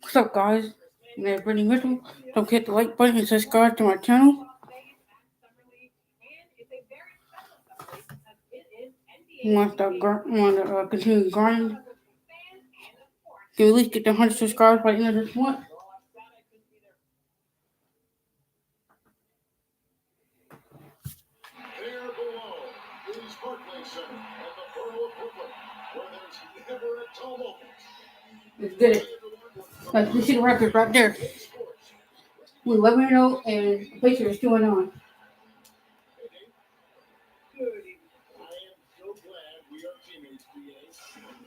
What's up, guys? My name is Brittany Mitchell. Don't forget to like button and subscribe to my channel. Want to continue grinding? Can we at least get the 100 subscribers by the end of this month? There below is Barclays Center and the borough of Brooklyn, where there's never a dull moment. Let's get it. Like, we see the record right there. We're 11-0 and the Pacers 2-9. Good evening. I am so glad we are teammates, BA.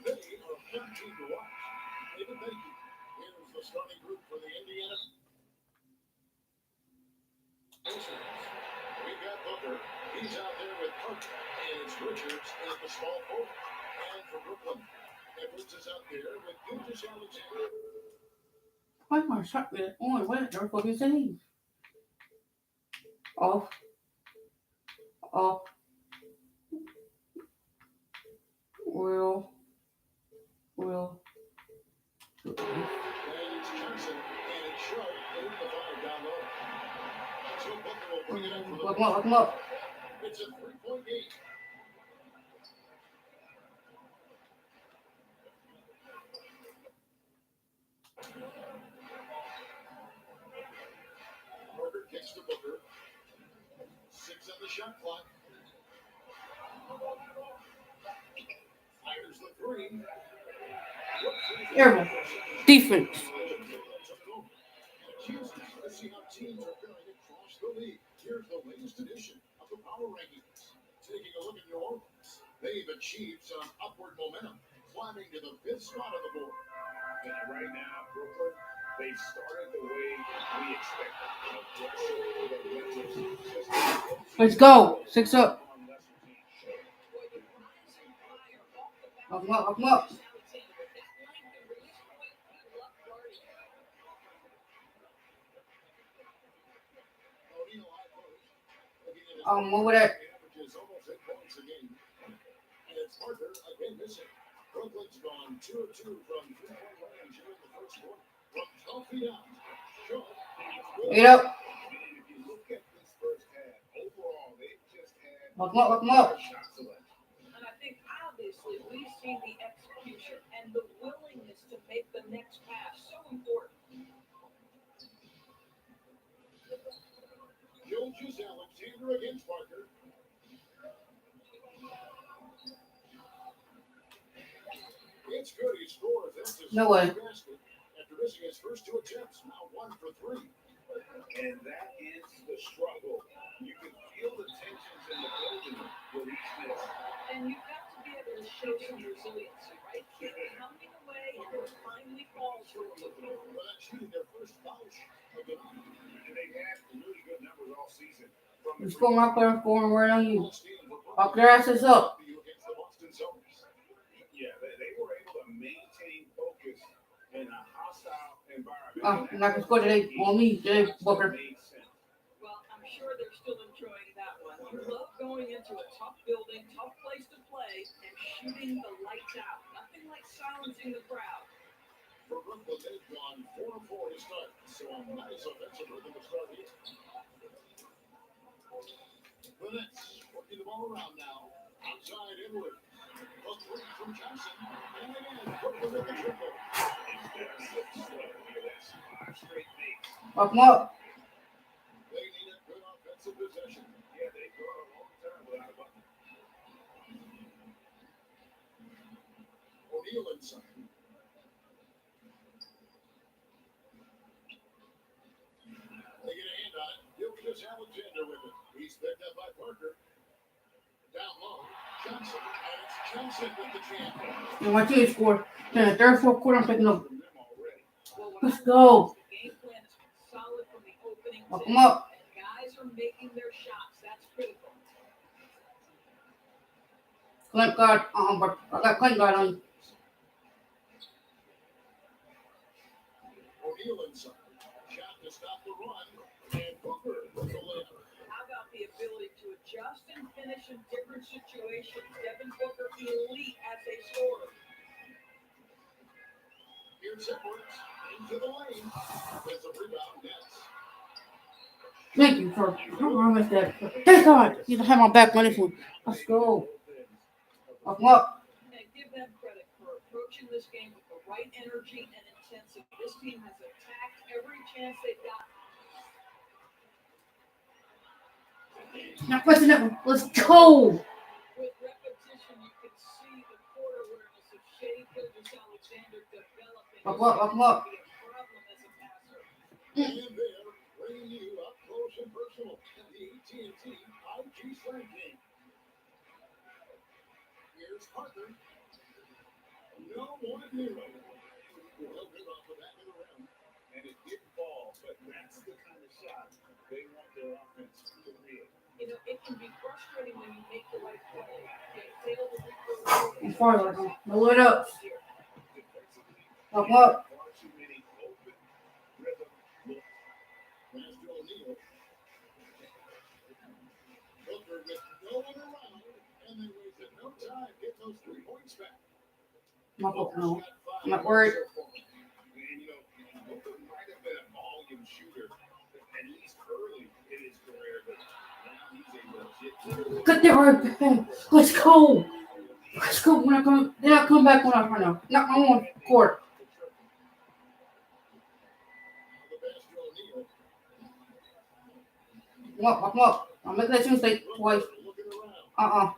They are a fun team to watch. David, thank you. Here's the starting group for the Indiana Pacers. We've got Booker. He's out there with Parker. And it's Richards at the small forward. And for Brooklyn, Edwards is out there with Gilgeous Alexander. Why is my shot on? What the fuck is saying? Off. Off. Will. And it's Johnson. And it's Sharp. And the fire down low. So Booker will bring it up for the Lock him up. It's a three-point game. Parker kicks to Booker. 6 on the shot clock. Fires the three. Airball. Defense. Let's see how teams are faring across the league. Here's the latest edition of the Power Rankings. Taking a look at New Orleans. They've achieved some upward momentum, climbing to the 5th spot on the board. And right now, Brooklyn, they started the way we expected. Let's go. 6 up. Lock him up. Over there. Averages almost 8 points a game. And it's Parker again missing. Brooklyn's gone 2 of 2 from 3-point range here in the first quarter. From 12 feet out. Short. 8 up. If you look at this first half, overall, they just had Lock him up. shot selection. And I think obviously we've seen the execution and the willingness to make the next pass so important. Gilgeous Alexander against Parker. It's good. He scores. That's his No way. first basket. After missing his first 2 attempts, now 1 for 3. And that is the struggle. You can feel the tensions in the building with each miss. And you've got to be able to show some resiliency, right? Keep coming away and finally falls for a little bit. Well, that's shooting their first foul of the night. And they've had really good numbers all season. From Let's go, my player, scoring right on you. Stealing for Lock their asses up. against the Boston Celtics. Yeah, they were able to maintain focus in a hostile environment. I'm not gonna score today on me, today, Booker. Made sense. Well, I'm sure they're still enjoying that one. You love going into a tough building, tough place to play, and shooting the lights out. Nothing like silencing the crowd. For Brooklyn, they've gone 4 of 4 to start. So a nice offensive rhythm to start here. The Nets working the ball around now. Outside Edwards. A 3 from Johnson. And again, Brooklyn with the triple. Instead of 6 straight, that's 5 straight makes. Lock him up. They need a good offensive possession. Yeah, they've gone a long time without a bucket. O'Neal inside. They get a hand on it. Gilgeous Alexander with it. He's picked up by Parker. Down low. Johnson. And it's Johnson with the jam. And my team scored. In the third, fourth quarter, I'm picking up. From them already. Well, what Let's I go. think is the game plan has been solid from the opening Lock tip. him up. And guys are making their shots. That's critical. Clint guard. But I got Clint guard on you. O'Neal inside. Shot to stop the run. And Booker with the layup. How about the ability to adjust and finish in different situations? Devin Booker elite as a scorer. Here's Edwards into the lane. There's a rebound. Nets. Thank you for. I don't know if that. Thank God. You have my back on this one. Let's go. Up, up. And give them credit for approaching this game with the right energy and intensity. This team has attacked every chance they've got. Now, question that one. Let's go. With repetition, you can see the court awareness of Shea Gilgeous-Alexander developing. Up, He's up, going up. to be a problem as a passer. And they're bringing you up close and personal at the AT&T 5G Slam game. Here's Parker. No one near him. They'll get off the back of the rim. And it didn't fall, but that's the kind of shot they want their offense to create. You know, it can be frustrating when you make the right play. They fail to reproduce. I'm far like him. Blow it up. Defensively, Up, up. far too many open rhythm looks. Master O'Neal. Booker with no one around, and they wasted no time getting those 3 points back. My fault, Booker's no. got 5 I'm not worried. so far. And, you know, Booker might have been a volume shooter, at least early in his career, but now he's a legit. Good there. Let's go. Let's go. When I come, then I'll come back when I run out. Not my own court. The Master O'Neal. Up, up. I'll make that mistake twice. Looking around.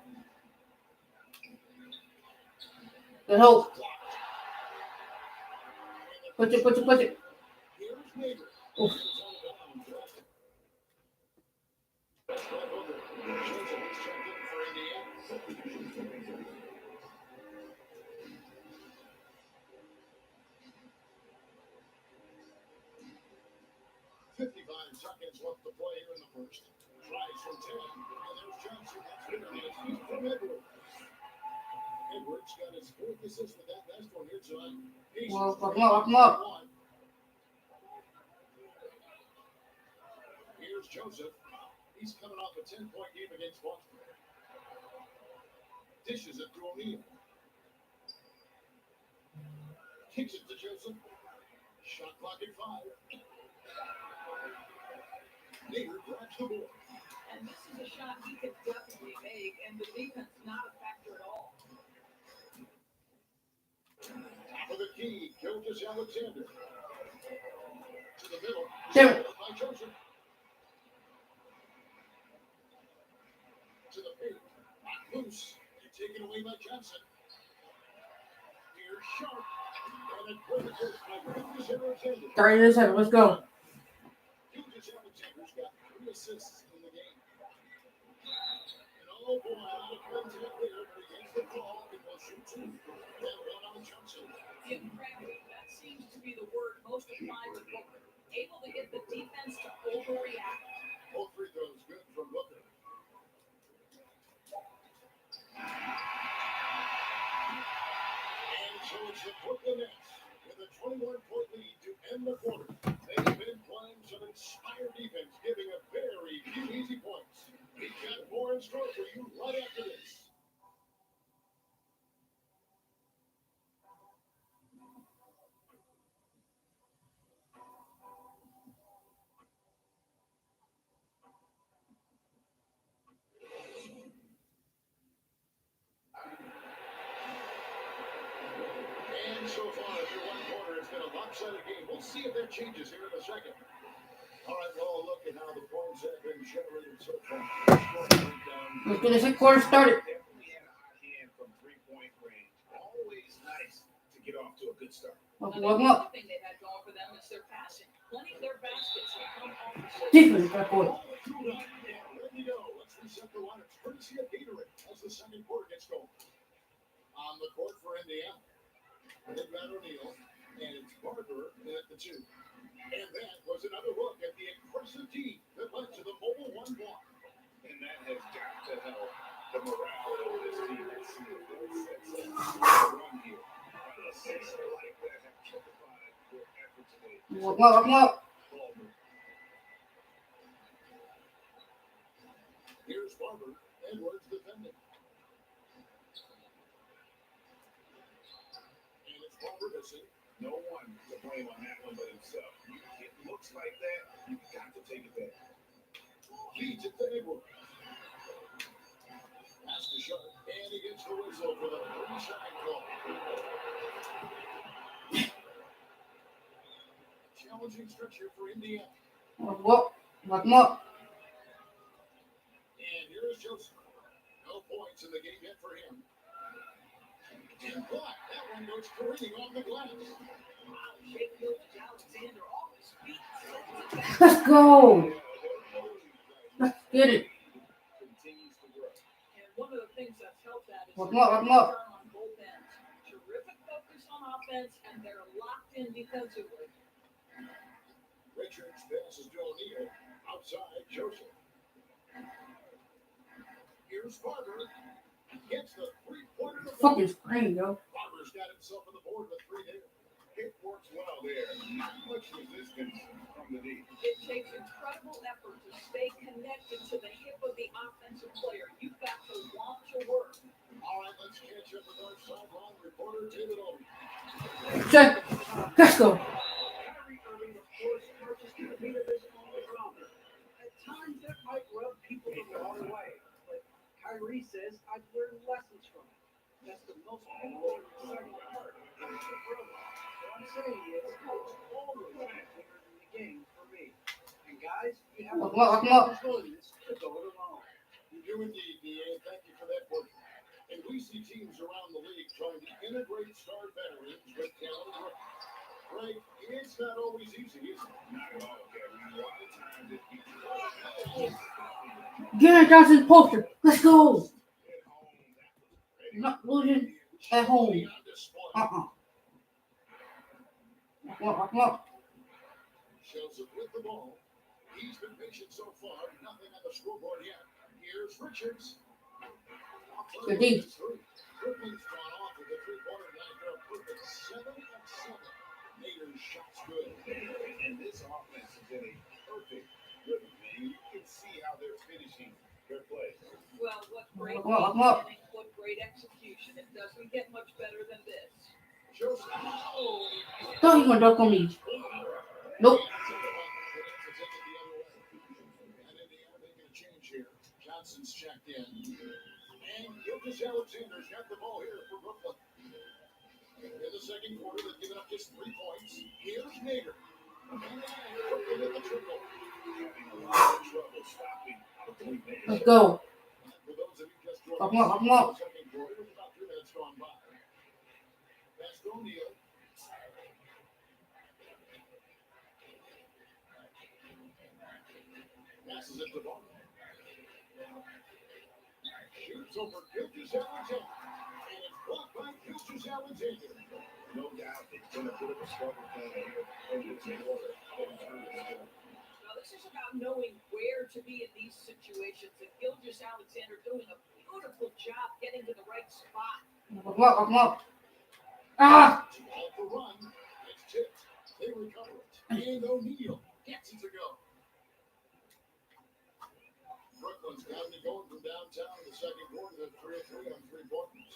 Good hope. Push it, push it, push it. Here's Neighbor. Oof. Seconds left to play here in the first. Tries from 10. And there's Johnson. That's good. He's from Edwards. Edwards got his 4th assist with that last one here tonight. Up, up. Here's Joseph. He's coming off a 10-point game against Boston. Dishes it to O'Neal. Kicks it to Joseph. Shot clock at 5. Neighbor grabs the board. And this is a shot he could definitely make, and the defense not a factor at all. Top of the key, Gilgeous-Alexander. To the middle. Damn it. By Joseph. To the paint. Not loose. And taken away by Johnson. Here's Sharp. And a great assist by Gilgeous-Alexander. 37. Let's go. Gilgeous-Alexander's got 3 assists in the game. And oh boy, out of contact there, but he gets the ball and will shoot 2. And one on Johnson. Impressive. That seems to be the word most applied to Booker. Able to get the defense to overreact. All 3 throws good from Booker. And so it's the Brooklyn Nets with a 21-point lead to end the quarter. They've been playing some inspired defense, giving a very few easy points. We've got more in store for you right after this. And so far, through 1 quarter, it's been a lopsided game. We'll see if that changes here in a second. All right, well, look at how the points have been generated so far. Let's get the second quarter started. Definitely had a hot hand from 3-point range. Always nice to get off to a good start. Up, I mean, up, the up. other thing they've had going for them is their passing. Plenty of their baskets have come off the Defense, back quarter. All queued up and ready to go. Let's reset the lineups. Courtesy of Gatorade as the second quarter gets going. On the court for Indiana, it's Matt O'Neal, and it's Barber at the 2. And that was another look at the aggressive team that led to the mobile 1 block. And that has got to help the morale of this team. Let's see if that sets up a run here. Assists like that have typified their effort today. Up. Ballmer. Here's Barber. Edwards defending. And it's Barber missing. No one to blame on that one but himself. You get looks like that, you got to take it back. Leads it to Edwards. Pass to Sharp, and he gets the whistle for the 3-second call. Challenging stretch here for Indiana. Lock him up. And here's Joseph. No points in the game yet for him. And block. That one goes careening off the glass. Shake Alexander off his feet. Let's go. Let's get it. Continues to grow. And one of the things that's helped that is Lock him up. on both ends. Terrific focus on offense, and they're locked in defensively. Richards passes to O'Neal. Outside, Joseph. Here's Barber. Gets the three-pointer to Fucking screen, yo. Barber's got himself on the board with 3 there. It works well there. Not much resistance from the D. It takes incredible effort to stay connected to the hip of the offensive player. You've got to want to work. All right, let's catch up with our sideline reporter, David Owen. Check. Let's go. Kyrie Irving, of course, purchased the beat of his own drum. At times, that might rub people the wrong way, but Kyrie says, I've learned lessons from it. That's the most important and exciting part. It's the growth. What I'm saying is, it's always clearer than the game for me. And guys, you have Lock him up. willingness to go it alone. You do indeed, DA. Thank you for that work. And we see teams around the league trying to integrate star veterans with talented rookies. Greg, it's not always easy, is it? Not at all, Kevin. A lot of times it becomes Get it, Johnson's poster. Let's go. at home. That was ready. Not losing at home. On display. Lock him up. Shows it with the ball. He's been patient so far. Nothing on the scoreboard yet. Here's Richards. Good D. Brooklyn's gone off with the three-pointer line. They're a perfect 7 of 7. Nader's shot's good. And this offense is in a perfect rhythm, man. You can see how they're finishing their play. Well, what great Lock him up. planning, what great execution. It doesn't get much better than this. Joseph. Thought he gonna dunk on me. Nope. And Indiana making a change here. Johnson's checked in. And Gilgeous Alexander's got the ball here for Brooklyn. In the second quarter, they've given up just 3 points. Here's Nader. And Brooklyn with the triple. Having a lot of trouble stopping the point man. Let's go. For those of you just joining Lock him up. Lock him us, up. the second quarter, with about 3 minutes gone by. That's O'Neal. Passes it to Ball. Shoots over Gilgeous Alexander. And it's blocked by Gilgeous Alexander. No doubt it's been a bit of a struggle for them here in this quarter. Now, this is about knowing where to be in these situations. And Gilgeous Alexander doing a beautiful job getting to the right spot. Lock him up. Lock him up. Ah! Ball for run. It's tipped. They recover it. And O'Neal gets it to go. Brooklyn's gotten it going from downtown in the second quarter. They're 3 of 3 on 3-pointers.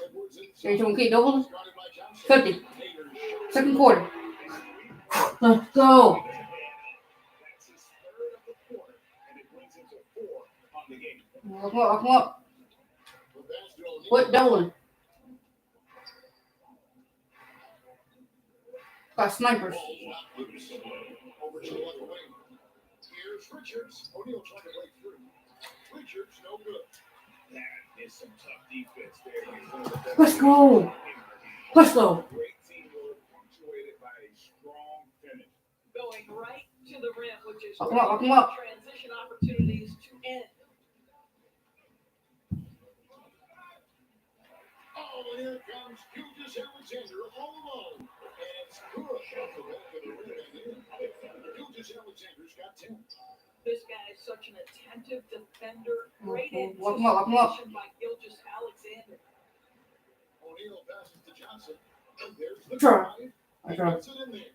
Edwards Hey, inside. someone keep doubles. Guarded by Johnson. 50. Nader's shot. Second quarter. Let's go. That's his third of the quarter, and it brings him to 4 on the game. Lock him up. Lock him up. The pass to O'Neal. Quit doubling. Got snipers. Ball's not loose. Over to the left wing. Here's Richards. O'Neal trying to break through. Richards, no good. That is some tough defense there. He's one of the best Let's go. Let's go. Great teamwork punctuated by a strong finish. Going right to the rim, which is Lock him up. Lock him up. transition opportunities to end. Oh, and here comes Gilgeous Alexander all alone. And it's good. Off the back of the rim and in. Gilgeous Alexander's got 10. This guy is such an attentive defender. Great Lock him up. Lock him up. anticipation by Gilgeous Alexander. O'Neal passes to Johnson. And there's the Try. drive. I He tried. gets it in there.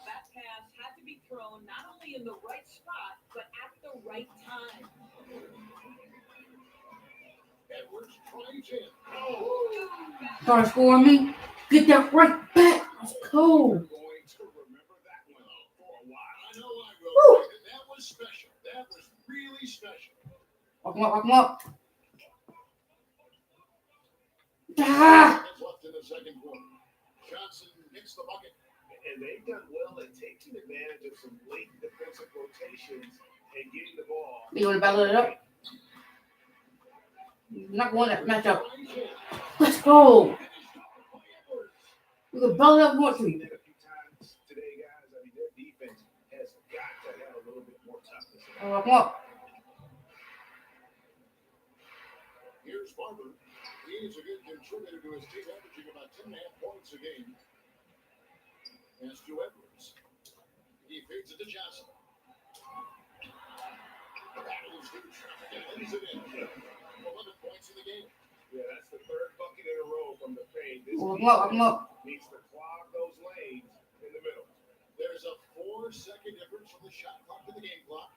That pass had to be thrown not only in the right spot, but at the right time. Edwards trying drives in. Oh, Trying to score me. Get that right back. Let's go. You're going to remember that one for a while. I know I will. That was special. That was really special. Lock him up, lock him up. Ah! Minutes left in the second quarter. Johnson hits the bucket. And they've done well at taking advantage of some late defensive rotations and getting the ball. You want to battle it up? Not going that matchup. Let's go. We can battle it up more to you. A few times today, guys. I mean, their defense has got to have a little bit more toughness. Lock him up. Here's Barber. He's a good contributor to his team, averaging about 10.5 points a game. As to Edwards. He feeds it to Johnson. Battles loose. And lays it in. 11 points in the game. Yeah, that's the third bucket in a row from the paint. This Lock him up, lock him up. needs to clog those lanes in the middle. There's a 4-second difference from the shot clock to the game clock.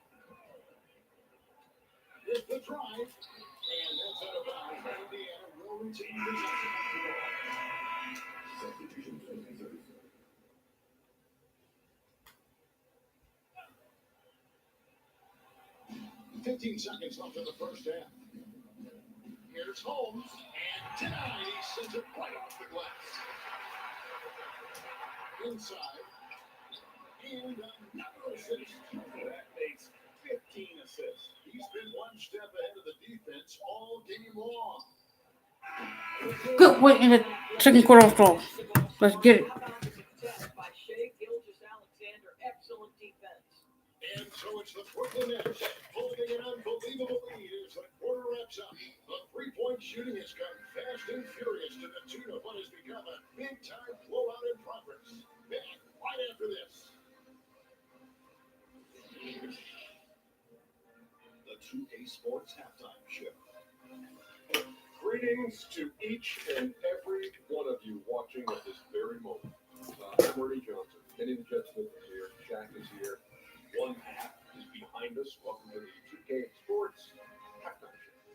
Here's the drive. And that's out of bounds. Indiana will retain possession. 15 seconds left in the first half. Here's Holmes, and denied. He sends it right off the glass. Inside, and another assist. That makes 15 assists. He's been one step ahead of the defense all game long. Good win in the second quarter of all. Let's get it. How about the success by Shea Gilgeous-Alexander? Excellent defense. And so it's the Brooklyn Nets holding an unbelievable lead as the quarter wraps up. The three-point shooting has come fast and furious to the tune of what has become a big-time blowout in progress. Back right after this. The 2K Sports Halftime Show. Greetings to each and every one of you watching at this very moment. I'm Ernie Johnson. Kenny the Jet Smith is here. Shaq is here. One half is behind us. Welcome to the 2K Sports Halftime Show.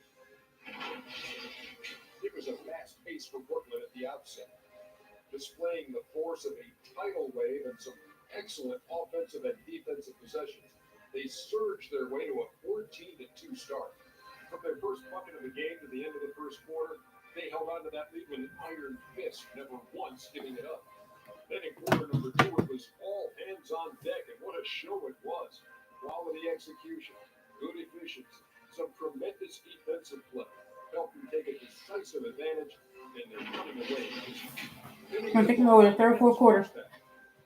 It was a fast pace for Brooklyn at the outset, displaying the force of a tidal wave and some excellent offensive and defensive possessions. They surged their way to a 14-2 start. From their first bucket of the game to the end of the first quarter, they held on to that lead with an iron fist, never once giving it up. Then in quarter number two, it was all hands on deck, and what a show it was. Quality execution, good efficiency, some tremendous defensive play. Helped them take a decisive advantage, and they're running away. I'm taking over the third, fourth quarter.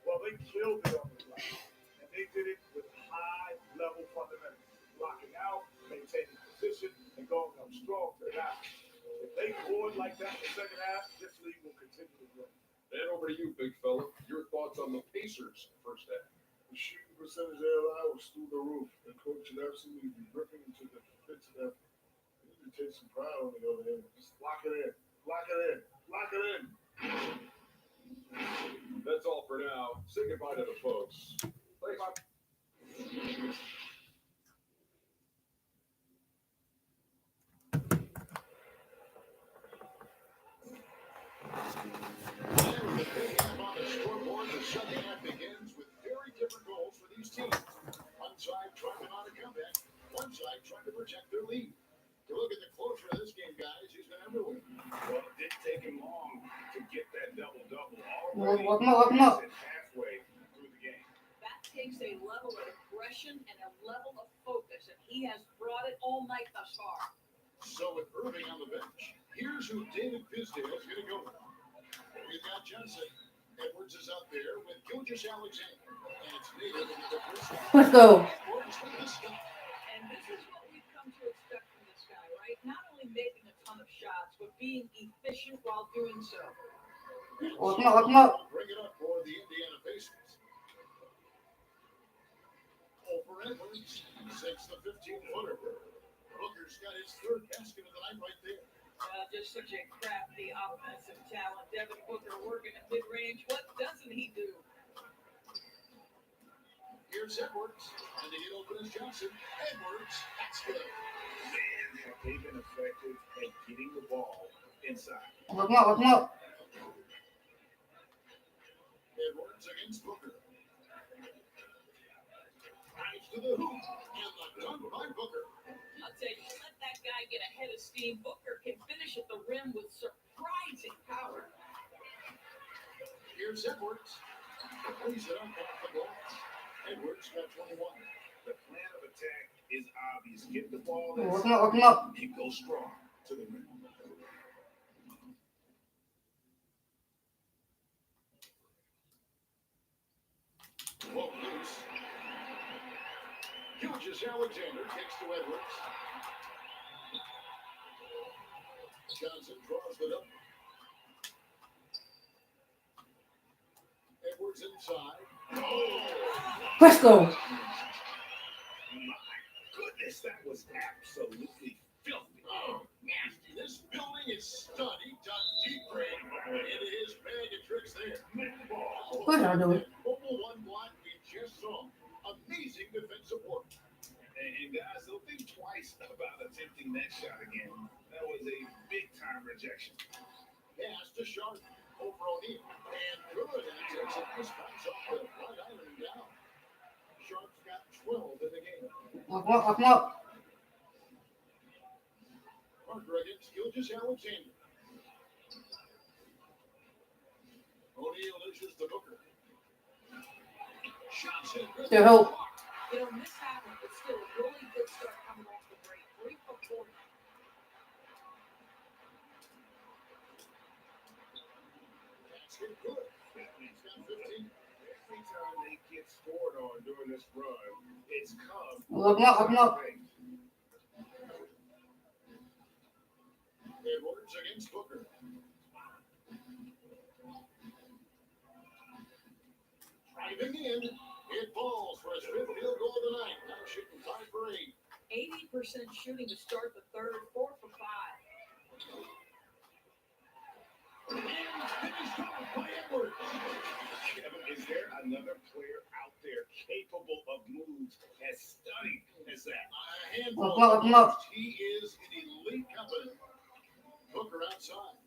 Well, they killed it on the glass, and they did it with high-level fundamentals. Blocking out, maintaining position, and going up strong to the half. If they board like that in the second half, this league will continue to grow. Then over to you, big fella. Your thoughts on the Pacers first half? The shooting percentage they allowed was through the roof. The coach should absolutely be ripping into the defensive effort. You need to take some pride on the other end. Just lock it in. Lock it in. Lock it in. That's all for now. Say goodbye to the folks. Bye. And the big half on the scoreboard, the second half begins with very different goals for these teams. One side trying to mount a comeback, one side trying to protect their lead. To look at the closer of this game, guys, who's been everywhere. Well, it didn't take him long to get that double-double. Lock him up. Halfway through the game. That takes a level of aggression and a level of focus, and he has brought it all night thus far. So with Irving on the bench, here's who David Fizdale is going to go with. We've got Johnson. Edwards is out there with Gilgeous-Alexander. And it's Native in the difference. Let's go. Edwards with the stop. And this is what we've come to expect from this guy, right? Not only making a ton of shots, but being efficient while doing so. Lock him up. Bring it up for the Indiana Pacers. Over Edwards, sinks the 15-footer. Booker's got his third basket of the night right there. Just such a crafty offensive talent. Devin Booker working at mid-range. What doesn't he do? Here's Edwards, and to get open is Johnson. Edwards, that's good. they've been effective at getting the ball inside. Look out, look out. Edwards against Booker. Drives to the hoop. And the dunk by Booker. I'll tell you, let that guy get ahead of steam. Booker can finish at the rim with surprising power. Here's Edwards. Plays it up off the glass. Edwards got 21. The plan of attack is obvious. Get the ball Look inside out, look out. and go strong to the rim. Ball loose. Gilgeous Alexander kicks to Edwards. Johnson draws the up. Edwards inside. Let's go. My goodness, that was absolutely filthy. Oh, nasty. This building is studied to deep grade. Into his bag of tricks there. What are you doing? Mobile one block we just saw. Amazing defensive work. And guys, don't think twice about attempting that shot again. That was a big-time rejection. Pass to Sharp over O'Neal. And good. And takes a nice bounce off the right iron down. Sharp's got 12 in the game. Look out, look out. Parker against Gilgeous Alexander. O'Neal dishes to Booker. Shots in. Still help. You know, this happened, but still a really good start coming off the break. 3 for 40. Basket good. He's got 15. Every time they get scored on during this run, it's come. Look out, look out. Edwards against Booker. Driving in. It falls for his 5th field goal of the night. Now shooting 5 for 8. 80% shooting to start the third, 4 for 5. And finished off by Edwards. Kevin, is there another player out there capable of moves as stunning as that? A handful Look out, of look out. moves. He is in elite company. Booker outside.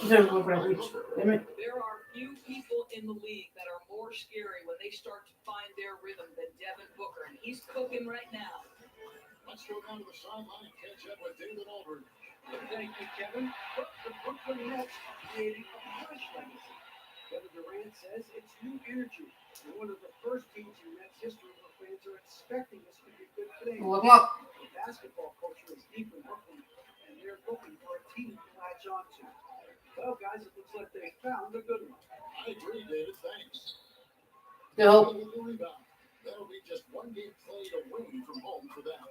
There we go, reach. Damn it. There are few people in the league that are more scary when they start to find their rhythm than Devin Booker, and he's cooking right now. Let's go down to the sideline and catch up with David Aldridge. Thank you, Kevin. The Brooklyn Nets are creating a fresh legacy. Kevin Durant says it's new energy. And one of the first teams in Nets history where fans are expecting this to be good today. Look out. The basketball culture is deep in Brooklyn, and they're looking for a team to latch on to. Well, guys, it looks like they found a good one. I agree, David. Thanks. Still help. With the rebound. That'll be just one game played away from home for them.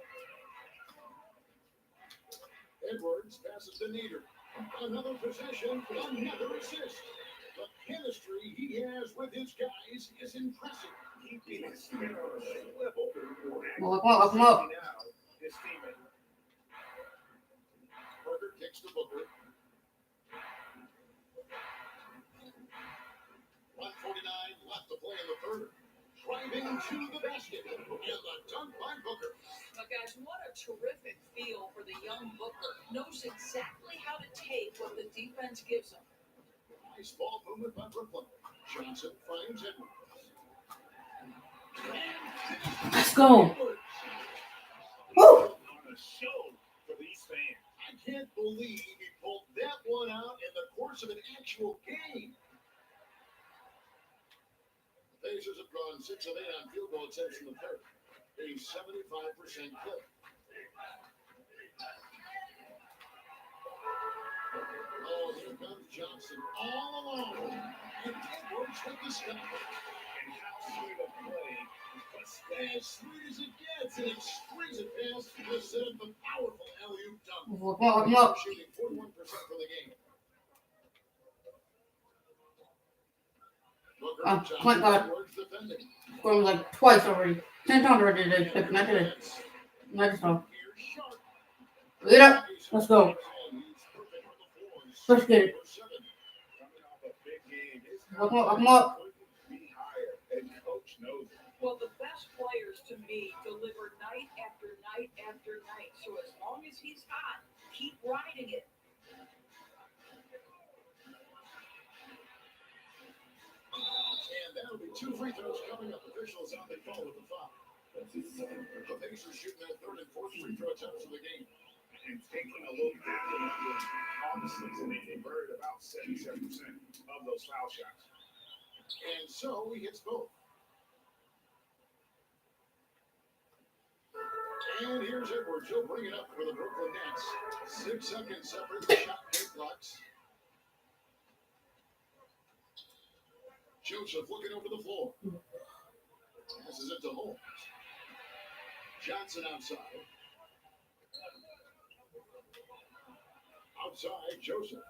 Edwards passes to Nieder. Another possession, another assist. The chemistry he has with his guys is impressive. Keeping his spirit on the same level. Look out, look out. Now, his teammate. Parker kicks to Booker. 1:49 left to play in the third. Driving to the basket. And the dunk by Booker. But guys, what a terrific feel for the young Booker. Knows exactly how to take what the defense gives him. Nice ball movement by Brooklyn. Johnson finds Edwards. Let's go. Edwards. Woo. On a show for these fans. I can't believe he pulled that one out in the course of an actual game. The Pacers have gone 6 of 8 on field goal attempts in the third. A 75% clip. Oh, here comes Johnson all alone. And Edwards with the stop. And how sweet a play. As sweet as it gets, and it springs it past to set up the powerful alley-oop dunk. Look out, look out. Shooting 41% for the game. Booker, Clint got it. Edwards defending. Scored like twice already. 10 times already today. Like, not today. Not just now. Here's Sharp. Look it up. Let's go. He's perfect on the floors. Let's get it. Coming off a big game, his Look out, look out. couldn't be higher. And Coach Well, the best players to me deliver night after night after night. So as long as he's hot, keep riding it. And that'll be 2 free throws coming up. Officials on the call with the foul. The Pacers shooting their 3rd and 4th free throw attempts of the game. And taking a look back at the numbers on the season, they converted about 77% of those foul shots. And so he hits both. And here's Edwards. He'll bring it up for the Brooklyn Nets. 6 seconds separate the shot clocks. Joseph looking over the floor. Passes it to Holmes. Johnson outside. Outside, Joseph.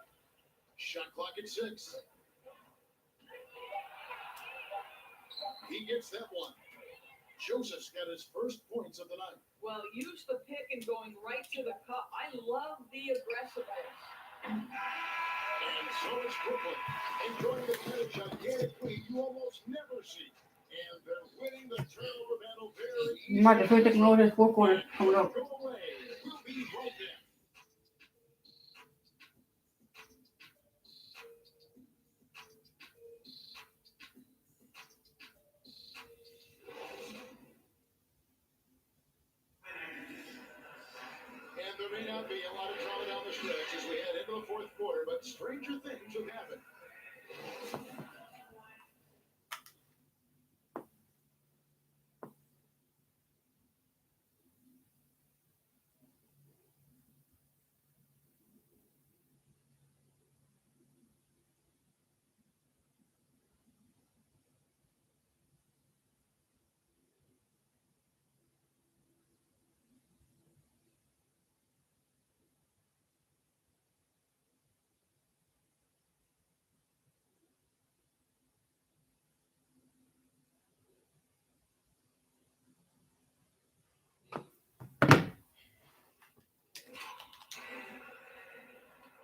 Shot clock at 6. He gets that one. Joseph's got his first points of the night. Well, use the pick and going right to the cup. I love the aggressiveness. And so is Brooklyn. Enjoying the kind of gigantic lead you almost never see. And they're winning the turnover battle very easily. Might have taken over this 4th quarter coming up. Go away. We'll be right there. And there may not be a lot of drama down the stretch as we head into the 4th quarter, but stranger things have happened.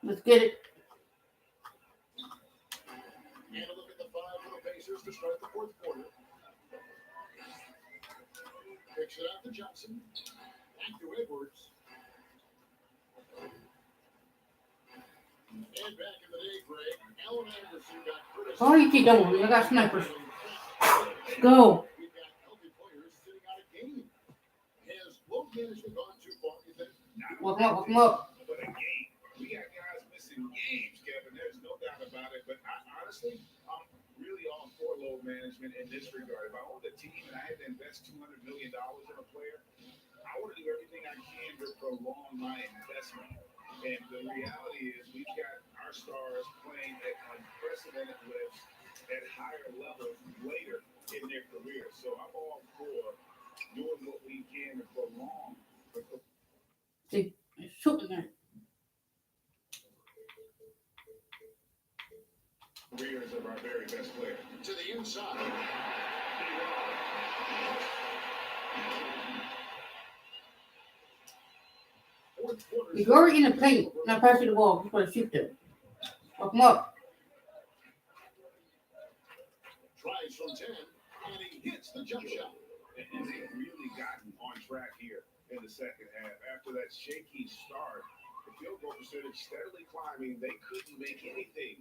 Let's get it. And a look at the 5 for the Pacers to start the 4th quarter. Picks it out to Johnson. Back to Edwards. And back in the day, Greg, Allen Anderson got criticized. Oh, you keep going. I got snipers. Go. We've got healthy players sitting out a game. Has load management gone too far, you think? Welcome up, welcome up. But a game. We got guys missing games, Kevin. There's no doubt about it. But honestly, I'm really all for load management in this regard. If I owned a team and I had to invest $200 million in a player, I want to do everything I can to prolong my investment. And the reality is we've got our stars playing at unprecedented levels at higher levels later in their career. So I'm all for doing what we can to prolong the Shooting there. careers of our very best players. To the inside. Fourth quarter. If you're already in the paint, not passing the ball, just want to shoot them. Welcome up. Tries from 10, and he hits the jump shot. And they've really gotten on track here in the second half. After that shaky start, the field goal percentage steadily climbing. They couldn't make anything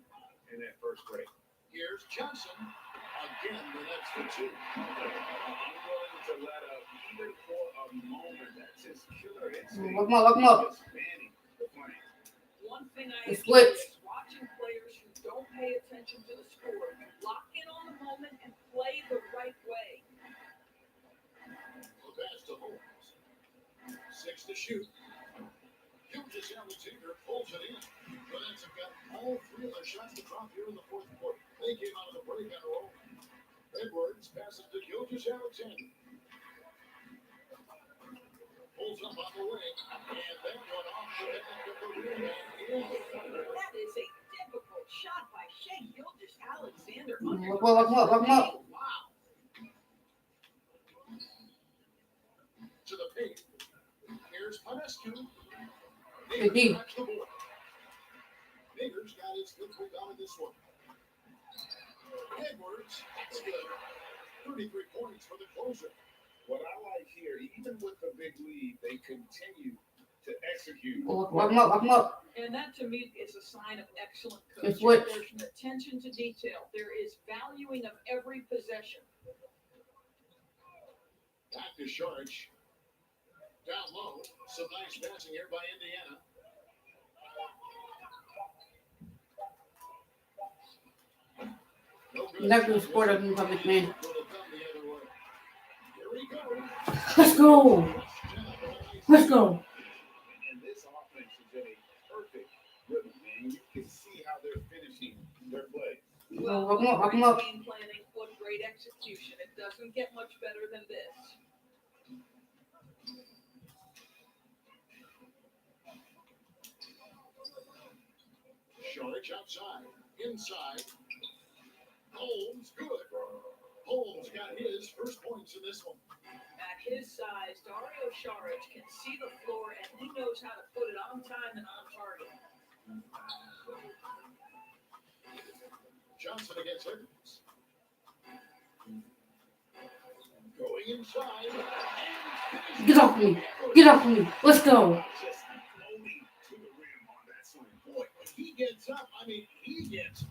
in that first break. Here's Johnson. Again, the next for 2. I'm willing to let up even for a moment. That's his killer instinct. Welcome up, welcome up. Just manning the plane. One thing I The enjoy switch. is watching players who don't pay attention to the score. Lock in on the moment and play the right way. The pass to Holmes. 6 to shoot. Gilgeous Alexander pulls it in. The Nets have got all 3 of their shots to drop here in the 4th quarter. They came out of the break on a roll. Edwards passes to Gilgeous Alexander. Pulls up on the wing, and that one off the back of the rim and in. That is a difficult shot by Shea Gilgeous Alexander. Welcome up, welcome up. Wow. To the paint. Here's Panescu. Good D. Nagers the board. Nagers got his good rebound in this one. Edwards, that's good. 33 points for the closer. What I like here, even with the big lead, they continue to execute. Lock him up, lock him up. And that to me is a sign of excellent It's coaching. what- There's an attention to detail. There is valuing of every possession. Back to Sharch. Down low. Some nice passing here by Indiana. No good. Never scored a new public man. Will come the other way. Here we go. Let's go. Let's go. And this offense is in a perfect rhythm, man. You can see how they're finishing their play. Well, Lock him up, lock great him up. game planning, what great execution. It doesn't get much better than this. Sharch outside. Inside. Holmes, good. Holmes got his first points in this one. At his size, Dario Saric can see the floor and he knows how to put it on time and on target. Johnson against Edwards. Going inside. And Get off me. Get off me. Let's go. Just floating to the rim on that swing. boy, when he gets up, he gets up.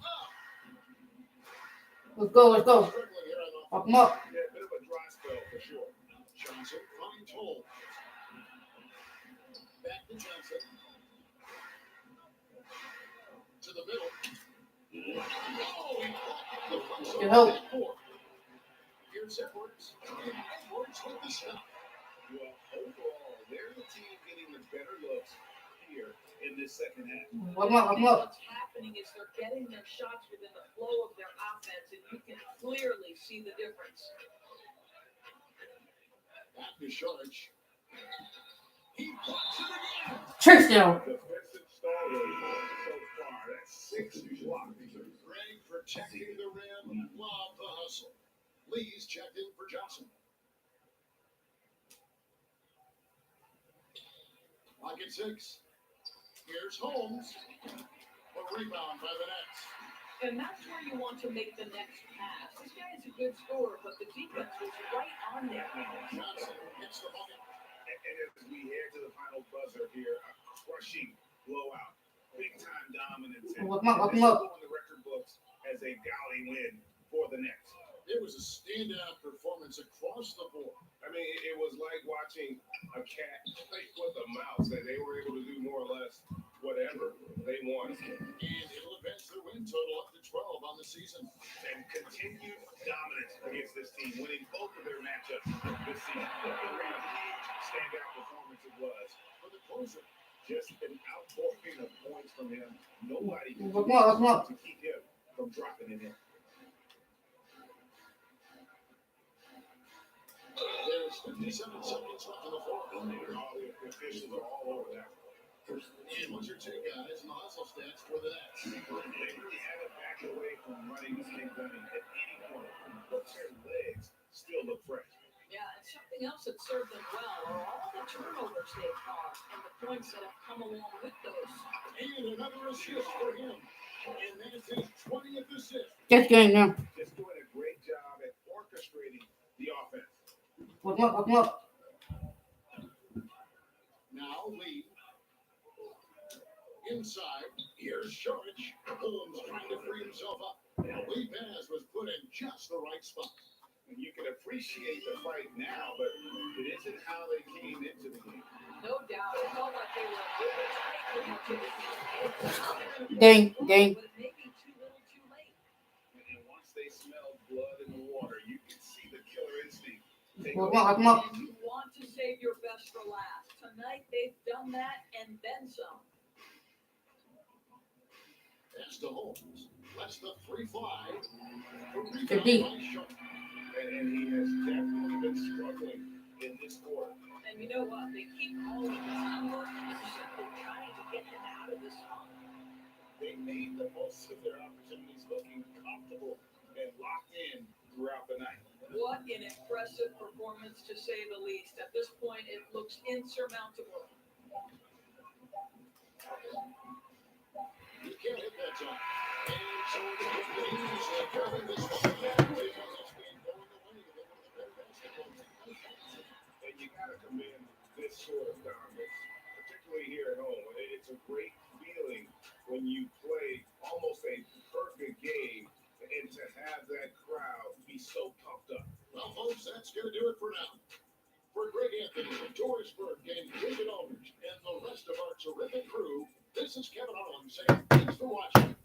Let's go, let's go. Struggling here on Lock him up. Yeah, a bit of a dry spell for sure. Johnson finds Holmes. Back to Johnson. To the middle. Oh, he blocked the punch Good on help. the backboard. Here's Edwards. And Edwards with the stop. Well, overall, they're the team getting the better looks here in this second half. Lock him up, lock him up. What's happening is they're getting their shots within the flow of their offense, and you can clearly see the difference. Back to Sharch. He blocks it again. Chase down. Defensive star so far. That's 6 blocks. Greg protecting the rim. Love the hustle. Lee's checked in for Johnson. Pocket 6. Here's Holmes. A rebound by the Nets. And that's where you want to make the next pass. This guy is a good scorer, but the defense was right on there. Johnson hits the bucket. And as we head to the final buzzer here, a crushing blowout. Big time dominance. And Lock him up, lock this him will up. go on the record books as a galley win for the Nets. It was a standout performance across the board. I mean, it was like watching a cat play with a mouse, and they were able to do more or less whatever they wanted. And it'll advance their win total up to 12 on the season. And continued dominance against this team, winning both of their matchups this season. A huge standout performance it was. For the closer, Just an outpouring of points from him. Nobody can Lock him up, lock him up. to keep him from dropping it in. there's 57 seconds left in the fourth. All the officials are all over that. And what's your take, guys, on the hustle stats for the Nets? They really haven't backed away from running the same gunning at any point, but their legs still look fresh. Yeah, and something else that served them well are all the turnovers they've caused and the points that have come along with those. And another assist for him. And that's his 20th assist. Get game now. Just doing a great job at orchestrating the offense. Lock him up, lock him up. Now Lee. Inside. Here's Sharch. Holmes trying to free himself up. Lee pass was put in just the right spot. And you can appreciate the fight now, but it isn't how they came into the game. No doubt, it felt like they were tightly into the Dang, dang. But it may be too little too late. And once they smelled blood in the water, you could see the killer instinct. take Lock him over. up, lock him up. And you want to save your best for last. Tonight they've done that and then some. Pass to Holmes. Lets the free fly. The Good D. rebound by Sharch. And he has definitely been struggling in this quarter. And you know what? They keep calling his number and they're simply trying to get him out of this funk. They made the most of their opportunities, looking comfortable and locked in throughout the night. What an impressive performance, to say the least. At this point, it looks insurmountable. You can't hit that time. And so it's going to be easy. Carrying this one back because it's been going away been this sort of dominance, particularly here at home. It's a great feeling when you play almost a perfect game and to have that crowd be so pumped up. Well, folks, that's going to do it for now. For Greg Anthony, George Burke, and David Aldridge, and the rest of our terrific crew, this is Kevin Harlan saying thanks for watching.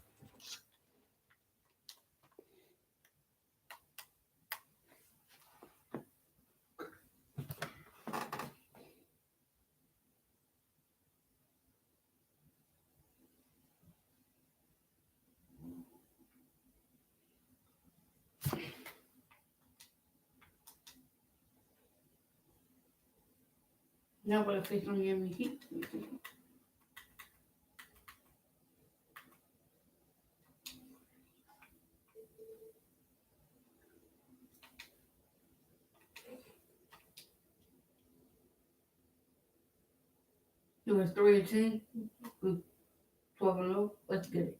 Now we're facing Miami Heat. It was 3-10. 12-0. Let's get it.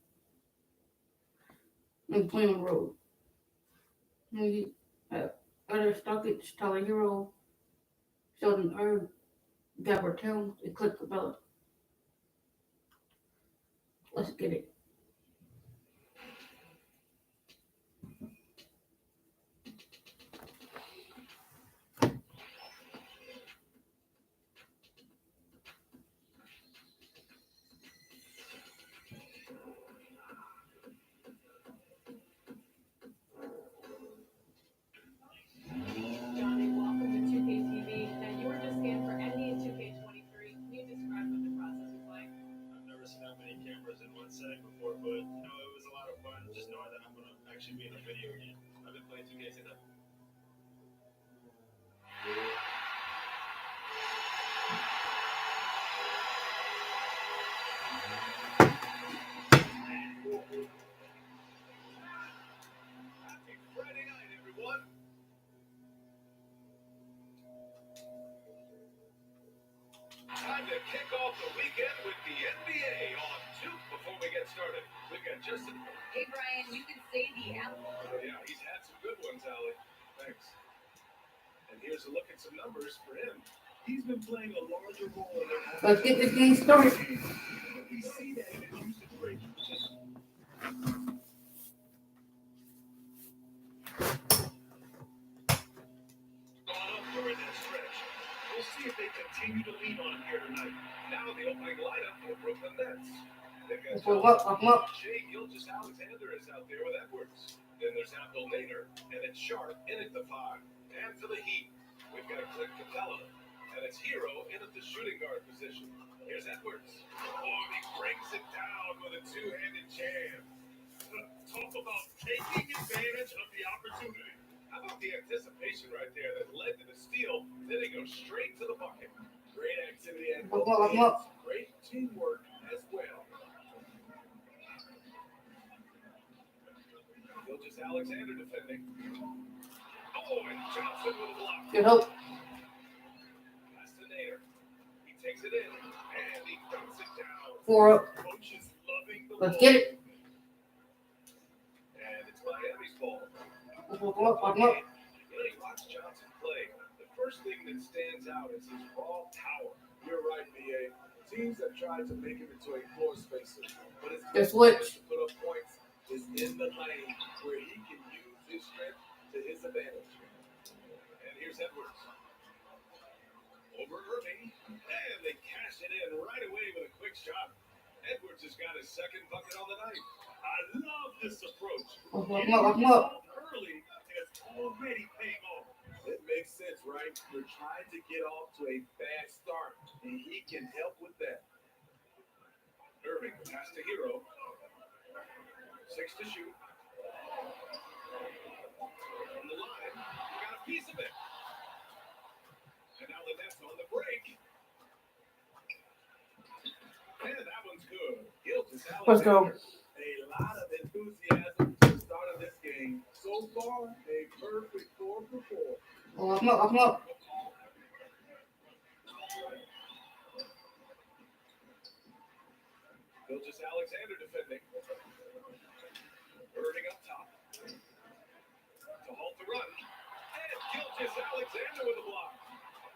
And playing on the road. Maybe other Stockage, Tyler Hero, Sheldon Irv, Gabbard Towns, and Clint Capella. Let's get it. Johnny, welcome to 2K TV. Now, you were just scanned for NBA 2K23. Can you describe what the process is like? I've never seen that many cameras in one setting before, but it was a lot of fun just knowing that I'm gonna actually be in a video game. I've been playing 2K since then. Happy Friday night, everyone. Time to kick off the weekend with the NBA on 2. Before we get started, we've got Justin. Hey Brian, you can say the Apple. Oh, yeah, he's had some good ones, Allie. Thanks. And here's a look at some numbers for him. He's been playing a larger role in their Let's get this game started. We see that in his usage rate. Gone up during that stretch. We'll see if they continue to lean on him here tonight. Now the opening lineup for Brooklyn Nets. They've got I'm up. Shea Gilgeous-Alexander is out there with Edwards. Then there's Abdul Nader, and it's Sharp in at the 5. And for the Heat, we've got Clint Capella, and it's Hero in at the shooting guard position. Here's Edwards. Oh, and he brings it down with a two-handed jam. Talk about taking advantage of the opportunity. How about the anticipation right there that led to the steal? Then he goes straight to the bucket. Great activity and I'm up. great teamwork as well. Gilgeous-Alexander defending. Oh, and Johnson with a block. Good hope. Pass to Nader. He takes it in, and he dumps it down. 4 up. Coach is loving the Let's ball. get it. And it's Miami's ball. I'm up. You watch Johnson play. The first thing that stands out is his raw power. You're right, BA. Teams have tried to make him into a floor spacer, but his Just best place switch. to put up points is in the lane where he can use his strength to his advantage. And here's Edwards. Over Irving. And they cash it in right away with a quick shot. Edwards has got his second bucket on the night. I love this approach. I'm up. Early is already paying off. It makes sense, right? You're trying to get off to a fast start, and he can help with that. Irving pass to Hero. 6 to shoot. From the line, you got a piece of it. And now the Nets on the break. And that one's good. Let's go. A lot of enthusiasm for the start of this game. So far, a perfect 4 for 4. I'm up. Gilgeous-Alexander defending. Irving up top. To halt the run. And Gilgeous-Alexander with a block.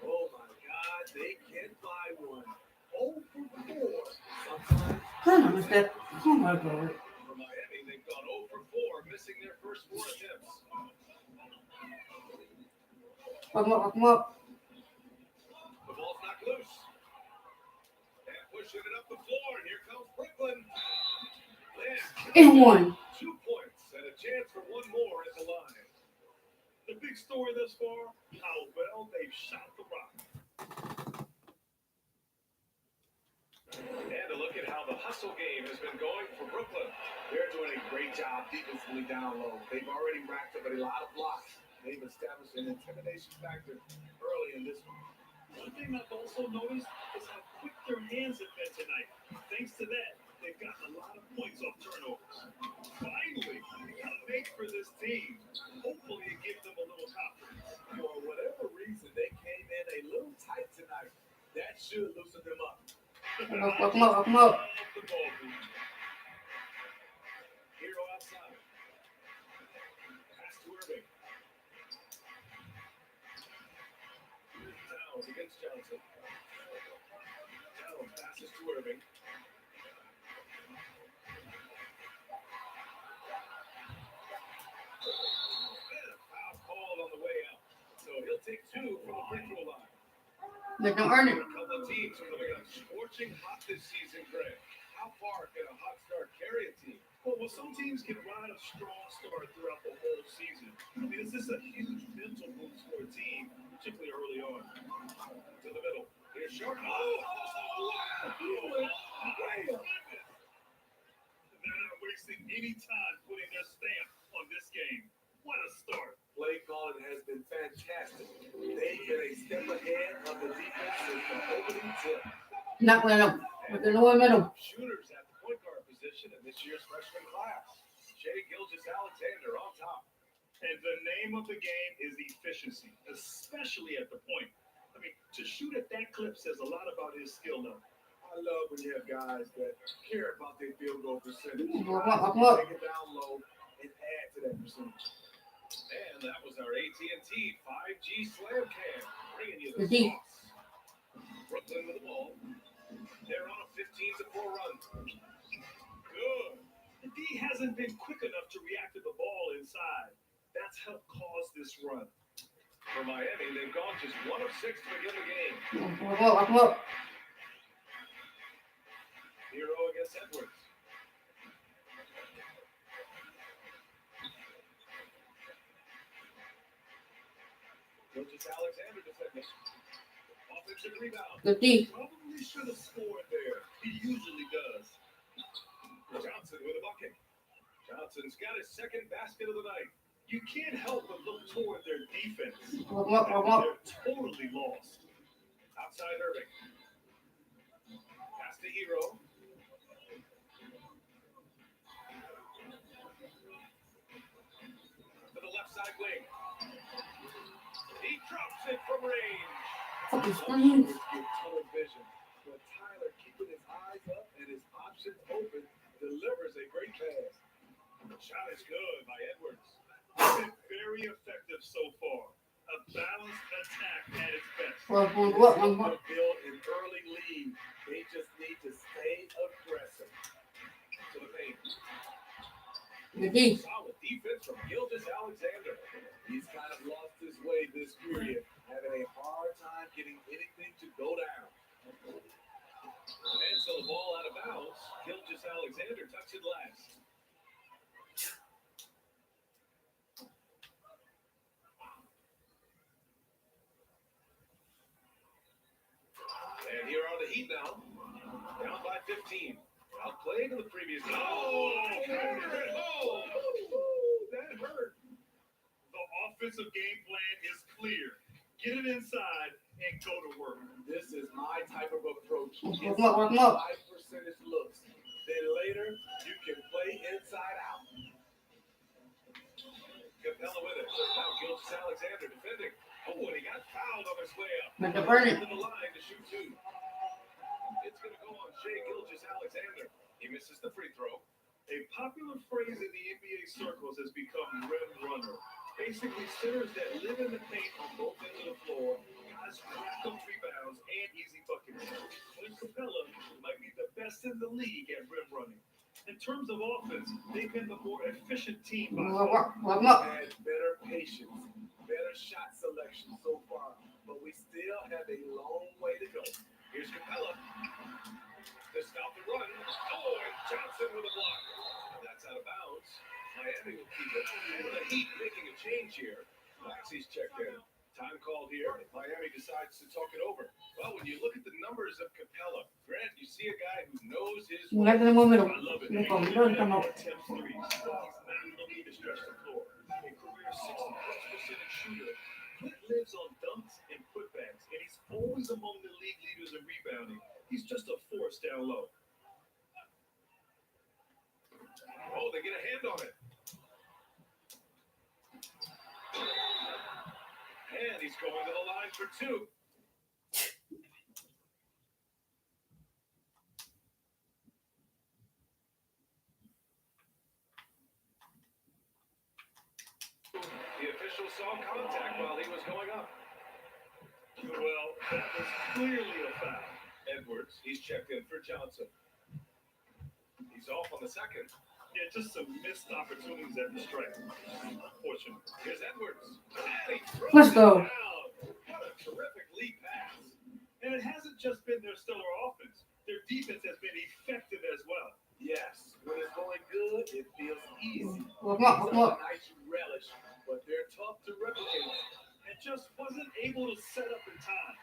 Oh my God, they can't buy one. 0 for 4. Sometimes. Son of a step. Oh my God. For Miami, they've gone 0 for 4, missing their first 4 attempts. Come up. The ball's knocked loose. And pushing it up the floor, and here comes Brooklyn. And one. 2 points and a chance for one more at the line. The big story thus far, how well they've shot the rock. And a look at how the hustle game has been going for Brooklyn. They're doing a great job defensively down low. They've already racked up a lot of blocks. They've established an intimidation factor early in this one. One thing I've also noticed is how quick their hands have been tonight. Thanks to that, they've gotten a lot of points off turnovers. Finally, a make for this team. Hopefully it gives them a little confidence. For whatever reason, they came in a little tight tonight. That should loosen them up. Come up. The ball movement. Hero outside. Pass to Irving. Downs against Johnson. Downs passes to Irving. And a foul called on the way out. So he'll take 2 from the free throw line. They don't earn it. A couple of teams coming up scorching hot this season, Greg. How far can a hot start carry a team? Well, some teams can ride a strong start throughout the whole season. I mean, this is a huge mental boost for a team, particularly early on. To the middle. Here's short. They're not wasting any time putting their stamp on this game. What a start. Play calling has been fantastic. They've been a step ahead of the defense since the opening tip. Not let them. But they're no middle. Shooters at the point guard position in this year's freshman class. Shea Gilgeous-Alexander on top. And the name of the game is efficiency, especially at the point. I mean, to shoot at that clip says a lot about his skill level. I love when you have guys that care about their field goal percentage. Come up. Take it down low and add to that percentage. And that was our AT&T 5G Slam Cam, bringing you The the D. sauce. Brooklyn with the ball. They're on a 15-4 run. Good. The D hasn't been quick enough to react to the ball inside. That's helped cause this run. For Miami, they've gone just 1 of 6 to begin the game. Come up. Hero against Edwards. Gilgeous-Alexander defending. Offensive rebound. The D. Probably should have scored there. He usually does. Johnson with a bucket. Johnson's got his second basket of the night. You can't help but look toward their defense. Come up. They're totally lost. Outside Irving. Pass to Hero. To the left side wing. He drops it from range. Fucking screens. With tunnel vision. But Tyler keeping his eyes up and his options open delivers a great pass. The shot is good by Edwards. Been very effective so far. A balanced attack at its best. One. To build an early lead, they just need to stay aggressive. To the paint. The D. Solid defense from Gilgeous-Alexander. He's kind of lost his way this period, having a hard time getting anything to go down. And so the ball out of bounds. Gilgeous-Alexander tucks it last. And here are the Heat now. Down by 15. Outplayed in the previous game. That hurt. The offensive game plan is clear. Get it inside and go to work. This is my type of approach. Come It's up. high percentage looks. Then later, you can play inside out. Capella with it. Now Gilgeous-Alexander defending. Oh, and he got fouled on his way up. But they're burning. To the line to shoot 2. It's going to go on Shea Gilgeous-Alexander. He misses the free throw. A popular phrase in the NBA circles has become rim runner. Basically, centers that live in the paint on both ends of the floor, guys fast, rack up rebounds, and easy buckets. Clint Capella might be the best in the league at rim running. In terms of offense, they've been the more efficient team by far. Warm up. Had better patience, better shot selection so far, but we still have a long way to go. Here's Capella to stop the run. Oh, and Johnson with a block. That's out of bounds. Miami will keep it. And the Heat making a change here. Maxey's checked in. Time called here. Miami decides to talk it over. Well, when you look at the numbers of Capella, Grant, you see a guy who knows his way. Mira, tenemos número. I love it. Me comió el tamo. Attempts threes. He's not looking to stretch the floor. A career 60+% shooter. Clint lives on dunks and putbacks, and he's always among the league leaders in rebounding. He's just a force down low. Oh, they get a hand on it. And he's going to the line for two. The official saw contact while he was going up. Well, that was clearly a foul. Edwards, he's checked in for Johnson. He's off on the second. Yeah, just some missed opportunities at the strike. Unfortunate. Here's Edwards. And he throws Let's it go. down. What a terrific lead pass. And it hasn't just been their stellar offense. Their defense has been effective as well. Yes, when it's going good, it feels easy. Warm up. Warm up. Nice you relish, but they're tough to replicate. And just wasn't able to set up in time.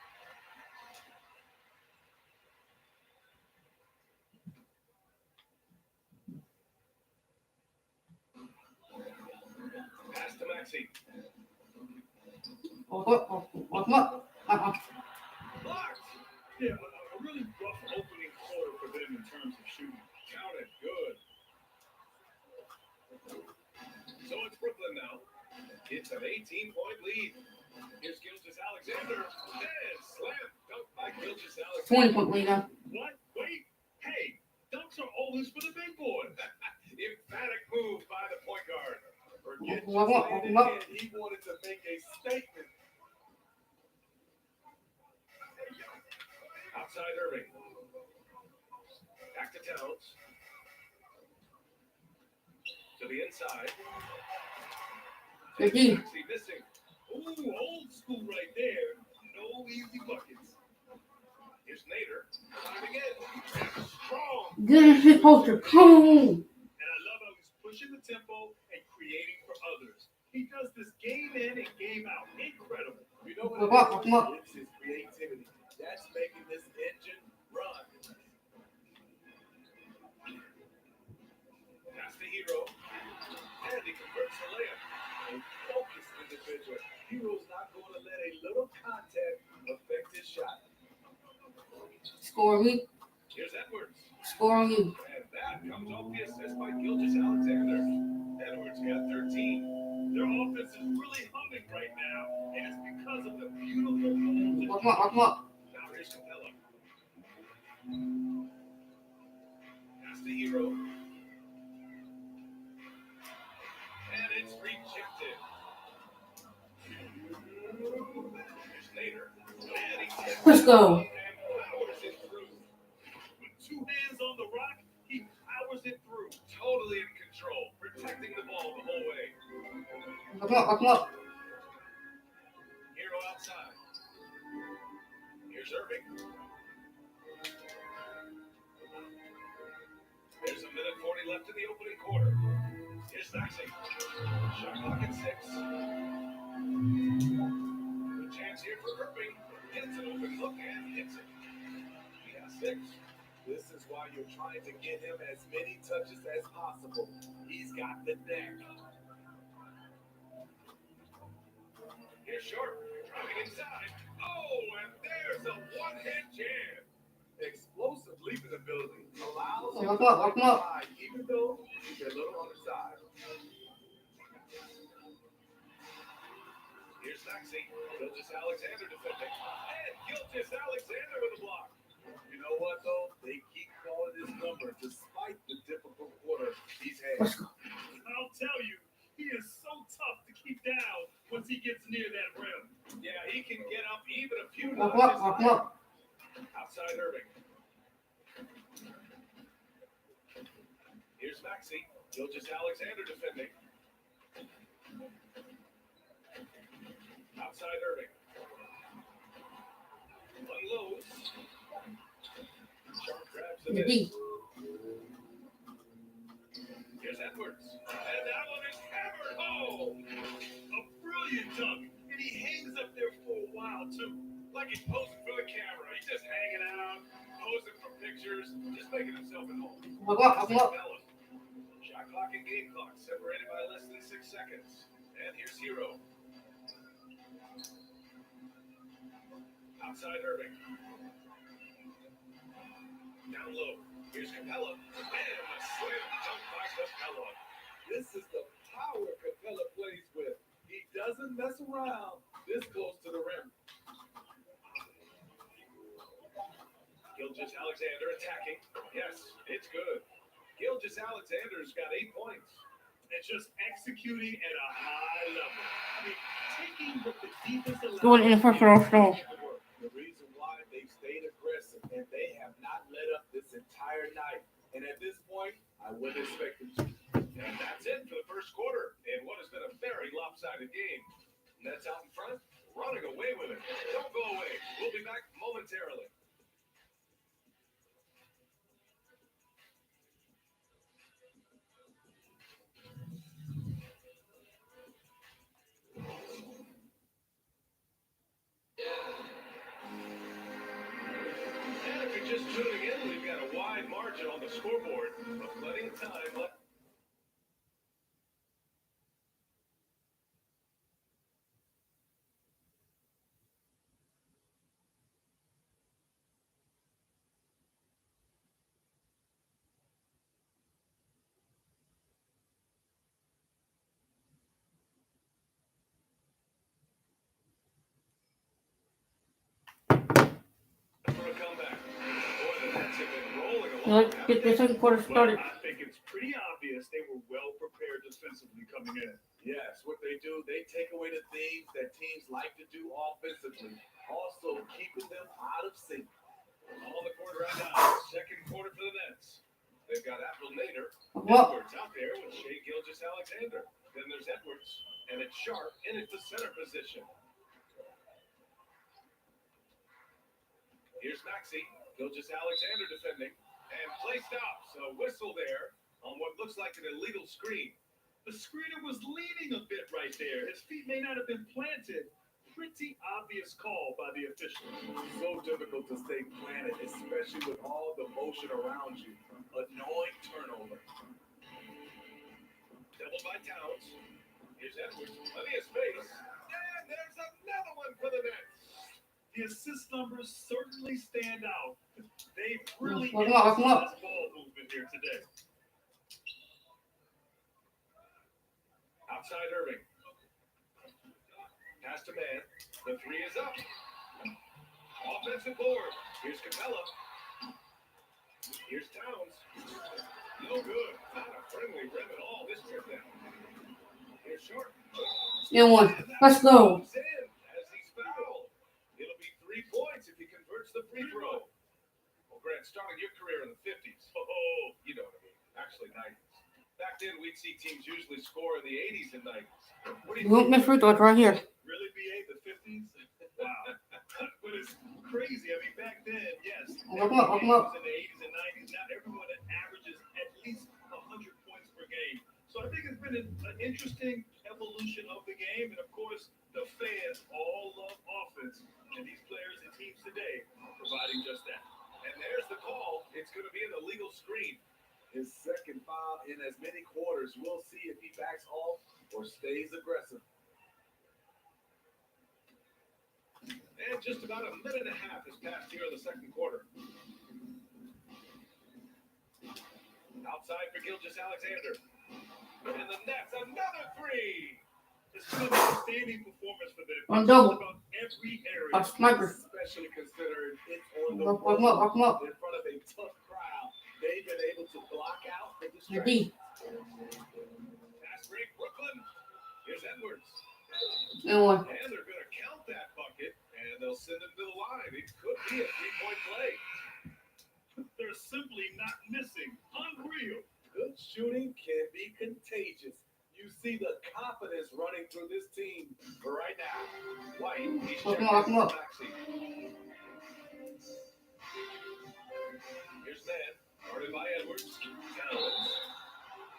Pass to Maxey. Warm up. Warm up. Blocked. Yeah, a really rough opening quarter for them in terms of shooting. Counted. Good. So it's Brooklyn now. It's an 18-point lead. Here's Gilgeous-Alexander. And slam. Dunk by Gilgeous-Alexander. 20-point lead now. What? Wait. Hey, dunks are always for the big boy. Emphatic move by the point guard. Forget just Warm up. landing Warm up. in. He wanted to make a statement. Outside Irving. Back to Towns. To the inside. Good D. Maxey missing. Ooh, old school right there. No easy buckets. Here's Nader. Time again. Strong. Get his poster. Come on. And I love how he's pushing the tempo and creating for others. He does this game in and game out. Incredible. You know what? Warm up. Warm up. It's his creativity. That's making this engine run. That's the hero. And he converts the layup. A focused individual. Hero's not going to let a little contact affect his shot. Score me. Here's Edwards. Score on you. And that comes off the assist by Gilgeous-Alexander. Edwards got 13. Their offense is really humming right now, and it's because of the beautiful goals. Warm up. Warm up. Now here's Capella. That's the hero. And it's rejected. Here's Nader. And he tips Let's go. and powers it through. With two hands on the rock, he powers it through. Totally in control, protecting the ball the whole way. Warm up. Warm up. Hero outside. Here's Irving. There's a minute 40 left in the opening quarter. Here's Maxey. Shot clock at 6. Good chance here for Irving. Gets an open look and hits it. He has 6. This is why you're trying to get him as many touches as possible. He's got the neck. Here's Short. Driving inside. Oh, and there's a one-hand jam. Explosive leaping ability allows him Warm to up. Warm up. fly, even though he's a little on the side. Here's Maxey. Gilgeous-Alexander defending. And Gilgeous-Alexander with a block. You know what, though? They keep calling his number despite the difficult quarter he's had. Let's go. I'll tell you, he is so tough to keep down once he gets near that rim. Yeah, he can get up even a few Walk notches up. higher. Outside Irving. Here's Maxey. Gilgis Alexander defending. Outside Irving. Unloads. Sharp grabs the The miss. D. Here's Edwards. And that one is hammered home. A brilliant dunk. And he hangs up there for a while, too. Like he's posing for the camera. He's just hanging out, posing for pictures, just making himself at home. Walk up. Capella. Shot clock and game clock separated by less than 6 seconds. And here's Hero. Outside Irving. Down low. Here's Capella. And a slam dunk by Capella. This is the power Capella plays with. He doesn't mess around. This goes to the rim. Gilgis Alexander attacking. Yes, it's good. Gilgis Alexander's got 8 points. And just executing at a high level. I mean, taking what the defense allows. Going in the first round. The reason why they've stayed aggressive and they have not let up this entire night. And at this point, I wouldn't expect them to. And that's it for the first quarter in what has been a very lopsided game. Nets out in front, running away with it. Don't go away. We'll be back momentarily. And if you're just tuning in, we've got a wide margin on the scoreboard, but plenty of time left. For a comeback. Boy, the Nets have been rolling along. Let's get the second quarter started. I think it's pretty obvious they were well prepared defensively coming in. Yes, what they do, they take away the things that teams like to do offensively. Also, keeping them out of sync. On the court right now, second quarter for the Nets. They've got Abdul Nader. What? Edwards out there with Shai Gilgeous-Alexander. Then there's Edwards, and it's Sharp in at the center position. Here's Maxey. Gilgeous-Alexander defending. And play stops. A whistle there on what looks like an illegal screen. The screener was leaning a bit right there. His feet may not have been planted. Pretty obvious call by the officials. So difficult to stay planted, especially with all the motion around you. Annoying turnover. Doubled by Towns. Here's Edwards. Plenty of space. And there's another one for the Nets. The assist numbers certainly stand out. They've really emphasized ball movement here today. Outside Irving. Pass to man. The three is up. Offensive board. Here's Capella. Here's Towns. No good. Not a friendly rim at all this trip now. Here's Short. And one. Let's go. Goes in as he's fouled. It'll be 3 points if he converts the free throw. Well, Grant, starting your career in the 50s. Oh, you know what I mean. Actually, 90s. Back then, we'd see teams usually score in the 80s and 90s. What do You won't miss free throws right here. Really, BA, the 50s? Wow. But it's crazy. I mean, back then, yes. Look 'em up, look 'em up. In the 80s and 90s, not everyone averages at least 100 points per game. So I think it's been an interesting evolution of the game. And, of course, the fans all love offense. And these players and teams today are providing just that. And there's the call. It's going to be an illegal screen. His second foul in as many quarters. We'll see if he backs off or stays aggressive. And just about a minute and a half has passed here in the second quarter. Outside for Gilgeous-Alexander. And the Nets, another three. This is an outstanding performance for them. On double. About every area. A sniper. Especially considering it's on the Lock 'em up. in front of a tough crowd. They've been able to block out the The distraction. D. Pass break, Brooklyn. Here's Edwards. And one. And they're going to count that bucket. they'll send him to the line. It could be a 3-point play. They're simply not missing. Unreal. Good shooting can be contagious. You see the confidence running through this team. For right now, White, he's Come checking on, into come the on. backseat. Here's Ned, guarded by Edwards. Towns.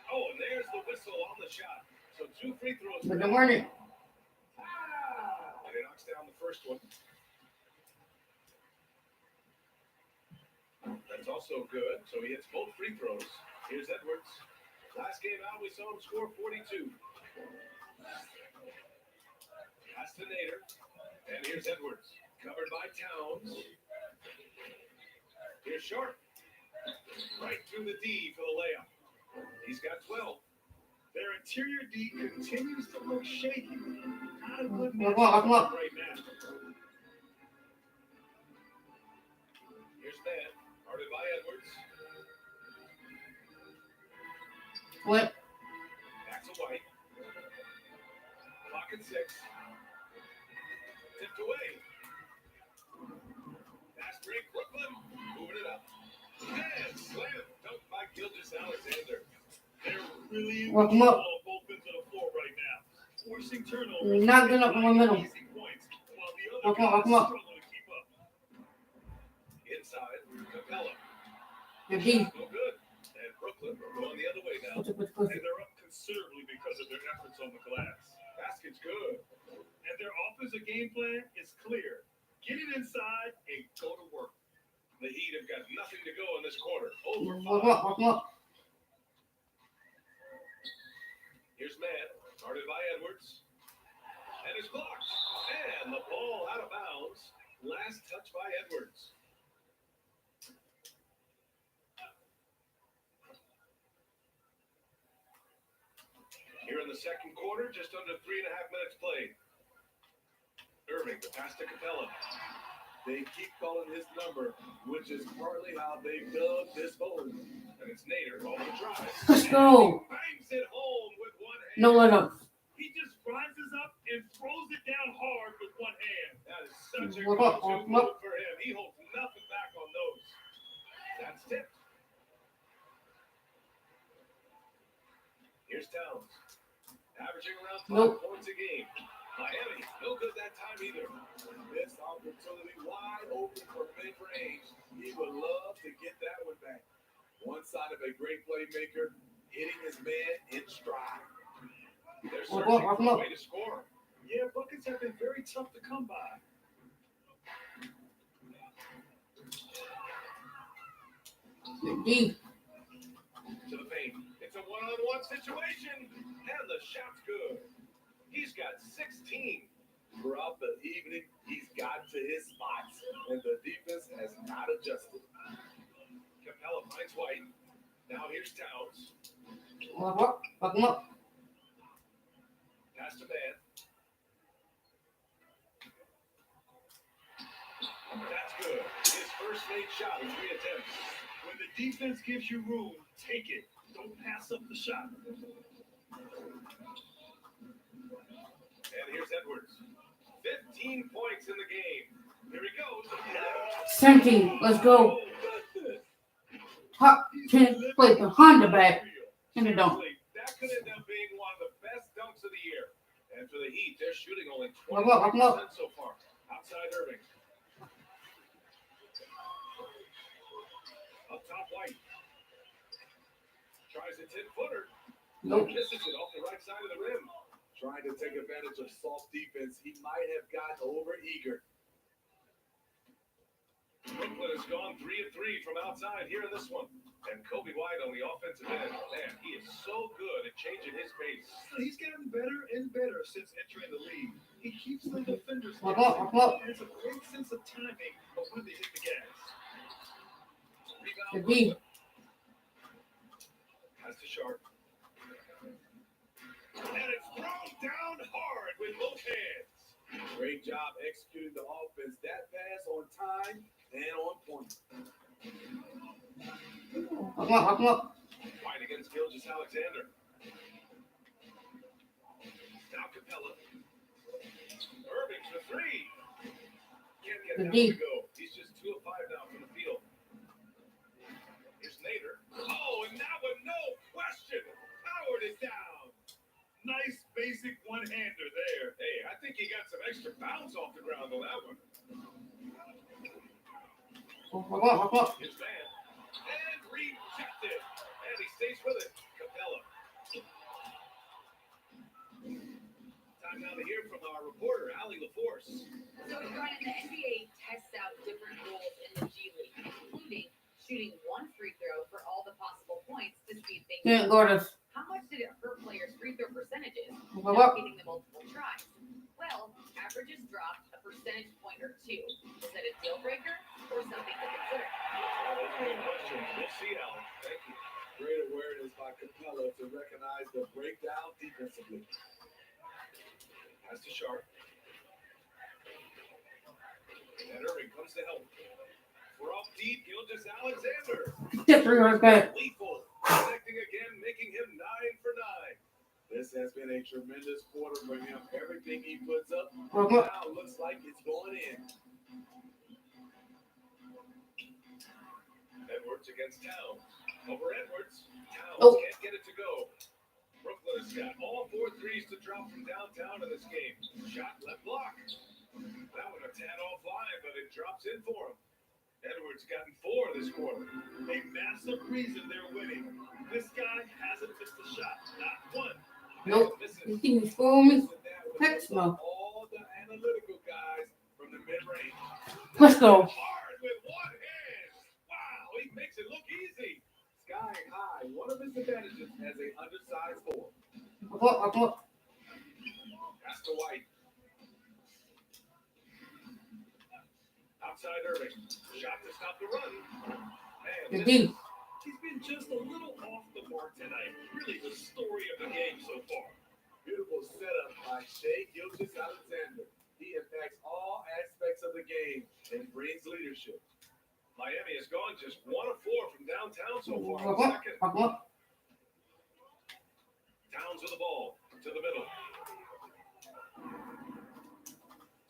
Oh, and there's the whistle on the shot. So 2 free throws. Good morning. And he knocks down the first one. That's also good. So he hits both free throws. Here's Edwards. Last game out, we saw him score 42. Pass to Nader. And here's Edwards. Covered by Towns. Here's Sharp. Right through the D for the layup. He's got 12. Their interior D continues to look shaky. Not a good Come on. right now. Here's Ned. Guarded by Edwards. Flip. Back to White. Clock at 6. Tipped away. Fast break, Brooklyn. Moving it up. And slam. Dunked by Gilgeous-Alexander. They're really in Welcome control up. of both ends of the floor right now. Forcing turnovers. You're not good up in the middle. Easy points, while the other Welcome up. guys struggle to keep up. Inside. Capella. Good D. No good. And Brooklyn going the other way now. Push it. And they're up considerably because of their efforts on the glass. Basket's good. And their offensive game plan is clear. Get it inside and go to work. The Heat have got nothing to go in this quarter. Over 5. Welcome up. Here's Mann, guarded by Edwards. And it's blocked. And the ball out of bounds. Last touch by Edwards. Here in the second quarter, just under 3.5 minutes played. Irving, the pass to Capella. They keep calling his number, which is partly how they've dubbed this hole. And it's Nader on the drive. Let's go. Bangs it home with one hand. No let up. He just rises up and throws it down hard with one hand. That is such a What up, go-to what move up? for him. He holds nothing back on those. That's tipped. Here's Towns. Averaging around 5 Nope. points a game. Miami, no good that time either. This opportunity wide open for mid-range. He would love to get that one back. One side of a great playmaker, hitting his man in stride. They're What searching up, for what a up? way to score. Yeah, buckets have been very tough to come by. Good D. To the paint. It's a one-on-one situation. And the shot's good. He's got 16. Throughout the evening, he's gotten to his spots, and the defense has not adjusted. Capella finds White. Now here's Towns. Welcome up. Pass to Mann. That's good. His first made shot in 3 attempts. When the defense gives you room, take it. Don't pass up the shot. And here's Edwards. 15 points in the game. Here he goes. 17. Let's go. Hot 10. Play behind the back. And the dunk. Seriously, that could end up being one of the best dunks of the year. And for the Heat, they're shooting only 20% Welcome up. so far. Outside Irving. Up top, White. Tries a 10-footer. Nope. Misses it off the right side of the rim. Trying to take advantage of soft defense, he might have gotten over-eager. Brooklyn has gone 3 of 3 from outside here in this one. And Kobe White on the offensive end. Man, he is so good at changing his pace. He's gotten better and better since entering the league. He keeps the defenders Welcome up. and has a great sense of timing of when to hit the gas. Rebound Good D. Brooklyn. Pass to Sharp. And it's thrown down hard with both hands. Great job executing the offense. That pass on time and on point. Welcome up. White against Gilgeous-Alexander. Now Capella. Irving for 3. The down D. to go. He's just 2 of 5 now from the field. Here's Nader. Oh, and that one, no question. Howard is down. Nice basic one-hander there. Hey, I think he got some extra bounce off the ground on that one. His man. And rejected. And he stays with it. Capella. Time now to hear from our reporter, Allie LaForce. So, Brian, the NBA tests out different rules in the G League, including shooting one free throw for all the possible points to speed things Yeah, up. Gordon. How much did it hurt players' free throw percentages What? not getting the multiple tries? Well, averages dropped a percentage point or two. Is that a deal breaker or something to consider? Great question. We'll see, Allie. Thank you. Great awareness by Capella to recognize the breakdown defensively. Pass to Sharp. And Irving comes to help. We're off deep. Gilgeous Alexander. Different right back. Lethal. Connecting again, making him 9 for 9. This has been a tremendous quarter for him. Everything he puts up What? now looks like it's going in. Edwards against Towns. Over Edwards. Towns Oh. can't get it to go. Brooklyn has got all 4 threes to drop from downtown in this game. Shot left block. That one a tad offline, but it drops in for him. Edwards gotten 4 this quarter. A massive reason they're winning. This guy hasn't missed a shot. Not one. Nope. Misses. You think he's for me? Listen, that was Heck no. all the analytical guys from the mid-range. Let's go. Hard with one hand. Wow, he makes it look easy. Sky high. One of his advantages as a undersized forward. What? Pass to White. Outside Irving. Shot to stop the run. The Man, D. He's been just a little off the mark tonight. Really the story of the game so far. Beautiful setup by Shea Gilgeous Alexander. He impacts all aspects of the game and brings leadership. Miami has gone just 1 of 4 from downtown so far in the What? second. Towns with the ball to the middle.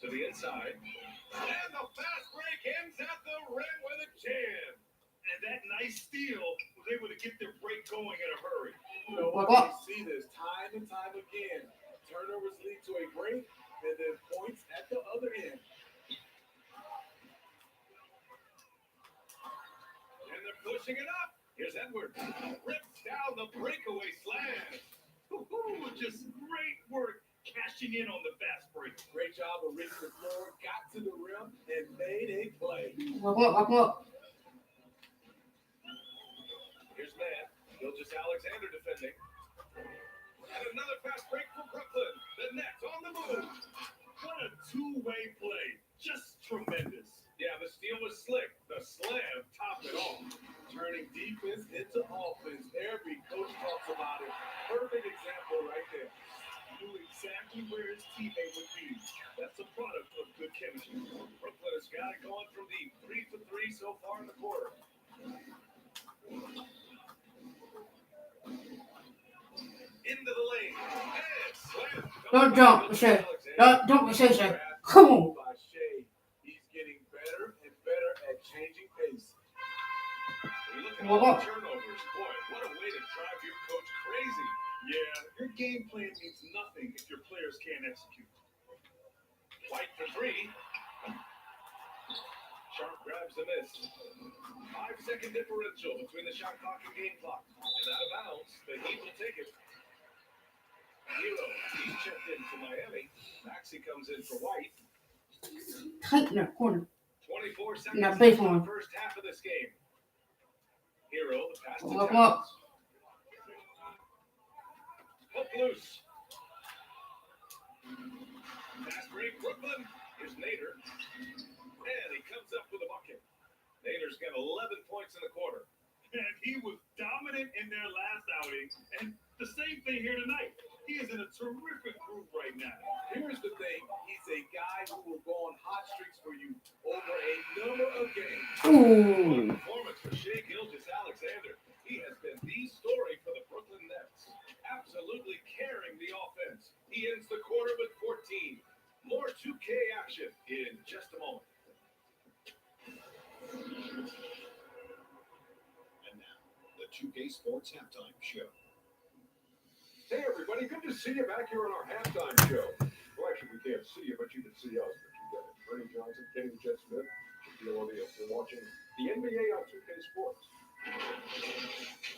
To the inside. And the fast break ends at the rim with a jam. And that nice steal was able to get their break going in a hurry. You know what? What? We see this time and time again. Turnovers lead to a break and then points at the other end. And they're pushing it up. Here's Edwards. Rips down the breakaway slam. Woo-hoo, just great work cashing in on the fast break. Great job of reaching the floor, got to the rim, and made a play. What? Here's Mann. Gilgeous Alexander defending. And another fast break for Brooklyn. The Nets on the move. What a two-way play. Just tremendous. Yeah, the steal was slick. The slam topped it all. Turning defense into offense. Every coach talks about it. Perfect example right there. Knew exactly where his teammate would be. That's a product of good chemistry. Brooklyn has got it going from deep. 3 for 3 so far in the quarter. Into the lane. And slam. Don't jump, Michelle. Don't be so. Come on. By Shea. He's getting better and better at changing pace. When you look at all the turnovers, boy, what a way to drive your coach crazy. Yeah, your game plan means nothing if your players can't execute. White for 3. Sharp grabs the miss. 5-second differential between the shot clock and game clock. And out of bounds, the Heat will take it. Hero, he's checked in for Miami. Maxey comes in for White. Tight in that corner. 24 seconds Now, left base in one. the first half of this game. Hero, the pass to What? Towns. Hook loose. Fast break, Brooklyn. Here's Nader. And he comes up with a bucket. Nader's got 11 points in the quarter. And he was dominant in their last outing. And the same thing here tonight. He is in a terrific groove right now. Here's the thing. He's a guy who will go on hot streaks for you over a number of games. Ooh. Performance for Shea Gilgeous Alexander. He has been the story for the Brooklyn Nets. Absolutely carrying the offense. He ends the quarter with 14. More 2K action in just a moment. 2K Sports Halftime Show. Hey everybody, good to see you back here on our halftime show. Well, actually, we can't see you, but you can see us. But you get it. Bernie Johnson, Kenny the Jet Smith, Shaquille O'Neal. You're watching the NBA on 2K Sports.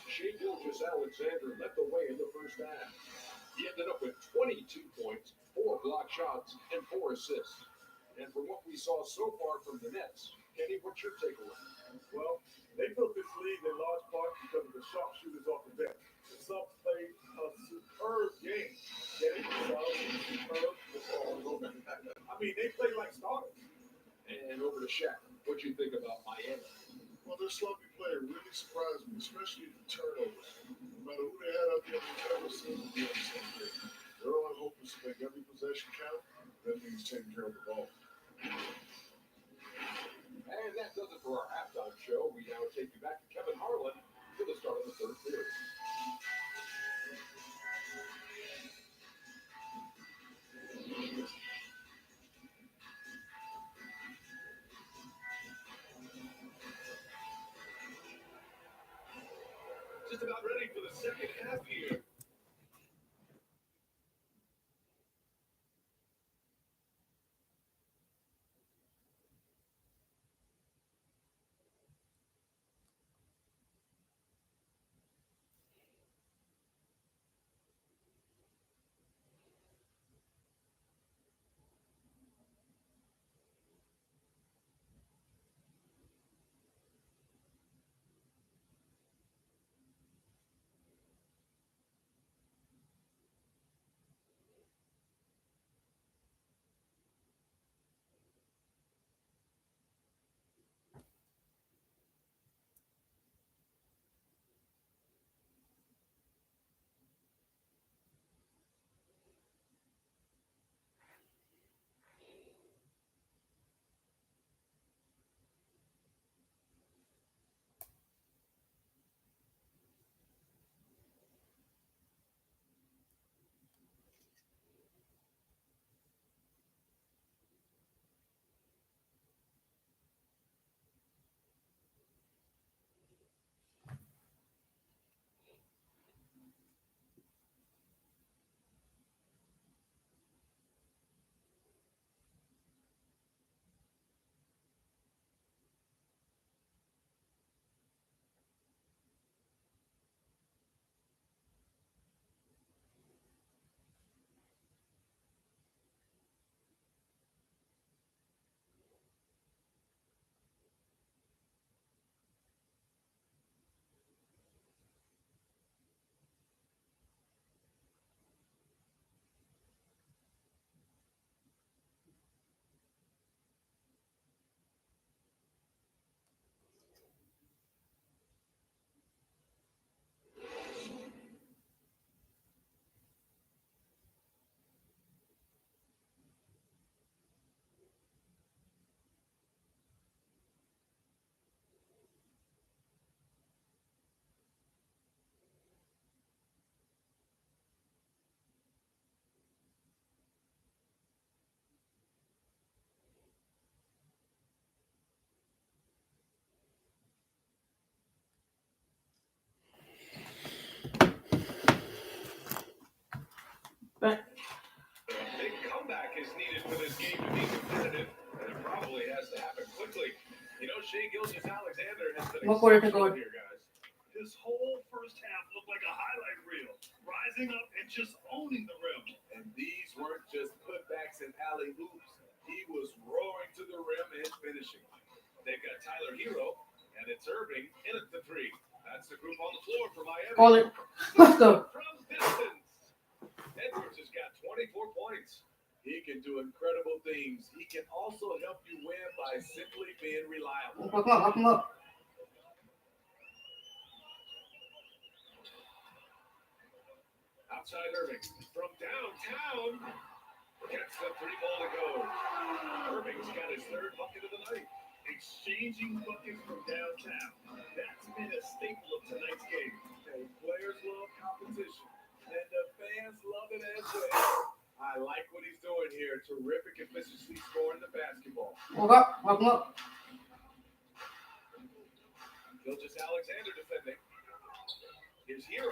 Shea Gilgeous-Alexander led the way in the first half. He ended up with 22 points, 4 block shots, and 4 assists. And from what we saw so far from the Nets, Kenny, what's your takeaway? Well, they built this league in large part because of the sharpshooters off the bench. The Subs played a superb game. Getting the Subs superb football. I mean, they play like starters. And over to Shaq. What do you think about Miami? Well, their sloppy play really surprised me, especially the turnovers. No matter who they had out there, they never seemed to be on the same page. Their only hope is to make every possession count. That means taking care of the ball. And that does it for our halftime show. We now take you back to Kevin Harlan for the start of the third period. Just about ready for the second half here. But A big comeback is needed for this game to be competitive, and it probably has to happen quickly. You know, Shea Gilgeous-Alexander has been what quarter to exceptional go? here, guys. His whole first half looked like a highlight reel, rising up and just owning the rim. And these weren't just putbacks and alley oops. He was roaring to the rim and finishing. They've got Tyler Hero, and it's Irving in at the three. That's the group on the floor for Miami. Call it. Let's go. From distance. Edwards has got 24 points. He can do incredible things. He can also help you win by simply being reliable. Up him up. Outside Irving from downtown. Gets the three ball to go. Irving's got his third bucket of the night. Exchanging buckets from downtown. That's been a staple of tonight's game. And players love competition. And the fans love it as well. I like what he's doing here. Terrific efficiency scoring the basketball. Walk him up. Gilgeous-Alexander defending. Here's Hero.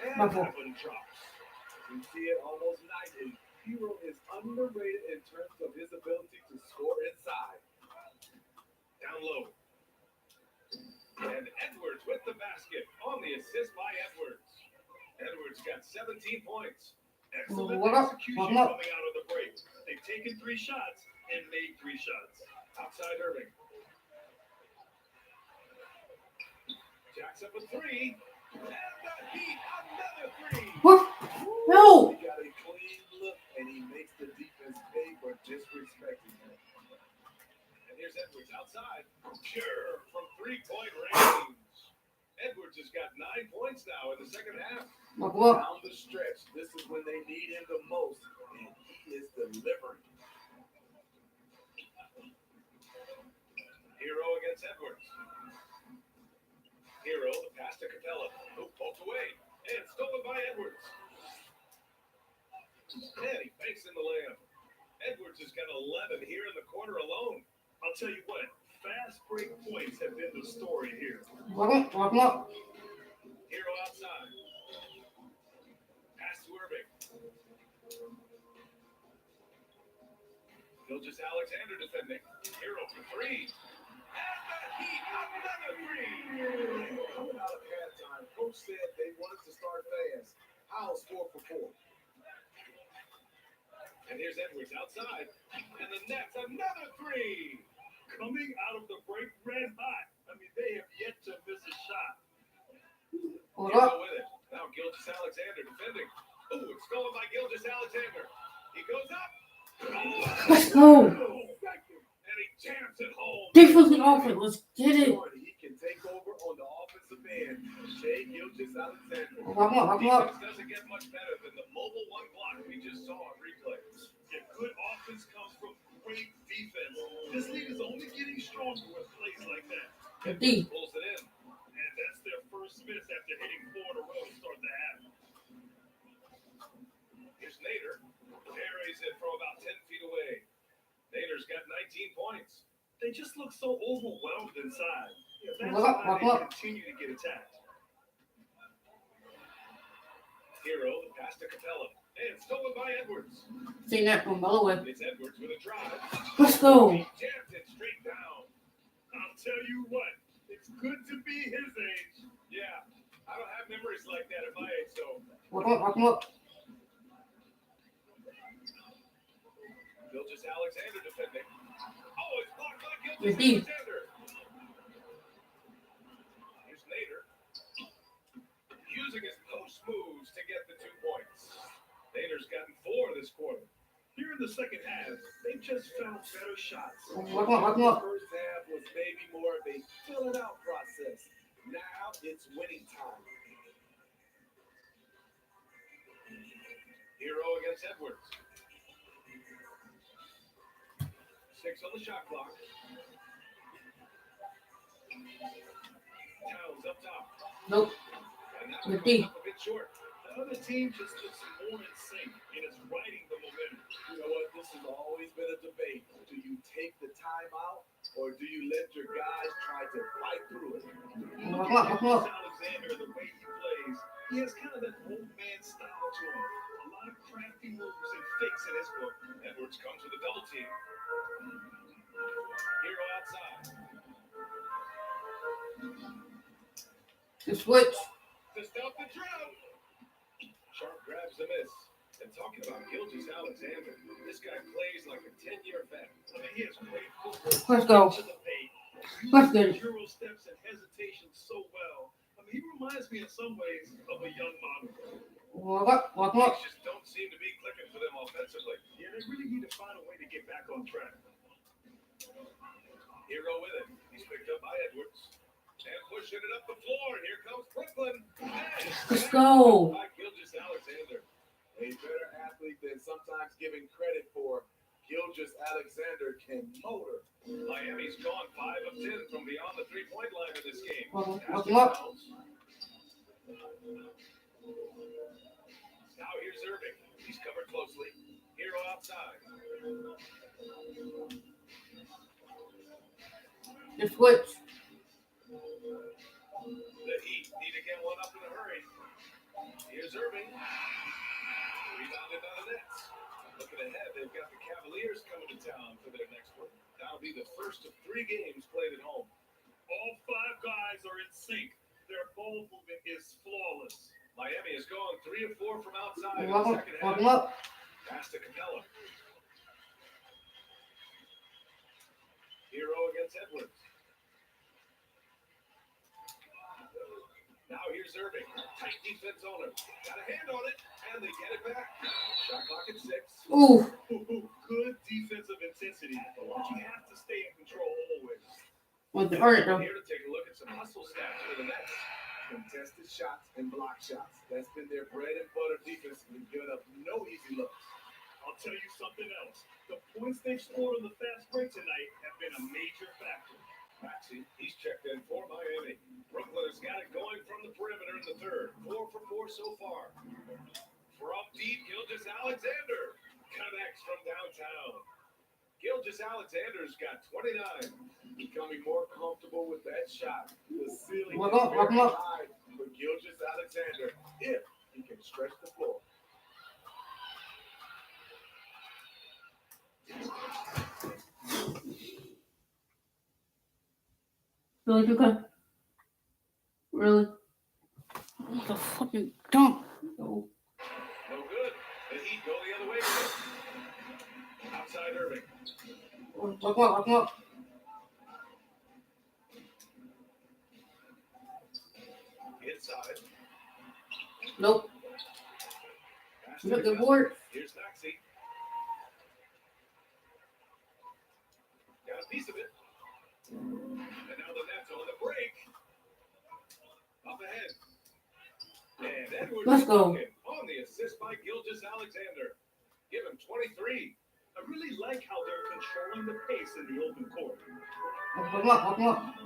And Buffalo. that one drops. We see it almost nightly. Hero is underrated in terms of his ability to score inside. Down low. And Edwards with the basket on the assist by Edwards. Edwards got 17 points. Excellent What up? execution What coming up? out of the break. They've taken 3 shots and made 3 shots. Outside Irving. Jacks up a 3. And the Heat, another 3. What? No! He got a clean look, and he makes the defense pay for disrespecting him. And here's Edwards outside. Sure, from 3-point range. Edwards has got 9 points now in the second half. Buffalo. Down the stretch, this is when they need him the most, and he is delivering. Hero against Edwards. Hero, the pass to Capella, who poked away and stolen by Edwards. And he fakes in the layup. Edwards has got 11 here in the quarter alone. I'll tell you what, fast break points have been the story here. Buffalo. Hero outside. Pass to Irving. Gilgeous Alexander defending. Hero for 3. And the Heat, another 3. Coming out of halftime, coach said they wanted to start fast. I'll score for 4. And here's Edwards outside. And the Nets, another 3. Coming out of the break red hot. I mean, they have yet to miss a shot. What Hero up? with it. Now Gilgeous Alexander defending. Ooh, it's stolen by Gilgeous Alexander. He goes up. Let's go. And he jams it home. Defense and offense. Let's get it. He can take over on the offensive end. Shea Gilgeous Alexander. Buffalo. Defense doesn't get much better than the mobile 1 block we just saw on replay. Yeah, good offense comes from great defense. This league is only getting stronger with plays like that. D. Pulls it in. And that's their first miss after hitting 4 in a row to start the half. Here's Nader. Carries it from about 10 feet away. Nader's got 19 points. They just look so overwhelmed inside. Yeah, that's why they continue to get attacked. Hero, the pass to Capella. And stolen by Edwards. Seen that from Bellaway. It's Edwards with a drive. Let's go. He jammed it straight down. I'll tell you what, it's good to be his age. Yeah, I don't have memories like that at my age, so. Buffalo. Gilgeous Alexander defending. Oh, it's blocked by Good Gilgeous D. Alexander. Here's Nader. Using his post moves to get the 2 points. Nader's gotten 4 this quarter. Here in the second half, they've just found better shots. Buffalo. The first half was maybe more of a filling out process. Now it's winning time. Hero against Edwards. 6 on the shot clock. Towns up top. Nope. And that Good one D. comes up a bit short. The other team just looks more in sync and it's riding the momentum. You know what? This has always been a debate. Do you take the time out or do you let your guys try to fight through it? Buffalo. Alexander, the way he plays, he has kind of that old man style to him. A lot of crafty moves and fakes in his book. Edwards comes with a double team. Hero outside. The switch. To stop the drought. Sharp grabs the miss. And talking about Gilgeous Alexander, this guy plays like a 10-year vet. I mean, he has great footwork. Let's go. To the paint. Let's get it. Euro steps and hesitation so well. I mean, he reminds me in some ways of a young model. Buffalo. Things just don't seem to be clicking for them offensively. Yeah, they really need to find a way to get back on track. Hero with it. He's picked up by Edwards. And pushing it up the floor. Here comes Brooklyn. And Let's go. by Gilgeous Alexander. A better athlete than sometimes giving credit for. Gilgeous Alexander can motor. Miami's gone 5 of 10 from beyond the 3-point line in this game. Buffalo. Pass to Buffalo. Towns. Now here's Irving. He's covered closely. Hero outside. The switch. The Heat need to get one Here's Irving. Rebounded by the Nets. Looking ahead, they've got the Cavaliers coming to town for their next one. That'll be the first of 3 games played at home. All 5 guys are in sync. Their ball movement is flawless. Miami has gone 3 of 4 from outside in Walk the up, second walk half. him up. Pass to Capella. Hero against Edwards. Now here's Irving. Tight defense on him. Got a hand on it, and they get it back. Shot clock at 6. Ooh. Good defensive intensity, but you have to stay in control always. With the earth, though. Here to take a look at some hustle stats for the Nets. Contested shots and block shots. That's been their bread and butter defensively. Giving up no easy looks. I'll tell you something else. The points they've scored on the fast break tonight have been a major factor. Maxey, he's checked in for Miami. Brooklyn has got it going from the perimeter in the third. 4 for 4 so far. From deep, Gilgeous Alexander connects from downtown. Gilgeous Alexander's got 29. Becoming more comfortable with that shot. The ceiling Walk is up, walk very him up. high for Gilgeous Alexander if he can stretch the floor. Really, you can. Really? What the fucking dunk? Oh. No good. The Heat go the other way. Outside Irving. Walk up, walk him up. Inside. Nope. Pass You to got the Capella. board. Here's Maxey. Got a piece of it. And now the Nets on the break. Up ahead. And Edwards Let's go. on the assist by Gilgeous Alexander. Give him 23. I really like how they're controlling the pace in the open court. Walk him up, walk him up.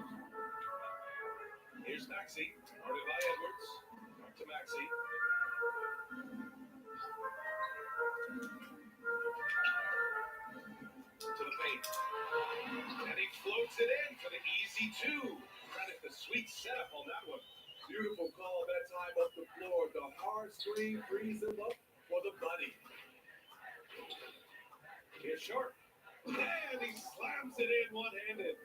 Here's Maxey. Guarded by Edwards. Back to Maxey. To the paint. And he floats it in for the easy 2. Credit the sweet setup on that one. Beautiful call that time up the floor. The hard screen frees him up for the bunny. Here's Short. And he slams it in one-handed.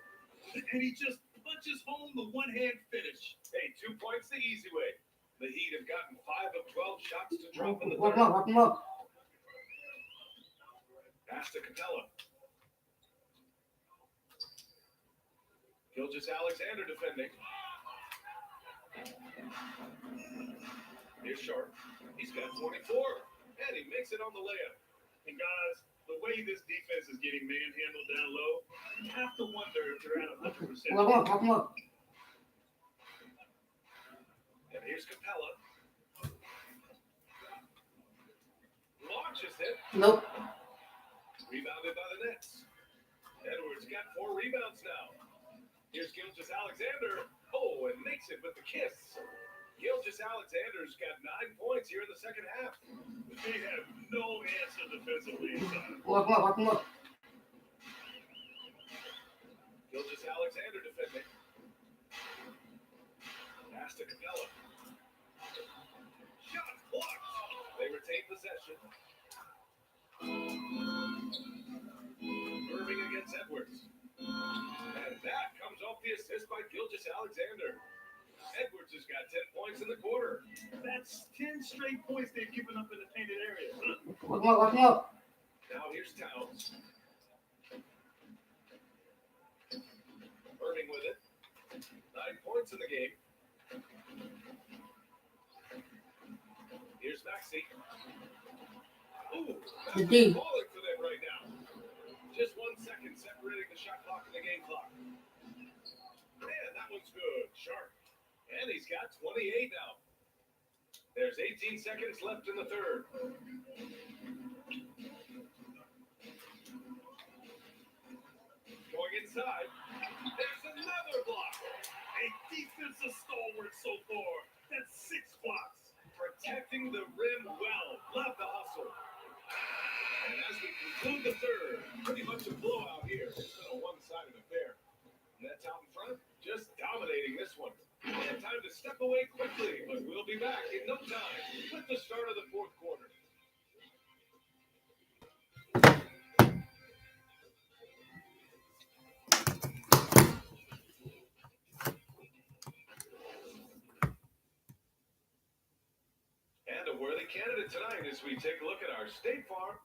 And he just punches home the one-hand finish. Hey, 2 points the easy way. The Heat have gotten 5 of 12 shots to drop in the Walk him third. up, walk him up. Pass to Capella. Gilgeous Alexander defending. Here's Sharp. He's got 24. And he makes it on the layup. And guys, the way this defense is getting manhandled down low, you have to wonder if they're at 100%. Walk him up, walk him up. And here's Capella. Launches it. Nope. Rebounded by the Nets. Edwards got 4 rebounds now. Here's Gilgeous Alexander. Oh, and makes it with the kiss. Gilgeous Alexander's got 9 points here in the second half. They have no answer defensively inside. Walk him up, walk him up. Gilgeous Alexander defending. Pass to Capella. Shot blocked. They retain possession. Irving against Edwards. And that comes off the assist by Gilgeous Alexander. Edwards has got 10 points in the quarter. That's 10 straight points they've given up in the painted area. Walk him up, walk him up. Now here's Towns. Irving with it. 9 points in the game. Here's Maxey. Ooh, that's The D. falling for them right now. Just 1 second separating the shot clock and the game clock. Man, that one's good. Sharp. And he's got 28 now. There's 18 seconds left in the third. Going inside. There's another block. A defensive stalwart so far. That's 6 blocks. Protecting the rim well. Love the hustle. And as we conclude the third, pretty much a blowout here. It's been a one-sided affair. Nets out in front, just dominating this one. And have time to step away quickly, but we'll be back in no time with the start of the fourth quarter. And a worthy candidate tonight as we take a look at our State Farm.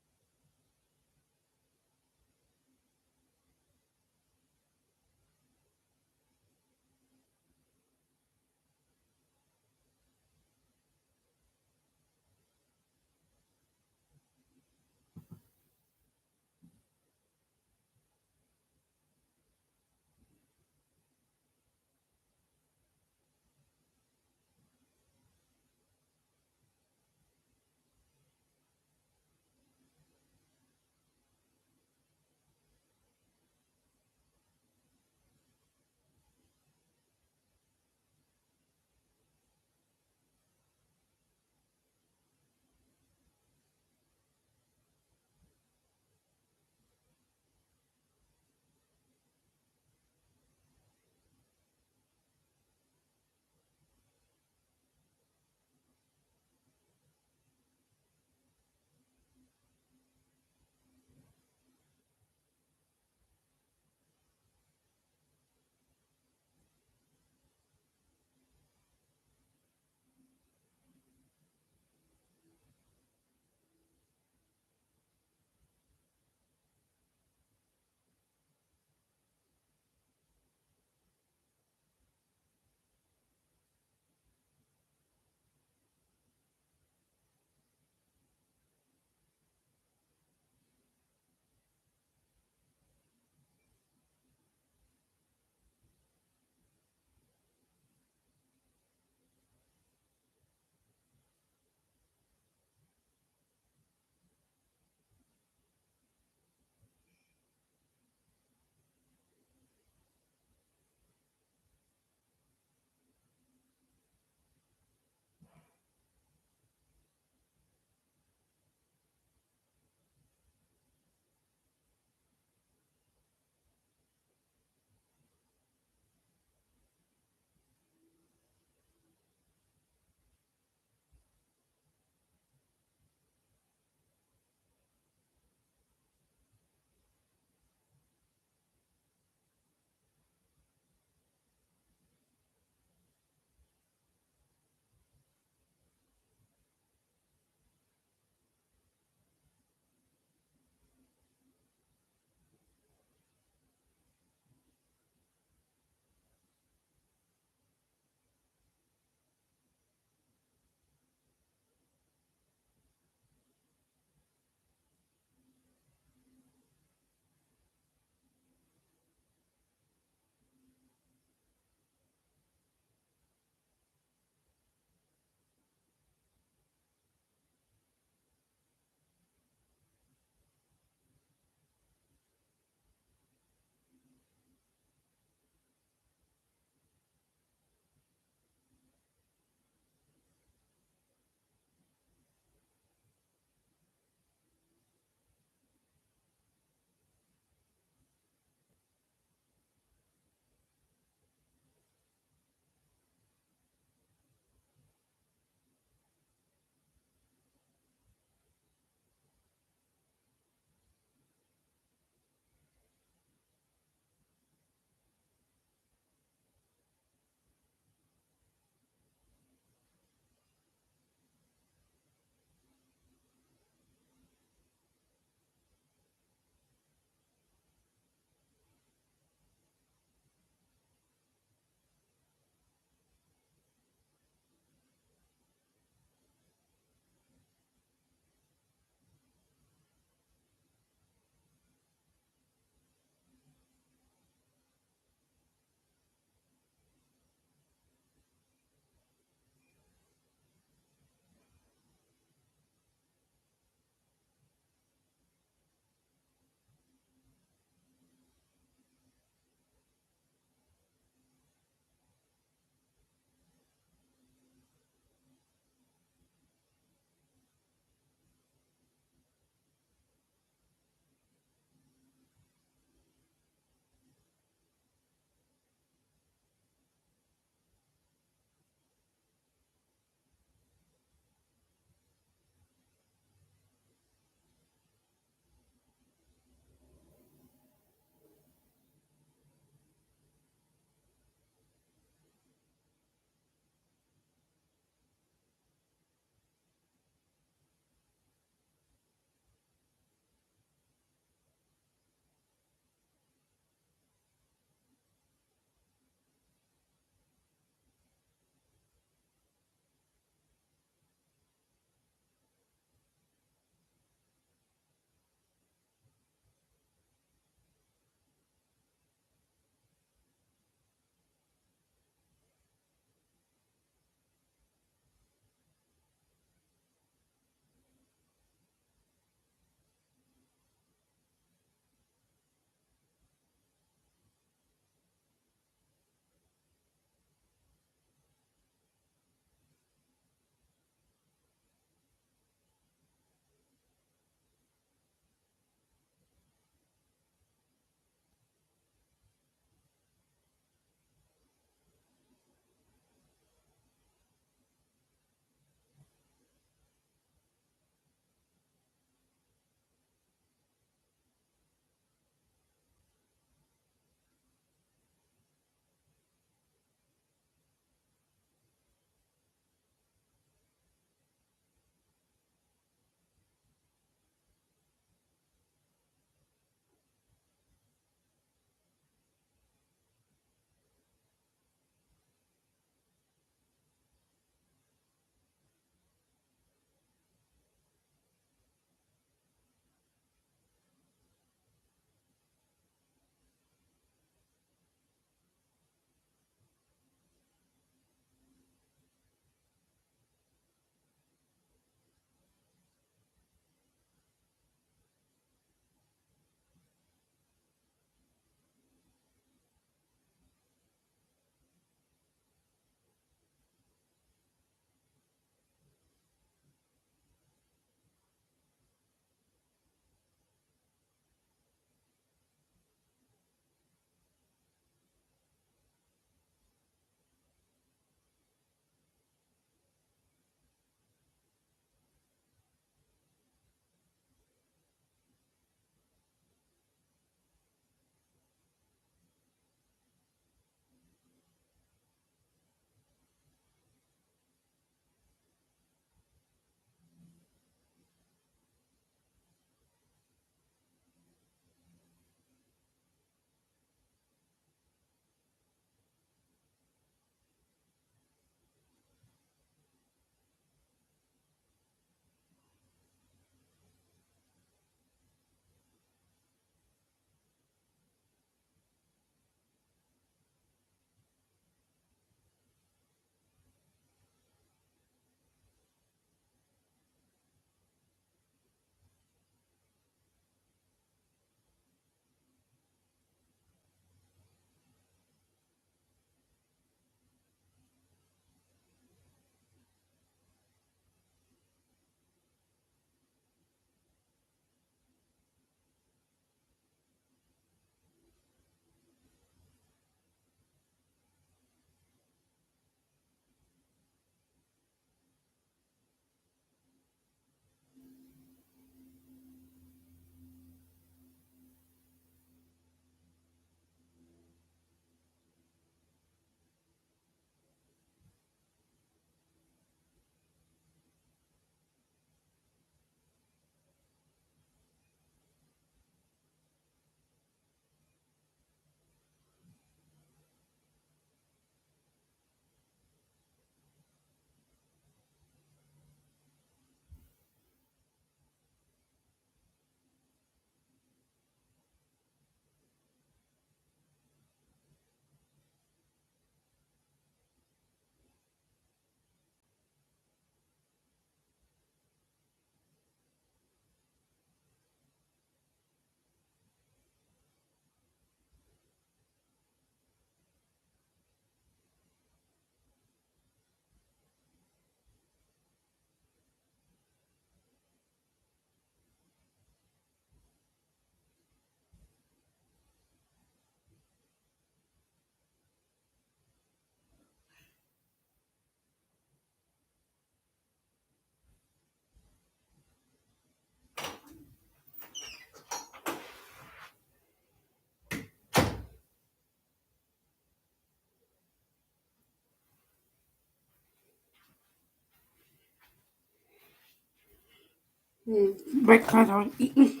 Breakfast I was eating.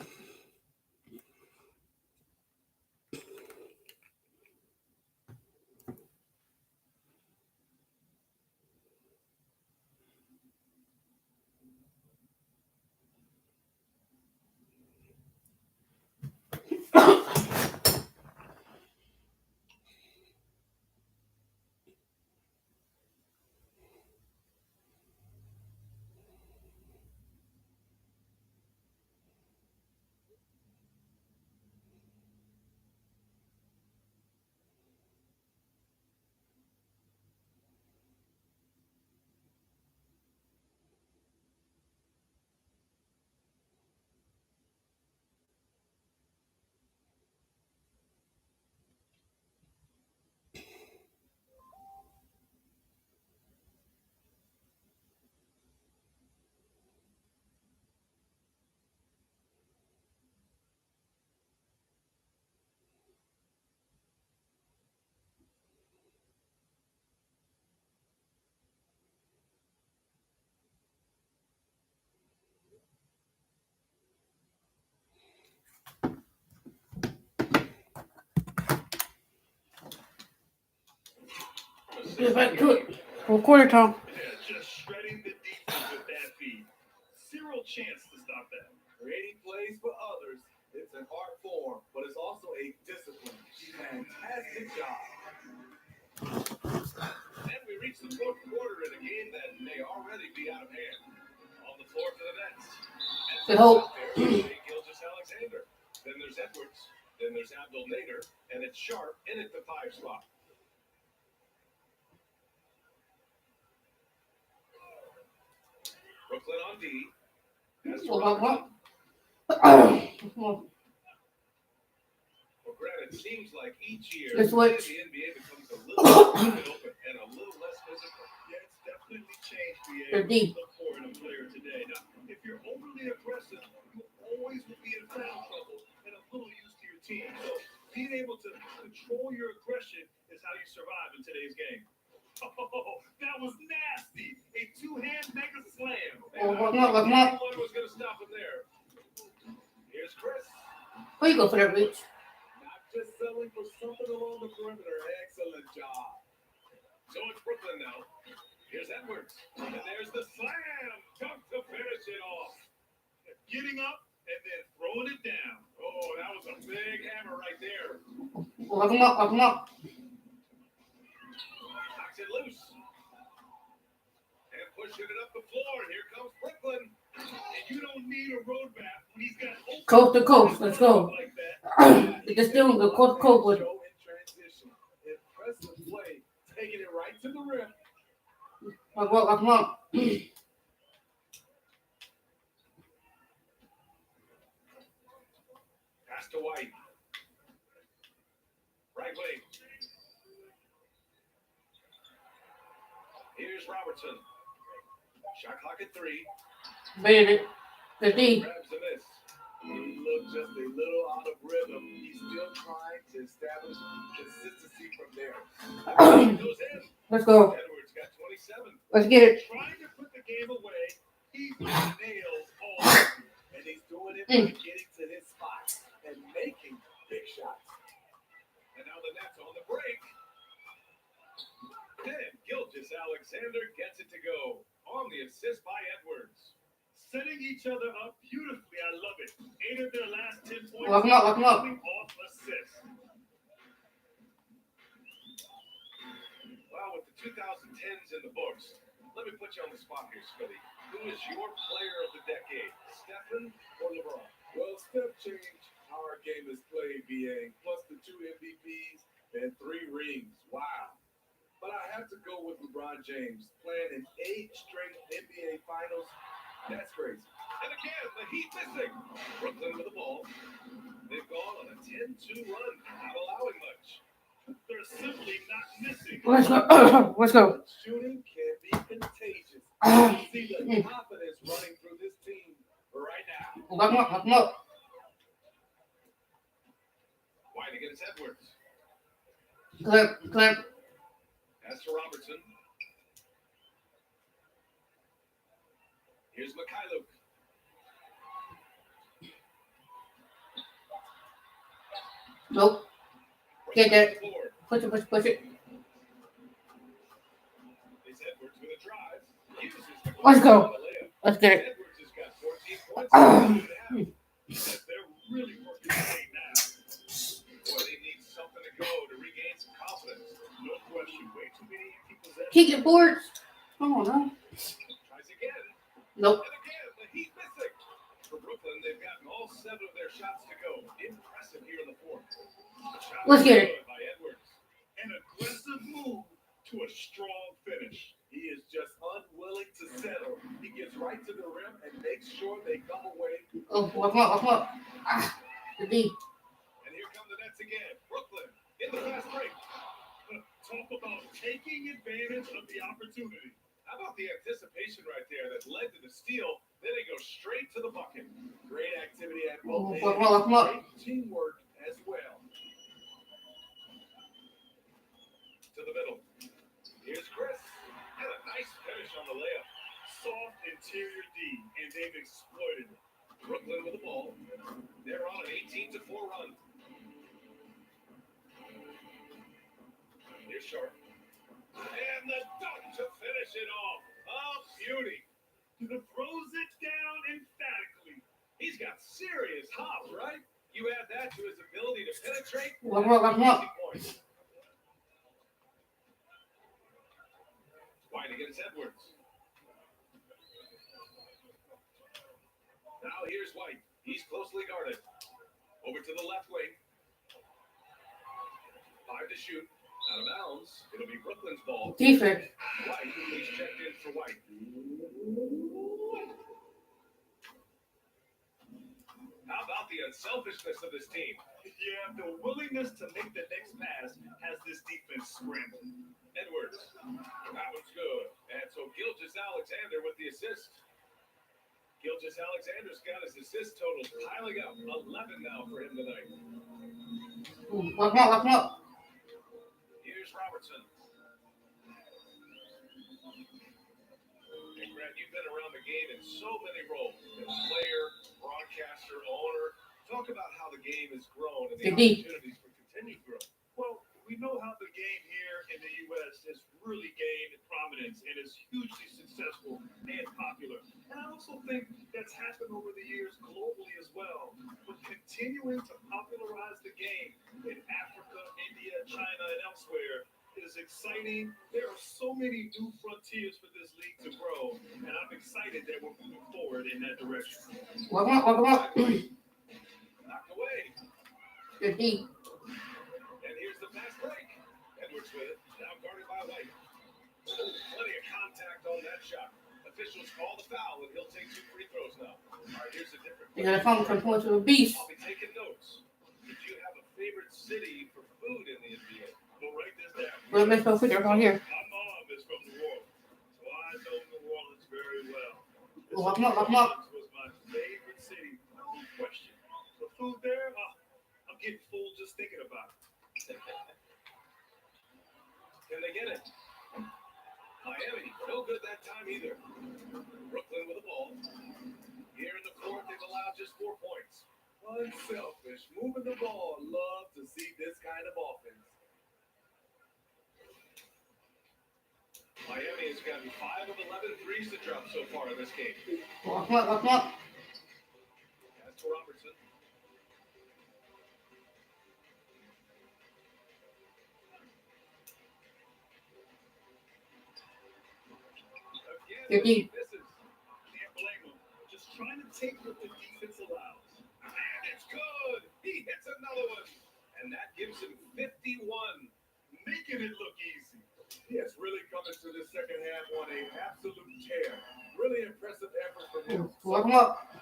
Get back to it. For quarter time. Yeah, just shredding the defense with that feed. Zero chance to stop that. Creating plays for others, it's an art form, but it's also a discipline. Fantastic job. And we reach the fourth quarter in a game that may already be out of hand. On the floor for the Nets. Good hope. Gilgeous-Alexander. Then there's Edwards. Then there's Abdul Nader. And it's Sharp in at the 5 spot. Brooklyn on D. As to Robertson. Well, granted, it seems like each year This the switch. NBA becomes a little more open and a little less physical. Yeah, it's definitely changed the They're deep. look for in a player today. Now, if you're overly aggressive, you always will be in foul trouble and a little used to your team. So being able to control your aggression is how you survive in today's game. Oh, that was nasty. A two-hand mega slam. Look him up. Anyone was going to stop him there. Here's Chris. Where you go for that, Rich? Not just selling for something along the perimeter. Excellent job. So it's Brooklyn now. Here's Edwards. And there's the slam. Dunk to finish it off. Getting up and then throwing it down. Oh, that was a big hammer right there. Look him up. Look him up. Knocks it loose. And pushing it up the floor. And here comes Brooklyn. And you don't need a road map when he's got Coast to coast. Let's go. like that. It's just doing the coast to coast with. Show in transition. Impressive play. Taking it right to the rim. Look him up. Pass to White. Right wing. Here's Robertson. Shot clock at 3. Baited it. The D. Grabs the miss. He looked just a little out of rhythm. He's still trying to establish consistency from there. Goes in. Let's go. Edwards got 27. Let's get it. Trying to put the game away. He's nails all. And he's doing it by getting to his spot and making big shots. And now the Nets on the break. And Gilgeous-Alexander gets it to go on the assist by Edwards. Setting each other up beautifully. I love it. 8 of their last 10 points. Lock him up. Lock him up. coming off assists. Well, with the 2010s in the books, let me put you on the spot here, Scotty. Who is your player of the decade, Stephen or LeBron? Well, Steph changed how our game is played, BA. Plus the 2 MVPs and 3 rings. Wow. But I have to go with LeBron James. Playing in 8 straight NBA Finals. That's crazy. And again, the Heat missing. Brooklyn with the ball. They've gone on a 10-2 run, not allowing much. They're simply not missing. Let's go. Let's go. Shooting can be contagious. I see the confidence running through this team right now. Lock him up. Lock him up. White against Edwards. Clip. As to Robertson. Here's Mikhailuk. Nope. Get that. Forward. Push it, push it. It's Edwards with a drive. Uses the Let's go. on the layup. Let's get it. Edwards has got 14 points. They're really working late now. Boy, they need something to go to regain some confidence. No question. Way too many empty possessions. Kick it boards. Oh no. Tries again. Nope. And again, the Heat missing. For Brooklyn, they've gotten all 7 of their shots to go. Impressive here in the fourth. Shot Let's get it. good by Edwards. An aggressive move to a strong finish. He is just unwilling to settle. He gets right to the rim and makes sure they come away. Oh, walk up. Ah, the D. And here come the Nets again. Brooklyn in the fast break. Talk about taking advantage of the opportunity. How about the anticipation right there that led to the steal? Then they go straight to the bucket. Great activity at Oh, both walk ends. up. Great teamwork as well. To the middle. Here's Chris. And a nice finish on the layup. Soft interior D, and they've exploited it. Brooklyn with the ball. They're on an 18-4 run. Here's Sharp. And the dunk to finish it off. A beauty. Throws it down emphatically. He's got serious hop, right? You add that to his ability to penetrate. Walk up. Easy point. White against Edwards. Now here's White. He's closely guarded. Over to the left wing. 5 to shoot. Out of bounds. It'll be Brooklyn's ball. Defense. White. He's checked in for White. How about the unselfishness of this team? Yeah, the willingness to make the next pass has this defense scrambling. Edwards. That was good. And so Gilgeous Alexander with the assist. Gilgeous Alexander's got his assist totals piling up. 11 now for him tonight. Walk up. Here's Robertson. And Grant, you've been around the game in so many roles. As player, broadcaster, owner. Talk about how the game has grown and the Good D. opportunities for continued growth. Well, we know how the game here in the U.S. has really gained prominence and is hugely successful and popular. And I also think that's happened over the years globally as well. But continuing to popularize the game in Africa, India, China, and elsewhere is exciting. There are so many new frontiers for this league to grow, and I'm excited that we're moving forward in that direction. Walk up. Knocked away. Good D. And here's the fast break. Edwards with it. Now guarded by White. Oh, plenty of contact on that shot. Officials call the foul, and he'll take 2 free throws now. All right, here's a different You gotta come from point to a beast. I'll be taking notes. Did you have a favorite city for food in the NBA? We'll write this down. Well, let's go figure it out here. My mom is from New Orleans, so I know New Orleans very well. Walk up. New Orleans was my favorite city, no question. The food there, I'm getting full just thinking about it. Can they get it? Miami, no good that time either. Brooklyn with the ball. Here in the fourth, they've allowed just 4 points. Unselfish. Moving the ball. Love to see this kind of offense. Miami has gotten 5 of 11 threes to drop so far in this game. Walk up. As to Robertson. Good D. Misses. Can't blame him. Just trying to take what the defense allows. And it's good. He hits another one. And that gives him 51. Making it look easy. He has really come into the second half on an absolute tear. Really impressive effort from him. Walk up.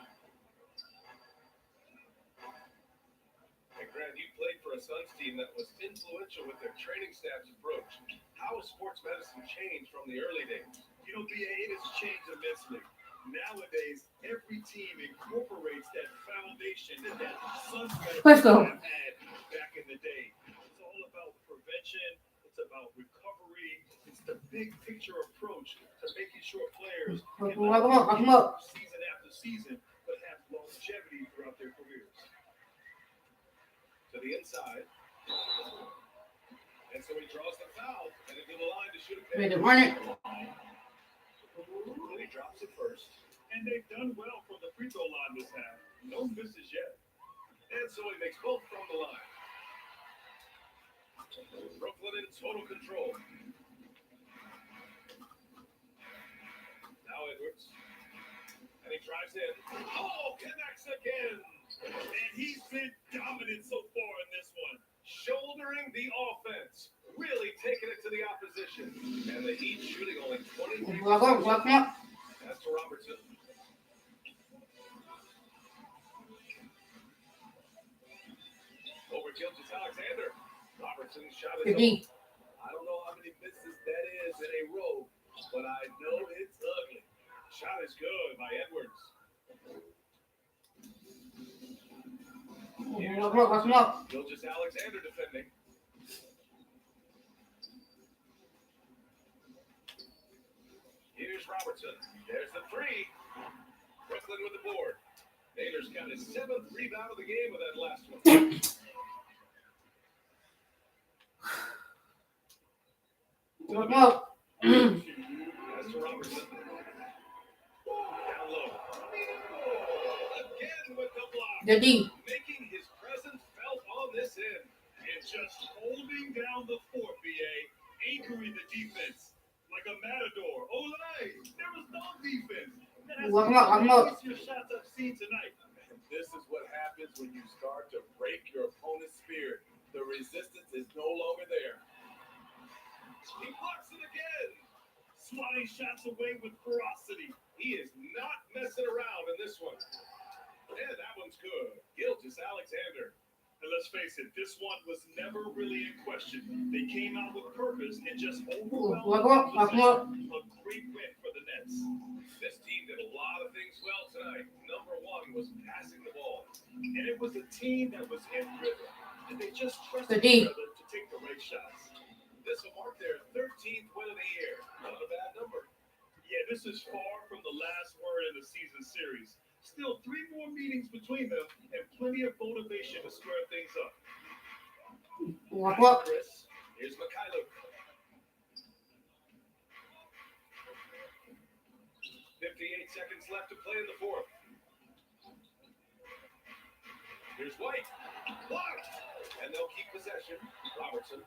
And Grant, you played for a Suns team that was influential with their training staff's approach. How has sports medicine changed from the early days? You know, BA, it has changed immensely. Nowadays, every team incorporates that foundation that Suns Let's go. have had back in the day. It's all about prevention. It's about recovery. It's the big picture approach to making sure players can not Walk only up. season after season, but have longevity throughout their careers. To to the inside. And so he draws the foul and into the line to shoot a Ready pick. to run it. And he drops it first. And they've done well from the free throw line this half. No misses yet. And so he makes both from the line. Brooklyn in total control. Now Edwards. And he drives in. Oh, connects again. And he's been dominant so far in this one. Shouldering the offense. Really taking it to the opposition. And the Heat shooting only 23%. Walk up. That's to Robertson. Over Gilgeous Alexander. Robertson's shot is Good D. I don't know how many misses that is in a row, but I know it's ugly. Shot is good by Edwards. Walk up. Gilgeous Alexander defending. Here's Robertson. There's the three. Brooklyn with the board. Nader's got his 7th rebound of the game with that last one. Walk up. That's to Robertson. Down low. Again with the block. Good D. Making his presence felt on this end. And just holding down the fort, BA, anchoring the defense like a matador. Olay, there was no defense. That has Walk been up. one of the easier shots I've seen tonight. And this is what happens when you start to break your opponent's spirit. The resistance is no longer there. He blocks it again. Swatting shots away with ferocity. He is not messing around in this one. And that one's good. Gilgeous Alexander. And let's face it, this one was never really in question. They came out with purpose and just overwhelmed Walk up. opposition. A great win for the Nets. This team did a lot of things well tonight. Number one was passing the ball. And it was a team that was in rhythm. And they just trusted Good D. each other to take the right shots. This will mark their 13th win of the year. Not a bad number. Yeah, this is far from the last word in the season series. Still 3 more meetings between them and plenty of motivation to square things up. Walk up. Chris. Here's Mikhailuk. 58 seconds left to play in the fourth. Here's White. Blocked. And they'll keep possession. Robertson.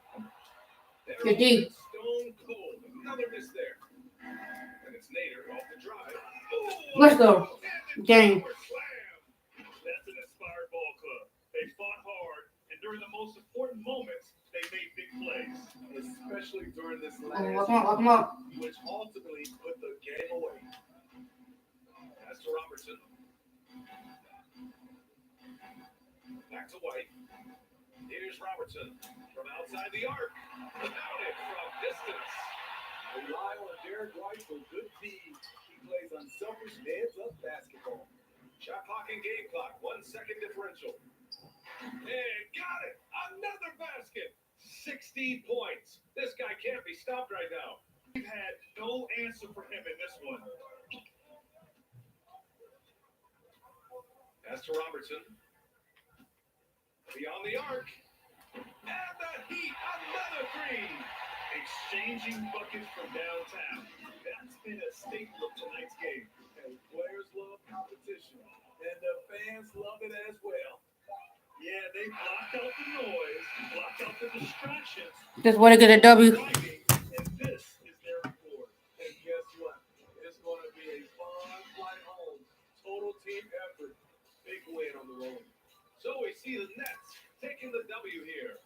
Good D. Stone cold. Another miss there. And it's Nader off the drive. Oh, Let's go. Dang. That's an inspired ball club. They fought hard, and during the most important moments, they made big plays. Especially during this Walk last up. which ultimately put the game away. That's to Robertson. Back to White. Here's Robertson from outside the arc. Without it from distance. Rely on Derek White for good feeds. He plays unselfish heads-up basketball. Shot clock and game clock. 1 second differential. And got it. Another basket. 16 points. This guy can't be stopped right now. We've had no answer for him in this one. That's to Robertson. Beyond the arc. And the Heat. Another three. Exchanging buckets from downtown. That's been a staple of tonight's game. And players love competition. And the fans love it as well. Yeah, they blocked out the noise, blocked out the distractions. Just want to get a W. And this is their reward. And guess what? It's going to be a fun flight home. Total team effort. Big win on the road. So we see the Nets taking the W here.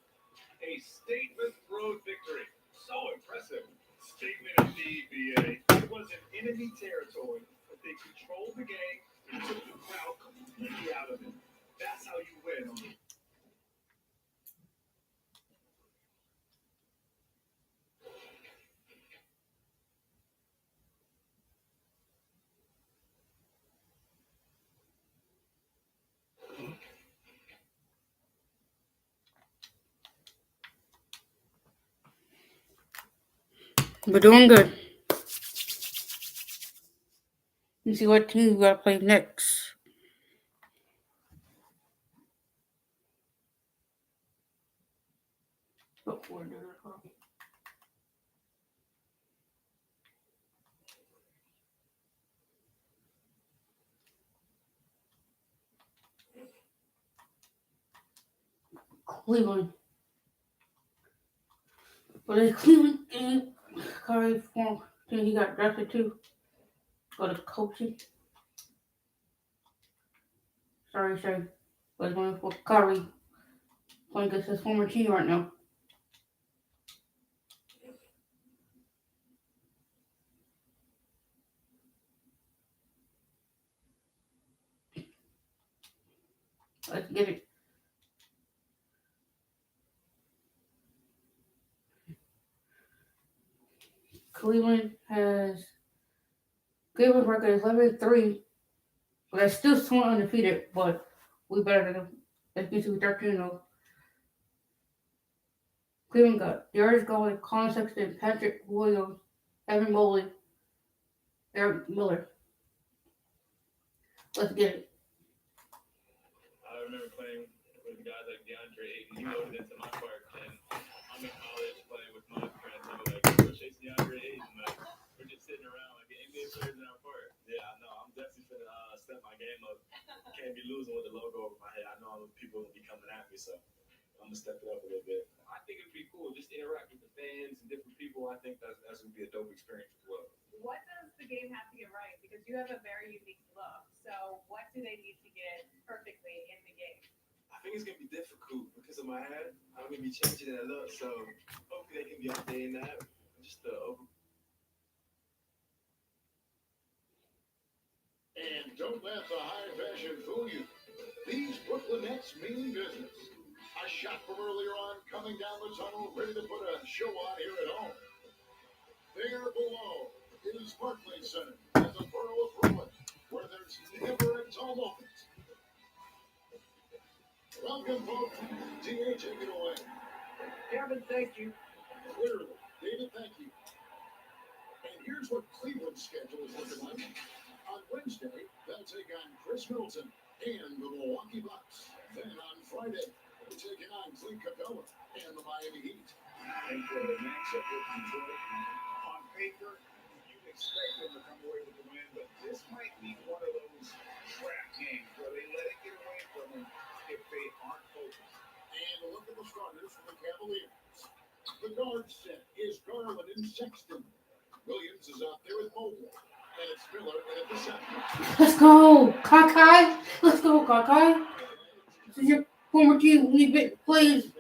A statement road victory. So impressive. Statement indeed, BA. It was in enemy territory, but they controlled the game and took the crowd completely out of it. That's how you win. We're doing good. Let's see what team we gotta play next. Cleveland. But it's Cleveland and Curry form. Then he got drafted too. Go to coaching. Sorry. But he's going for Curry. Playing against his former team right now. Let's get it. Cleveland record is 11-3, but they're still somewhat undefeated, but we better than them. That's basically 13-0. Cleveland got Darius Garland, Colin Sexton, Patrick Williams, Evan Mobley, Eric Miller. Let's get it. I remember playing with guys like DeAndre Ayton. He loaded into my park, and I'm in college playing with my friends. I'm like, go chase DeAndre Ayton. Like, we're just sitting around like the NBA players in our park. Yeah, I know. I'm definitely gonna step my game up. Can't be losing with the logo over my head. I know people will be coming at me, so I'm gonna step it up a little bit. I think it'd be cool. Just interact with the fans and different people. I think that's gonna be a dope experience as well. What does the game have to get right? Because you have a very unique look. So what do they need to get perfectly in the game? I think it's gonna be difficult because of my hair. I'm gonna be changing it a lot, so hopefully they can be updating that. Just And don't let the high fashion fool you. These Brooklyn Nets mean business. A shot from earlier on, coming down the tunnel, ready to put a show on here at home. There below is Barclays Center in the borough of Brooklyn, where there's never a dull moment. Welcome, folks. DA, take it away. Kevin, thank you. Clearly, David, thank you. And here's what Cleveland's schedule is looking like. On Wednesday, they'll take on Chris Middleton and the Milwaukee Bucks. Then on Friday, they're taking on Clint Capella and the Miami Heat. And for the matchup with Detroit, on paper, you'd expect them to come away with the win, but this might be one of those trap games where they let it get away from them if they aren't focused. And look at the starters for the Cavaliers. The guard set is Garland and Sexton. Williams is out there with Mobley. And it's Miller at the center. Let's go, Kakai. Let's go, Kakai. This is your former team. We plays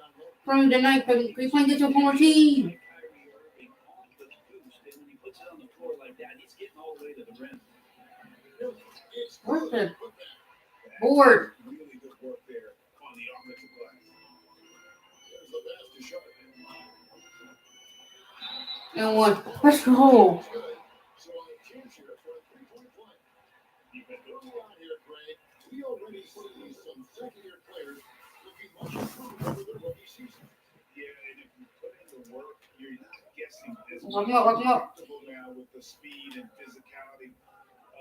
from the night, but we playing against your former team. Kyrie Irving on the boost, and when he puts it on the floor like that, he's getting all the way to the rim. It's What's good. the board? Really good work there on the offensive glass. There's the pass to Sharp. And one. Let's go. It's good. So on a chance here for a three-point play. Early on here, Craig, we already see some second-year players looking much improved over their rookie season. Yeah, and if you put in the work, you're not guessing this Welcome up. comfortable now with the speed and physicality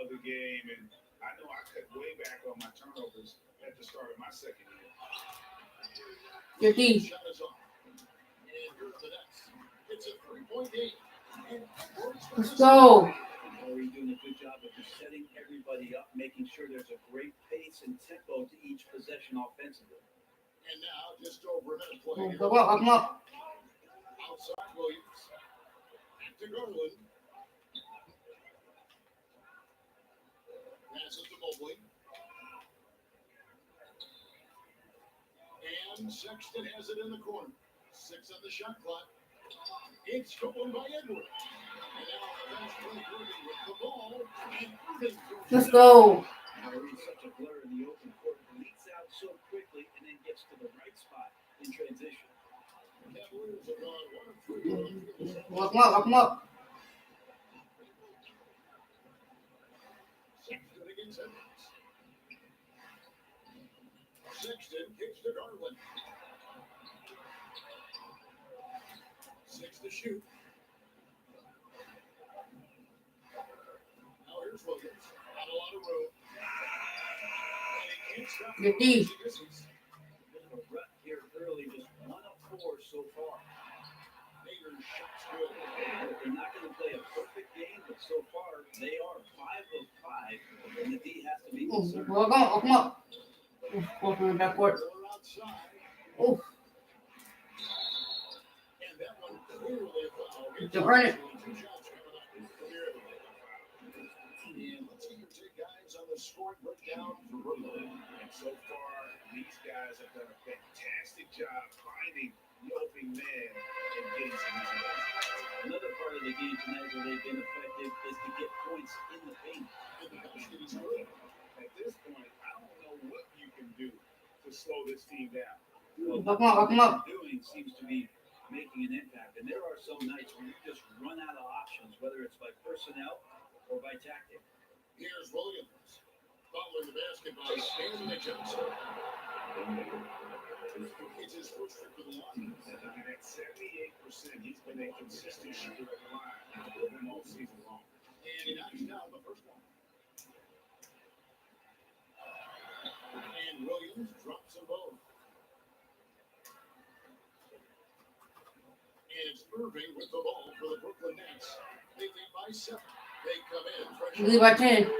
of the game. And I know I cut way back on my turnovers at the start of my second year. Your D. Shot is off. And here are the Nets. It's a three-point game. And Let's go. Curry doing a good job of just setting everybody up, making sure there's a great pace and tempo to each possession offensively. And now, just over a minute play. here. Go up. Outside Williams. Back to Garland. Passes to Mobley. And Sexton has it in the corner. 6 on the shot clock. It's stolen by Edwards. And now the fast break Irving with the ball. And Irving throws Let's it go. Kyrie's such a blur in the open court, leaks out so quickly and then gets to the right spot in transition. Cavaliers have gone 1 of 3 on the field. Welcome up. Sexton against Edwards. Sexton kicks to Garland. 6 to shoot. Now here's Williams. Not a lot of room. And he can't stop Your D. Bit of a rut here early, just 1 of 4 so far. Nader's shot's good. They're not going to play a perfect game, but so far they are 5 of 5, and the D has to be concerned. Welcome up. Close on the backcourt. Miller outside. Oh, To earn it. And let's get your take, guys, on the scoring breakdown for Brooklyn. And so far, these guys have done a fantastic job finding the opening man and getting some easy goals. Another part of the game tonight where they've been effective is to get points in the paint. And the basket is good. At this point, I don't know what you can do to slow this team down. Well, Lock 'em up, lock 'em up. what they're doing seems to be making an impact. And there are some nights where you just run out of options, whether it's by personnel or by tactic. Here's Williams. Following the basket by Stanley Johnson. It's his first trip to the line. And at 78%, he's been a consistent shooter at the line with him all season long. And he knocks down the first one. And Williams drops them both. And it's Irving with the ball for the Brooklyn Nets. They lead by 7. They come in fresh. Lead by 10.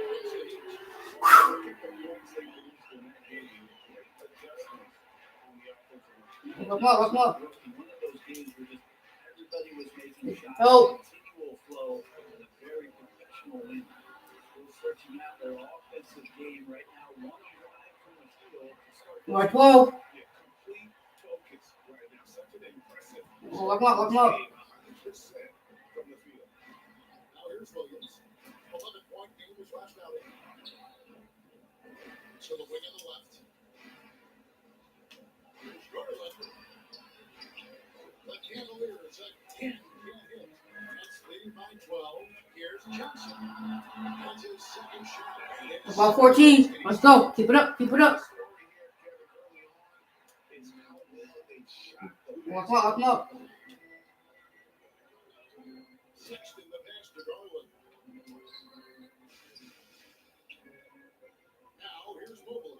Lock 'em up, lock 'em up. One of those games where just everybody was making shots. Oh. Continual flow and a very professional win. They're searching out their offensive game right now. One drive from the field to start this By 12. Complete focus right now. Such an impressive Lock 'em up, lock 'em up. 100% from the field. Now here's Williams. 11-point game was last outing. To the wing on the left. Here's Garland. The Cavaliers again get hit. That's leading by 12. Here's Johnson. That's his second shot. And it's About 14. Let's go. Keep it up, keep it up. Lock 'em up, lock 'em up. Sexton the pass to Garland. Now here's Mobley.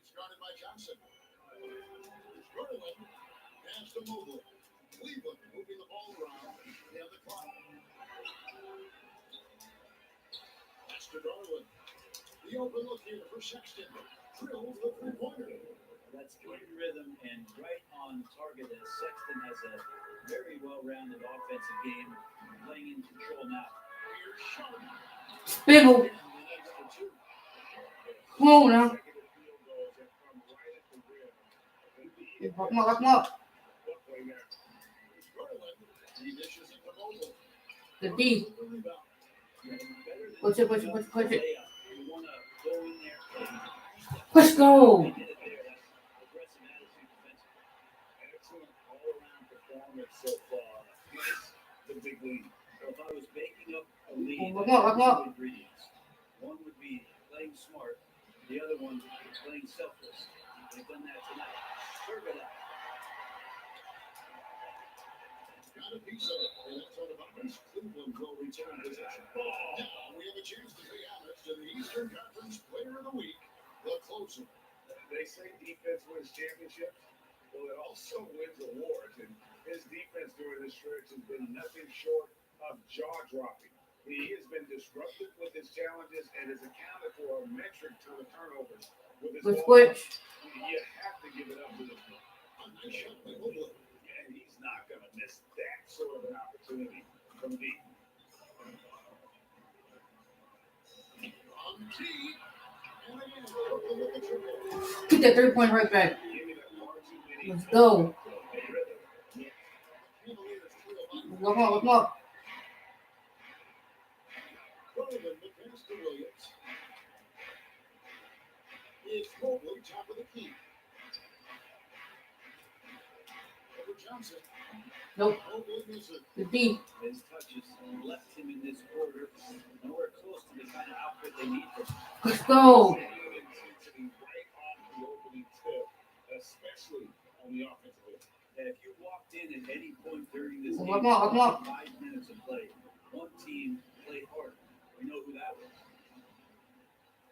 He's guarded by Johnson. Here's Garland. Pass to Mobley. Cleveland moving the ball around. They have the clock. Pass to Garland. The open look here for Sexton. Drills the three-pointer. That's great rhythm and right on target as Sexton has a very well-rounded offensive game, playing in control now. Here's Sharp. Spiggle. And the extra 2. Come on now. Lock 'em up, lock 'em up. Here's Garland. He dishes it to Mobley. The D. The rebound. Push it, push it, push it, push it. You want to go in there and Let's go. get it there. That's aggressive attitude defensively. Excellent all-around performance so far. It's the big lead. So if I was baking up a lead, Lock 'em up, lock 'em up. two ingredients. One would be playing smart. The other one is playing selfless. They've done that tonight. Serve it out. Got a piece of it. And that's what about this. Cleveland will return possession. Now we have a chance to be honest in the Eastern Conference Player of the Week, the closer. They say defense wins championships. Well, it also wins awards. And his defense during this stretch has been nothing short of jaw-dropping. He has been disruptive with his challenges and has accounted for a metric to the turnovers with his Let's ball. switch. You have to give it up to this one. A nice shot by Mobley. And he's not going to miss that sort of an opportunity from deep. On deep. And again, Brooklyn with the triple. Get that 3-point right back. Give me that far too many. Let's go. Cavaliers trail by Lock 'em up, lock 'em up. Garland with pass to Williams. It's Mobley, top of the key. Over Johnson. Nope. Mobley misses. The D. His touches left him in this quarter nowhere close to the kind of outfit they need for him. Let's go. Intensity right off the opening tip, especially on the offensive end. And if you walked in at any point during this Lock game, 'em up, lock 'em up. 5 minutes of play, one team played hard. We know who that was.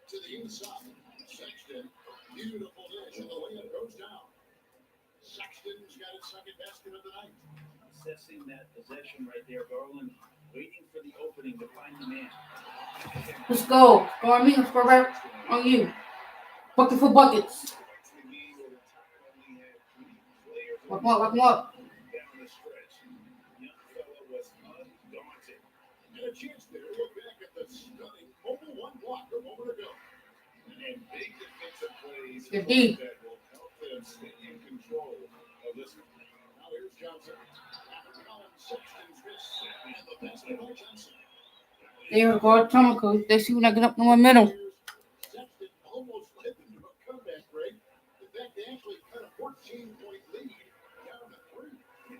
To the inside. Sexton. Beautiful dish, and the layup goes down. Sexton's got his second basket of the night. Assessing that possession right there, Garland waiting for the opening to find the man. Let's go. Go on me. Let's go right on you. Bucket for buckets. Lock 'em up, lock 'em up. Down the stretch. Young fella was a chance there to look back at the stunning mobile one block a moment ago. And big defensive plays Good D. that will help them stay in control of this one. Now here's Johnson. After Collins, Sexton's miss. And the basket by Johnson. There, guard Tomico. They see when I get up in my middle. Sexton almost led them to a comeback break. In fact, they actually cut a 14-point lead down to 3.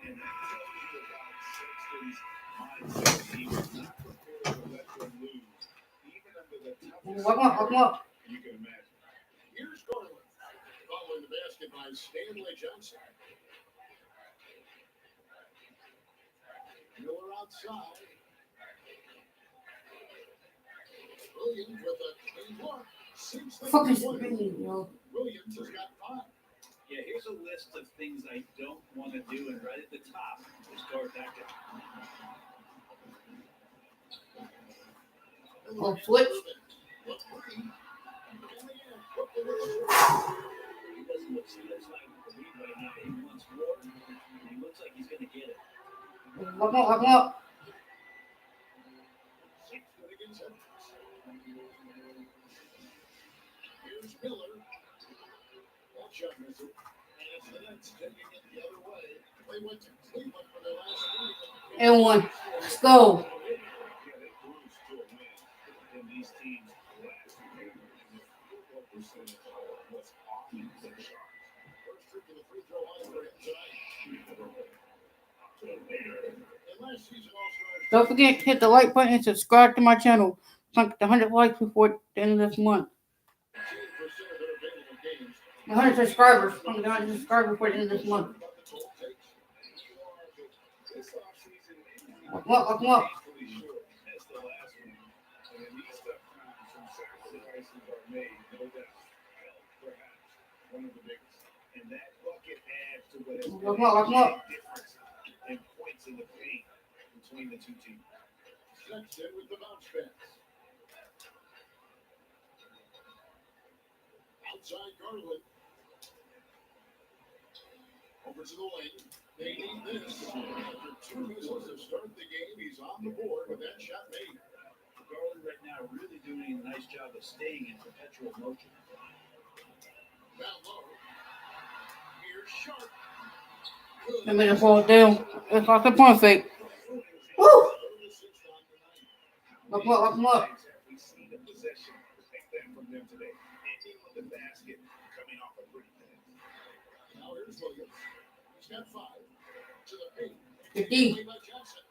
And that tells you about Sexton's mindset. He was not prepared to let them lose, even under the toughest Walk up. you can imagine. Here's Garland. Following the basket by Stanley Johnson. Miller outside. Williams with a clean look. Fucking 6-point. screen, yo. Williams has got 5. Yeah, here's a list of things I don't want to do, and right at the top is guard that guy. Oh, switch. He doesn't look satisfied with the lead right now. He wants more, and he looks like he's going to get it. Walk up. Sexton against Edwards. Here's Miller. That shot missing. And it's the Nets taking it the other way. They went to Cleveland for their last game. And one. Let's go. Yeah, they cruised to a win in these teams last year. And the field goal percentage was off in the shot. First trip to the free throw line for him tonight. And last season All-Stars. Don't forget to hit the like button and subscribe to my channel. Like the 100 likes before the end of this month. 10% of their available games. 100 subscribers. 100 subscribers before the end of this month. But the total takes. This offseason, Walk up. equally short as the last one. And in these tough times, some sacrifices are made, no doubt. Perhaps one of the biggest. And that bucket adds to what has been Walk up. a big difference in points in the paint between the two teams. Sexton with the bounce pass. Outside Garland. Over to the lane. They need this. After 2 missiles to start the game, he's on the board with that shot made. Garland right now really doing a nice job of staying in perpetual motion. Down low. Here's Sharp. I'm gonna fall down. It's like a point fake. Woo! Walk up. We see the possession. Take that from them today. Ending with the basket coming off a pretty pass. Now here's Williams. He's got 5. To the paint. Good D. Played by Johnson.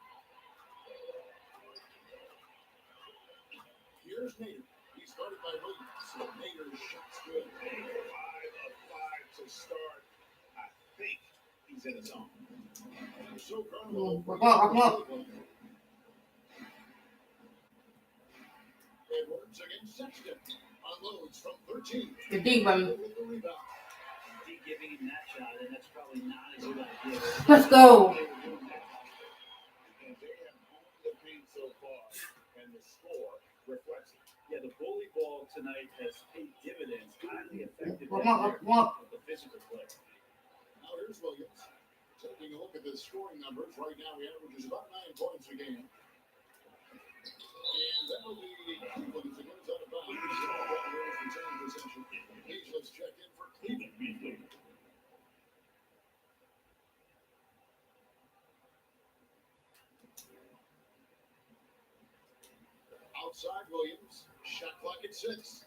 Here's Nader. He's guarded by Williams. Nader's shot's good. 5 of 5 to start. I think he's in his zone. So Carnival. Walk up. Edwards against Sexton. Unloads from 13. Good D, baby. With the rebound. D giving him that shot, and that's probably not a good idea. Let's go. And they have owned the paint so far, and the score reflects it. Yeah, the bully ball tonight has paid dividends. Highly effective Walk down up. there with the physical play. Now here's Williams. Taking a look at the scoring numbers. Right now, he averages about 9 points a game. And that will be Cleveland as it goes out of bounds. Warriors retain possession. Please, let's check in for Cleveland. Outside Williams. Shot clock at 6.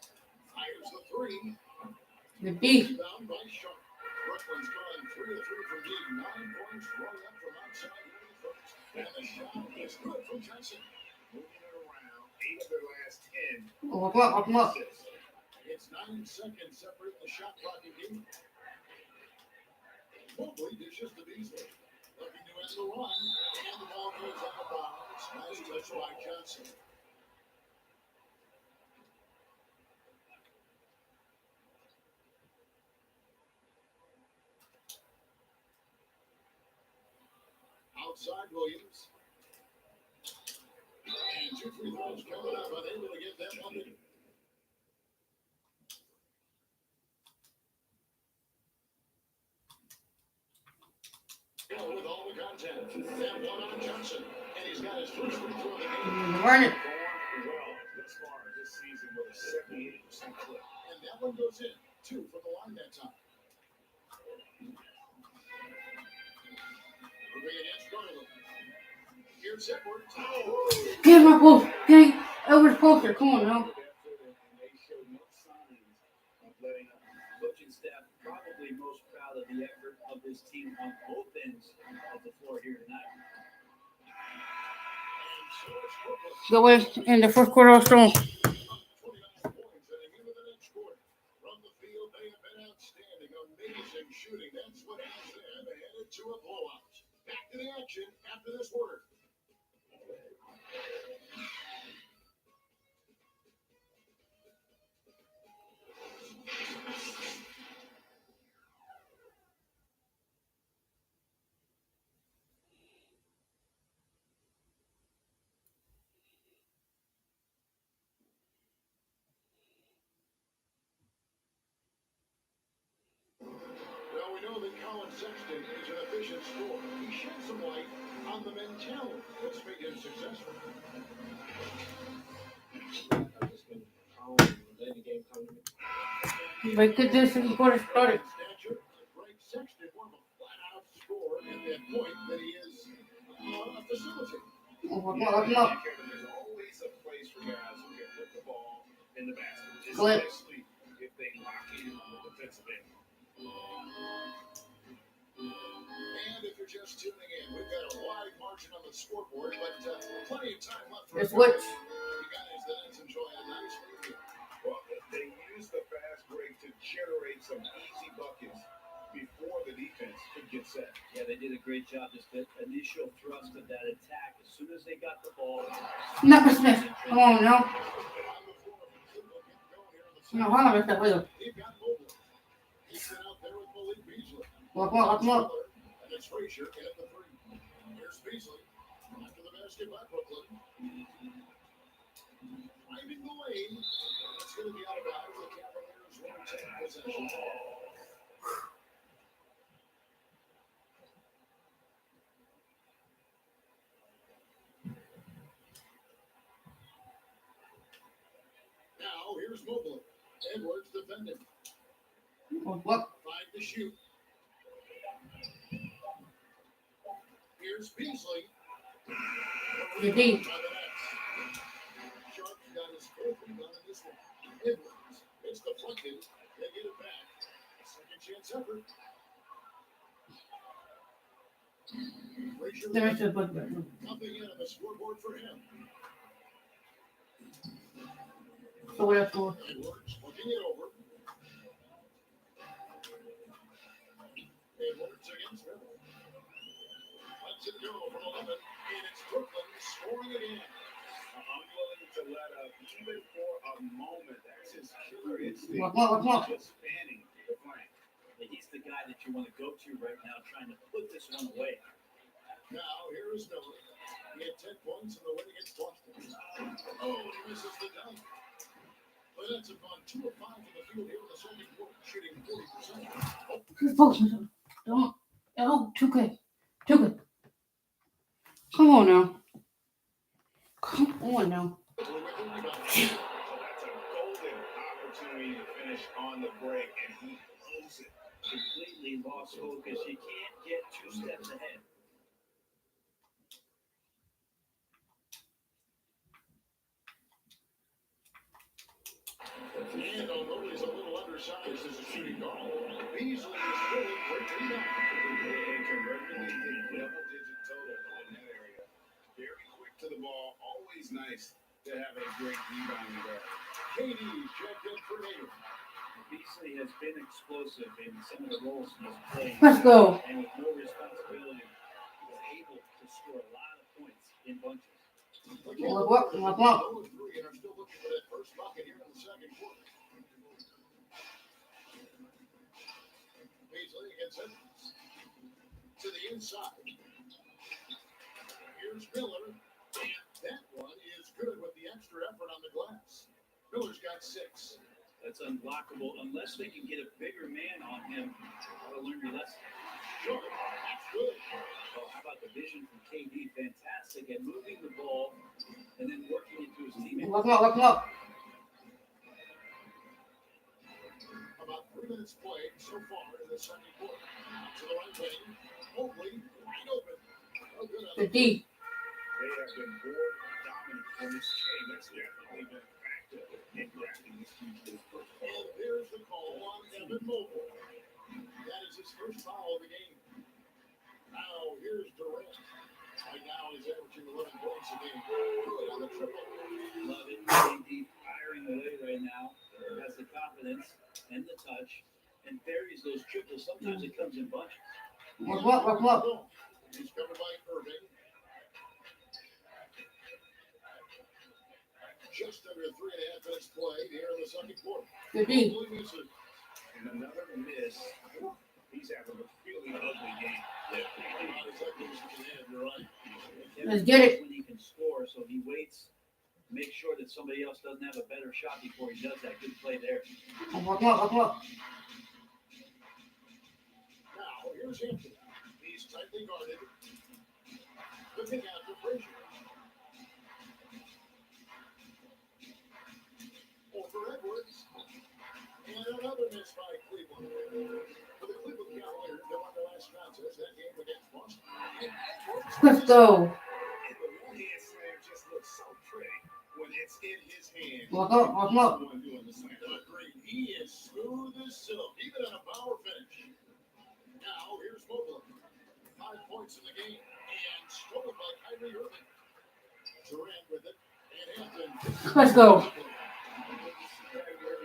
Fires the 3. Good D. Rebound by Sharp. Brooklyn's gone 3 of 3 from deep. 9 points running up from outside the first. And the shot is good from Johnson. Moving it around, 8 of their last 10. Walk up. It's 9 seconds separating the shot clock and game. Mobley dishes to Beasley. Looking to end the run. And the ball goes out of bounds. Nice touch by Johnson. Outside Williams. And 2 free throws coming up. Unable to get that one in. With all the content. That one on Johnson. And he's got his his first free throw of the game. Run it. Going well thus far this season with a 78% clip. And that one goes in. 2 from the line that time. Moving against Garland. Here's Edwards. Oh! Get my post. Get over the poster. Come on now. And they showed no signs of letting up. Coaching staff probably most proud of the effort of this team on both ends of the floor here tonight. Go away in the first quarter also. 29 points and into the next quarter. From the field, they have been outstanding. Amazing shooting. That's what has them headed to a blowout. Back to the action after this quarter. Well, we know that Colin Sexton is an efficient scorer. He shed some light on the mentality that's made him successful. I've just been letting the game come to me. But get this in the quarter started. Stature, Greg Sexton, more of a flat-out scorer at that point that he is a facilitator. Open Yeah, up. there's always a place for guys who can put the ball in the basket, Flip. especially if they lock in on the defensive end. And if you're just tuning in, we've got a wide margin on the scoreboard, but plenty of time left for It's a what? You guys then enjoy a nice review. Well, they used the fast break to generate some easy buckets before the defense could get set. Yeah, they did a great job. Just the initial thrust of that attack. As soon as they got the ball, Not Smith. Come on now. On the floor, Cleveland get going here in the No, second. hold on, Mr. Williams. They've got Mobley. He's been out there with Malik Beasley. Look up. And it's Frazier in at the 3. Here's Beasley. After the basket by Brooklyn. Finding the lane. It's going to be out of bounds. The Cavaliers will take possession. Now, here's Mobley. Edwards defending. What? 5 to shoot. Here's Beasley. The D. Sharp got his fourth rebound in this one. Edwards. It's deflected. They get it back. Second chance effort. Frazier There's the book. nothing in on the scoreboard for him. So what else for? Edwards looking it over. Edwards against Miller. Lets it go from 11, and it's Brooklyn scoring again. I'm willing to let up even for a moment. That's his killer instinct. What? Just spanning the flank. he's the guy that you want to go to right now, trying to put this one away. Now, here is Miller. He had 10 points in the win against Boston. Oh, he misses the dunk. But that's gone 2 of 5 from the field here in the second quarter, shooting 40%. Don't. Oh, too good. Come on now. That's a golden opportunity to finish on the break, and he blows it. Completely lost focus. You can't get 2 steps ahead. And although he's a little undersized as a shooting guard, Beasley is still a great rebound. And converting the double-digit total in that area. Very quick to the ball. Always nice to have a great rebounding guard. KD checked in for Nader. Beasley has been explosive in some of the roles he has played. Let's go. And with no responsibility, he's able to score a lot of points in bunches. Look. Look. 3 and are still looking for that first bucket here in the second quarter. Beasley gets it to the inside. Here's Miller, and that one is good with the extra effort on the glass. Miller's got 6. That's unblockable unless they can get a bigger man on him. How to learn your lesson. shot. That's good. Oh, how about the vision from KD? Fantastic at moving the ball and then working into his teammates. Lock him up. About 3 minutes played so far in the second quarter. Out to the right wing. Mobley wide open. Oh, good on The D. They have been more dominant on this chain. That's definitely been a factor in drafting this huge. And there's the call on Evan Mobley. That is his first foul of the game. Now here's Durant. Right now he's averaging 11 points a game. Good on the triple. Love it. KD firing away right now. Has the confidence and the touch and buries those triples. Sometimes it comes in bunches. Lock him up. He's covered by Irving. Just under 3.5 minutes played here in the second quarter. The D. Mobley misses. And another miss. He's having a really ugly game. Not as ugly as he can have, you're right. Let's get it. When he can score, so he waits, make sure that somebody else doesn't have a better shot before he does that. Good play there. Lock him up. Now here's Hampton. He's tightly guarded. Looking out for Frazier. Over Edwards. And another miss by Cleveland. For the Cleveland Cavaliers, they won their last contest, that game against Boston. And Edwards. Let's go. And the one-hand slam just looks so pretty when it's in his hand. Lock him up. The one doing the slam. Agreed. He is smooth as silk, even on a power finish. Now here's Mobley. 5 points in the game. And stolen by Kyrie Irving. Durant with it. And Hampton. Let's go.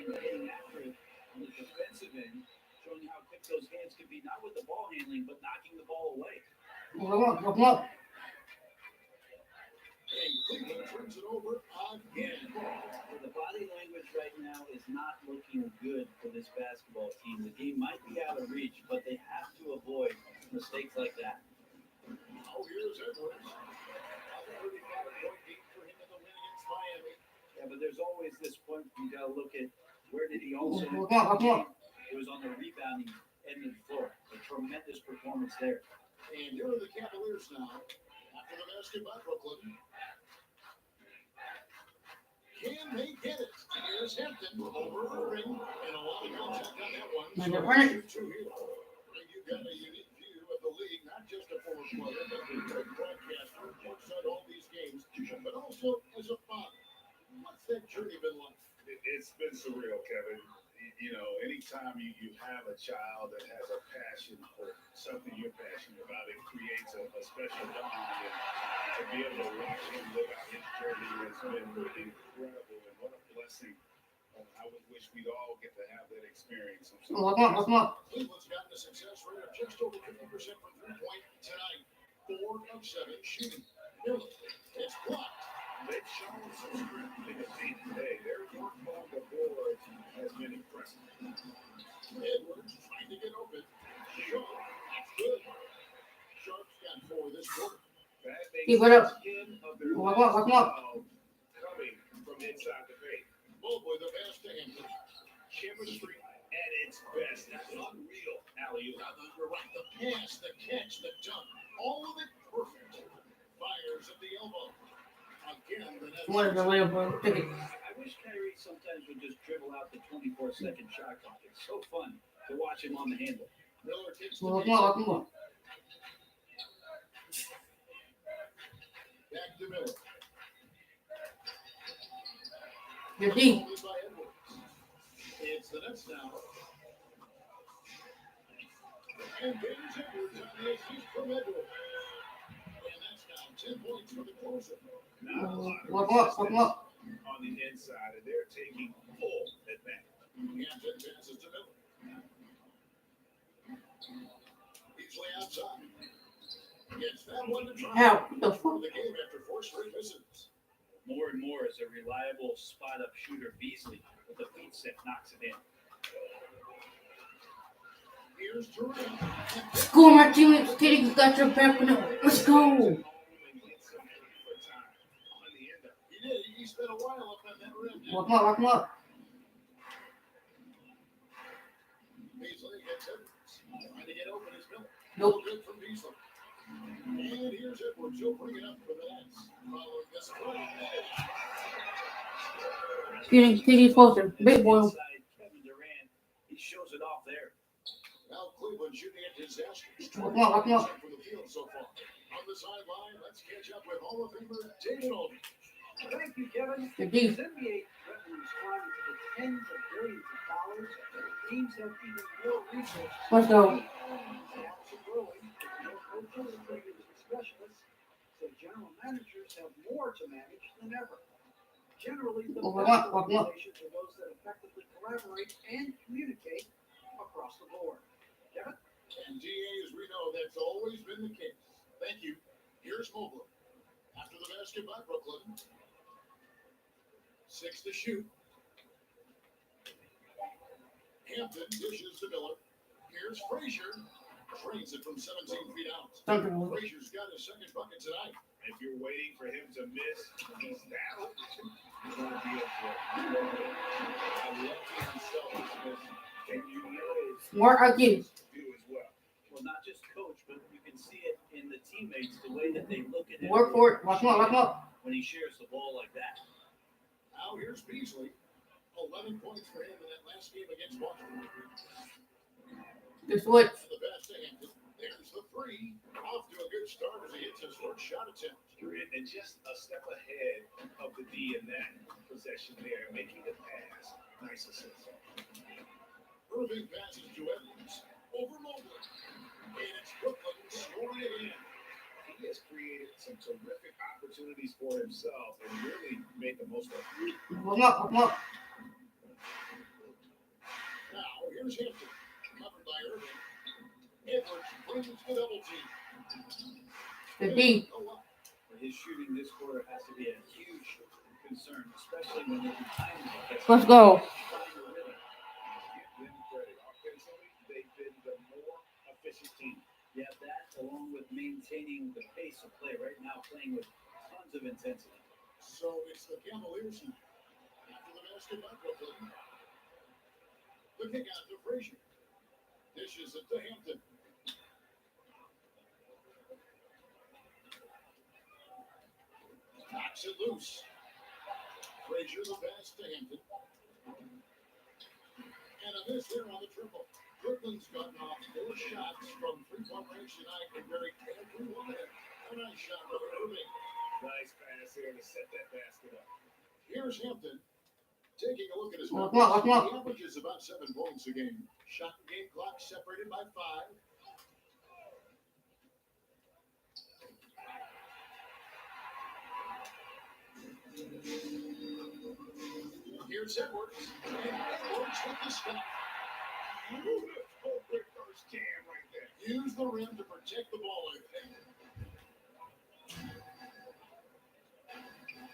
Getting after it on the defensive end, showing how quick those hands can be, not with the ball handling, but knocking the ball away. Lock him up. And Cleveland turns it over again. So the body language right now is not looking good for this basketball team. The game might be out of reach, but they have to avoid mistakes like that. Now here's Edwards. 35-point game for him in the win against Miami. Yeah, but there's always this point you got to look at where did he also. Lock him up. It was on the rebounding end of the floor. A tremendous performance there. And here are the Cavaliers now. After the basket by Brooklyn. Can they get it? Here's Hampton over Irving. And a lot of contact on that one. And they're So running. 2-2 here. And you've got a unique view of the league, not just a former player, but a great broadcaster, courtside all these games, but also as a father. What's that journey been like? It's been surreal, Kevin. You know, anytime you have a child that has a passion for something you're passionate about, it creates a special bond. And to be able to watch him live out his journey has been really incredible. And what a blessing. I would wish we'd all get to have that experience. Lock him up. Cleveland's gotten a success rate of just over 50% from three-point tonight. 4 of 7 shooting. Miller, it's blocked. They've shown some strength in the team today. Their work on the board has been impressive. Edwards trying to get open. Sharp, that's good. Sharp's got 4 this quarter. That makes Keep it up. him of their Lock him up. coming from inside the paint. Mobley, the pass to Hampton. Chemistry at its best. That's unreal. Alley-oop. You're right. The pass, the catch, the dunk. All of it perfect. Fires at the elbow. Again, the net. What is the way bro? Take it. I wish Kyrie sometimes would just dribble out the 24-second shot clock. It's so fun to watch him on the handle. Miller takes the Lock lead. him up. Back to Miller. The D. Followed by Edwards. It's the Nets now. And there's Edwards on the assist from Edwards. And that's now 10 points for the closer. Not a lot of Lock him up. resistance on the inside, and they're taking full advantage. Hampton passes to Miller. Beasley outside. Gets that one to try. How the For fuck? the game after 4 straight misses. More and more as a reliable spot-up shooter, Beasley with the feet set knocks it in. Here's Durant. Go, my teammates. Kitty, you got your back. Let's go. He did. He spent a while up on that rim. Lock him up. Beasley gets Edwards. Trying to get open is Miller. Nope. Good from Beasley. And here's Edwards. He'll bring it up for the Nets. Following this play. TD's posted. Big boy. Inside Kevin Durant, he shows it off there. Now Cleveland shooting at disastrous. Come on, come on. For the field so far. On the sideline, let's catch up with Hall of Famer David Aldridge. Thank you, Kevin. The D. As NBA revenues climb into the tens of billions of dollars, teams have even more resources. Let's go. Staffs are growing, with more coaches and players and specialists, so general managers have more to manage than ever. Generally, the Over best up, up, up. organizations are those that effectively collaborate and communicate across the board. Kevin? And DA, as we know, that's always been the case. Thank you. Here's Mobley. After the basket by Brooklyn. 6 to shoot. Hampton dishes to Miller. Here's Frazier. Trains it from 17 feet out. Frazier's got his second bucket tonight. If you're waiting for him to miss, he's that open. You're going to be up for it. I love seeing Celtics miss. And you know More again. do as well. Well, not just coach, but you can see it in the teammates, the way that they look at it. Work for it. Watch him up, watch him up. When he shares the ball like that. Now here's Beasley. 11 points for him in that last game against Washington. Guess what? And the pass to Hampton. There's the three. Off to a good start as he hits his first shot attempt. And just a step ahead of the D in that possession there, making the pass. Nice assist. Irving passes to Edwards. Over Mobley. And it's Brooklyn scoring it in. He has created some terrific opportunities for himself and really made the most of it. Watch him up, watch him up. Now here's Hampton. Covered by Irving. Edwards brings the double team. The D. His shooting this quarter has to be a huge concern, especially when they're behind. Let's go. Give them credit. Offensively, they've been the more efficient team. Yeah, that along with maintaining the pace of play right now, playing with tons of intensity. So it's the Cavaliers now. After the basket by Brooklyn. The kick out to Frazier. Dishes it to Hampton. Knocks it loose. Frazier the pass to Hampton. And a miss there on the triple. Brooklyn's gotten off 4 shots from 3-point range tonight and buried every one of them. A nice shot by Irving. Nice pass here to set that basket up. Here's Hampton. Taking a look at his Watch numbers. out, watch out. He averages about 7 points a game. Shot and game clock separated by 5. Here's Edwards. And Edwards with the stop. Beautiful quick first jam right there. Use the rim to protect the ball. I think.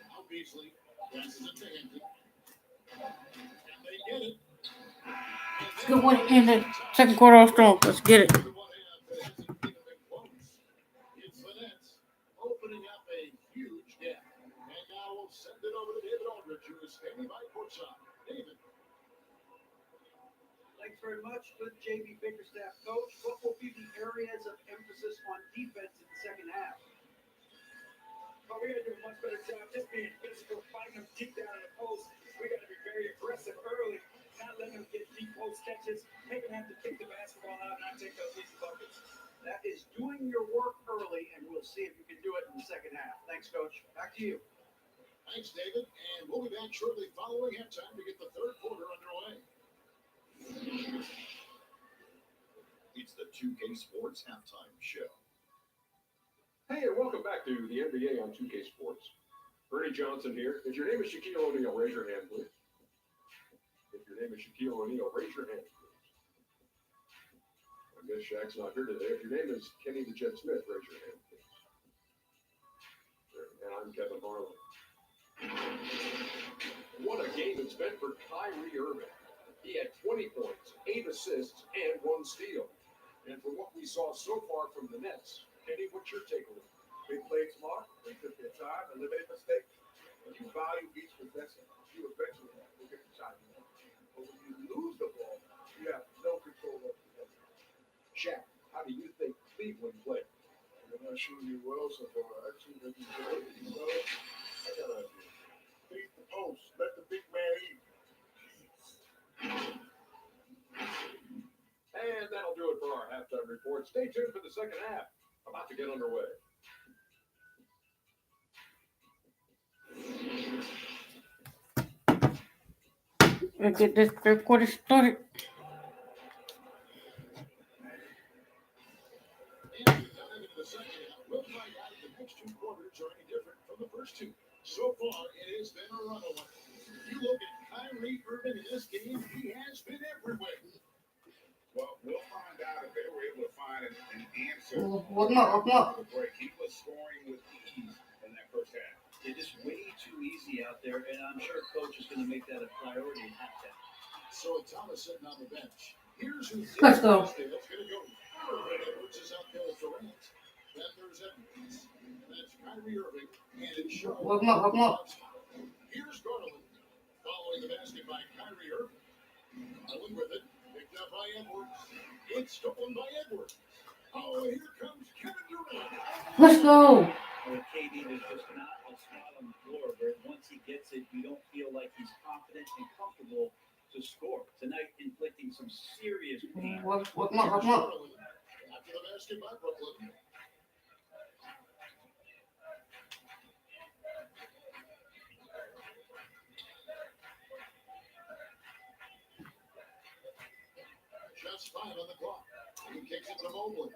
Now Beasley passes it to Hampton. And they get it. Let's get one in the second quarter all strong. Let's get it. It's the Nets opening up a huge gap. And now we'll send it over to David Aldridge, who is standing by courtside. David. Thanks very much. Good JB Bickerstaff, coach. What will be the areas of emphasis on defense in the second half? But we got to do a much better job just being physical, fighting them deep down in the post. We got to be very aggressive early, not letting them get deep post catches, make them have to kick the basketball out, not take those easy buckets. That is doing your work early, and we'll see if you can do it in the second half. Thanks, coach. Back to you. Thanks, David. And we'll be back shortly following halftime to get the third quarter underway. It's the 2K Sports Halftime Show. Hey, and welcome back to the NBA on 2K Sports. Bernie Johnson here. If your name is Shaquille O'Neal, raise your hand, please. If your name is Shaquille O'Neal, raise your hand, please. I guess Shaq's not here today. If your name is Kenny the Jet Smith, raise your hand, please. And I'm Kevin Harlan. What a game it's been for Kyrie Irving. He had 20 points, 8 assists, and 1 steal. And from what we saw so far from the Nets, Kenny, what's your takeaway? They played smart. They took their time, eliminated mistakes. When you value each possession, you eventually will get the shot. But when you lose the ball, you have no control of the possession. Shaq, how do you think treating you well so far. Actually, you know, I gotta feed the post. Let the big man eat. And that'll do it for our halftime report. Stay tuned for the second half. About to get underway. Let's get this third quarter started. And we've done it in the second half. We'll find out if the next two quarters are any different from the first two. So far, it has been a runaway. You look at Kyrie Irving in this game, he has been everywhere. Well, we'll find out if they were able to find an answer. Welcome up. The break. He was scoring with ease in that first half. They're just way too easy out there, and I'm sure coach is going to make that a priority in halftime. So Thomas sitting on the bench. Here's who Let's go. That's going to go. Edwards is out there with Durant. Then there's Edwards. That's Kyrie Irving. And it's Charlotte. Welcome up. Here's Garland. Following the basket by Kyrie Irving. Garland with it. Picked up by Edwards. It's stolen by Edwards. Oh, here comes Kevin Durant. Let's go. With KD, there's just not a spot on the floor where once he gets it, you don't feel like he's confident and comfortable to score. Tonight, inflicting some serious pain. Welcome up. Garland. After the basket by Brooklyn. Just 5 on the clock. He kicks it to Mobley.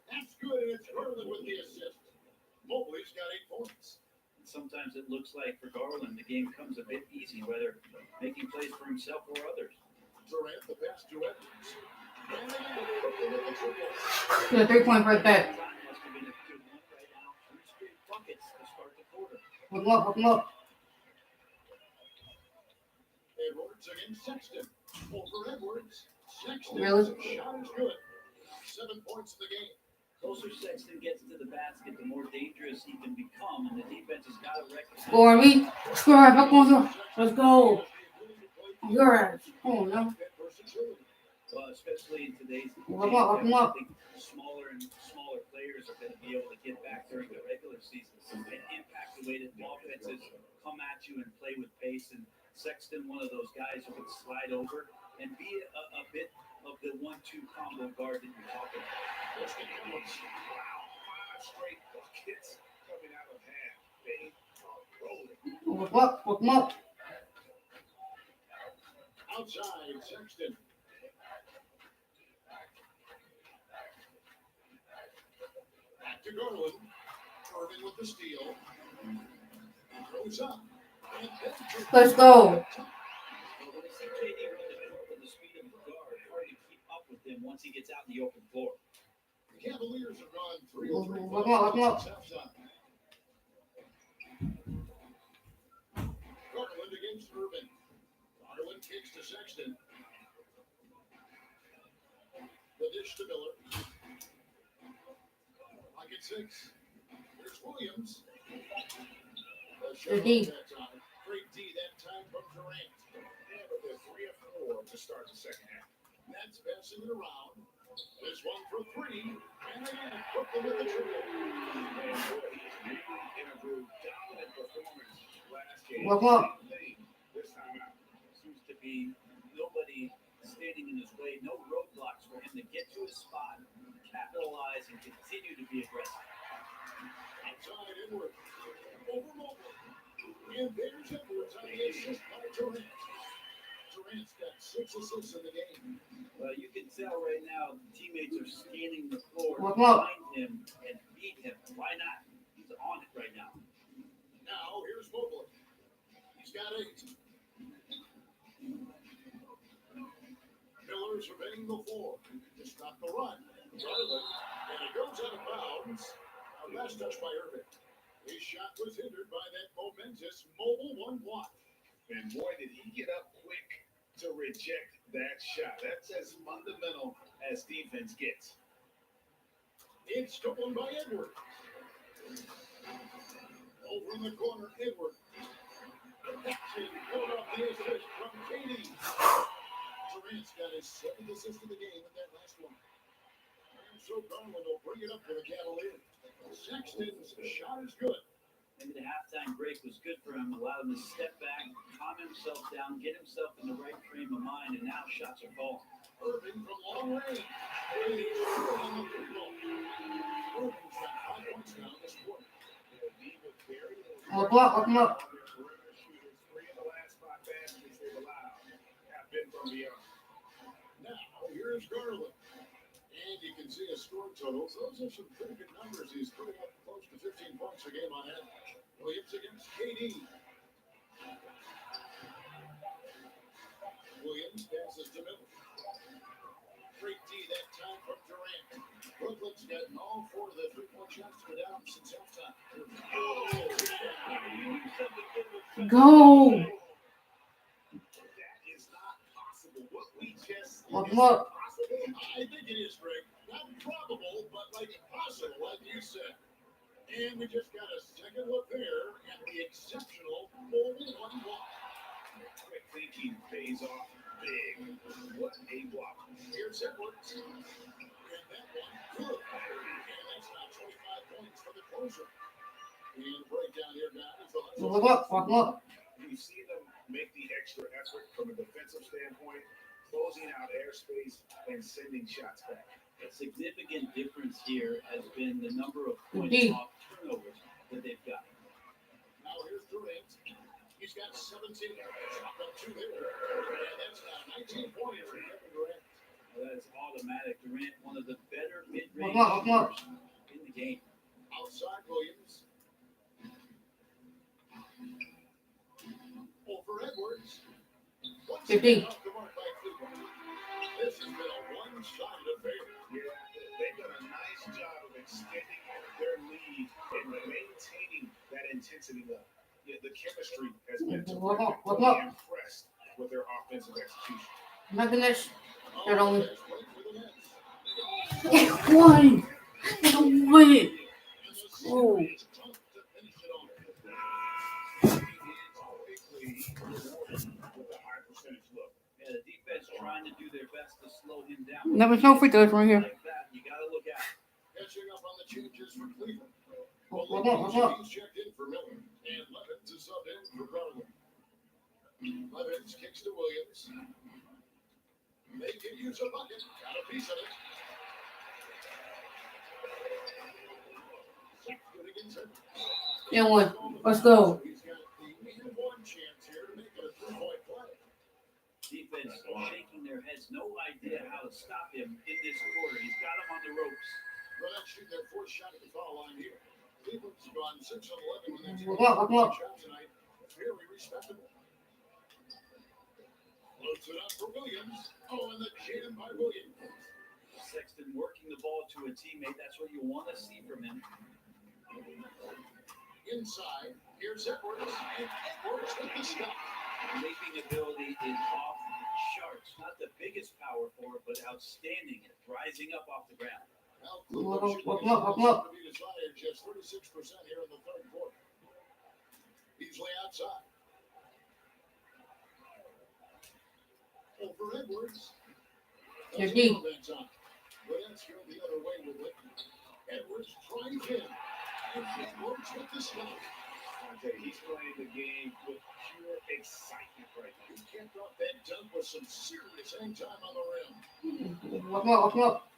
That's good, and it's Garland with the assist. Mobley's got 8 points. Sometimes it looks like for Garland, the game comes a bit easy, whether making plays for himself or others. Durant, the pass to Edwards. And Brooklyn with the triple. Good 3 point right there. Time must have been a good one right now. 3 straight buckets to start the quarter. Welcome up. Edwards against Sexton. Over Edwards. Sexton. Really? Shot is good. 7 points in the game. Closer Sexton gets to the basket, the more dangerous he can become, and the defense has got to recognize. Score me. Score right back on here. Let's go. Your ass. Oh no. Well, especially in today's Welcome up. I think smaller and smaller players are going to be able to get back during the regular season and impact the way that offenses come at you and play with pace. And Sexton, one of those guys who can slide over and be a bit of the 1-2 combo guard that you're talking about. Wow, 5 straight buckets coming out of half. They are rolling. Welcome up. Outside, Sexton. Back to Garland. Irving with the steal. Throws up. And then Let's go. When they see KD run the floor with the speed of the guard, hard to keep up with him once he gets out in the open floor. The Cavaliers have gone 3 of 3 Welcome up. since halftime. Garland against Irving. Garland kicks to Sexton. The dish to Miller. Pocket 6. There's Williams. The shot D. that time. Great D that time from Durant. Yeah, but they're 3 of 4 to start the second half. That's passing it around. This one for 3. And again, Brooklyn with the triple. And boy, he's really in a groove. Dominant performance last game. Welcome up. This time out. Seems to be nobody standing in his way, no roadblocks for him to get to his spot, capitalize, and continue to be aggressive. Outside Edwards. Over Mobley. And there's Edwards on the assist by Durant. Durant's got 6 assists in the game. Well, you can tell right now teammates are scanning the floor to Welcome up. find him and beat him. Why not? He's on it right now. Now here's Mobley. He's got 8. Miller surveying the floor to stop the run. Garland, and it goes out of bounds. A last touch by Irving. His shot was hindered by that momentous mobile 1 block. And boy, did he get up quick to reject that shot. That's as fundamental as defense gets. It's stolen by Edward. Over in the corner, Edward. Action, caught off the assist from Katie. Durant's got his 7th assist of the game in that last one. And so Garland will bring it up for the Cavaliers. Sexton's shot is good. Maybe the halftime break was good for him, allowed him to step back, calm himself down, get himself in the right frame of mind, and now shots are falling. Irving from long range. And he's still on the three ball. Irving's got 5 points now this quarter. Look up. Perimeter shooters, 3 of the last 5 baskets they've allowed have been from beyond. Now, here's Garland. And you can see his score totals. Those are some pretty good numbers. He's putting up close to 15 points a game on average. Williams against KD. Williams passes to Miller. Great D that time from Durant. Brooklyn's gotten all 4 of the 3-point shots to go down since halftime. Go. That is not possible. What we just Look is up. possible. I think it is, Greg. Not probable, but like possible, like you said. And we just got a second look there at the exceptional mobile one block. Quick thinking pays off big. What a block. Here's Edwards. And that one good. And that's now 25 points for the closer. And breakdown here, guys. Look up. You see them make the extra effort from a defensive standpoint, closing out airspace and sending shots back. A significant difference here has been the number of points Indeed. off turnovers that they've got. Now here's Durant. He's got 17. Shot up 2 there. And that's now 19 points for Kevin Durant. Well, that is automatic. Durant, one of the better mid-range Look up. shooters in the game. Outside Williams. Over Edwards. 15. Off the mark by Cleveland. This has been a one-sided affair. Yeah, they've done a nice job of extending their lead and maintaining that intensity level. Yeah, the chemistry has been Look terrific. up, look Totally up. impressed with their offensive execution. Nothing this. They're Oh, only that's right for the Nets. one. Win. And the Oh. series tough to finish it off. He is quickly rewarded with a high percentage look. Yeah, the defense trying to do their best to slow him down. Never no free throws right here. Like that, you gotta look out. Catching up on the changes for Cleveland. Look up. He's checked in for Miller. And Levins is subbed in for Garland. Levins kicks to Williams. They can use a bucket. Got a piece of it. Good against him. Yeah, one. Let's go. He's got the and one chance here to make it a 3-point play. Defense shaking their heads, no idea how to stop him in this quarter. He's got him on the ropes. Well, that's shooting their 4th shot at the foul line here. Cleveland's gone 6 of 11 when they Look up. shot tonight. Fairly respectable. Loads it up for Williams. Oh, and the jam by Williams. Sexton working the ball to a teammate. That's what you want to see from him. Inside, here's Edwards. And Edwards with the stop. Leaping ability is off the charts. Not the biggest power forward, but outstanding at rising up off the ground. Now, Look Cleveland up. shooting to be desired, just 36% here in the 3rd quarter. Beasley outside. Over Edwards. You're deep. But that's going the other way with it. Edwards trying in. And Edwards with the stop. I tell you, he's playing the game with pure excitement right now. He kept up that dunk with some serious hang time on the rim. Look up.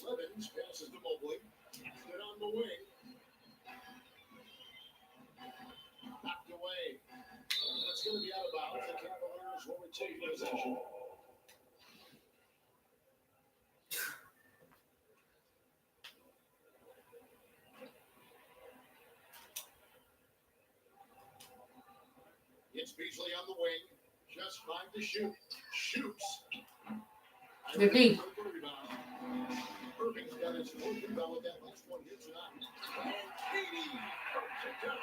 Levins passes to Mobley. Stood on the wing. Knocked away. That's going to be out of bounds. The Cavaliers will retain possession. It's Beasley on the wing. Just 5 to shoot. Shoots. Good D. Irving's got his 4th rebound with that last one here tonight. And Katie pumps it down.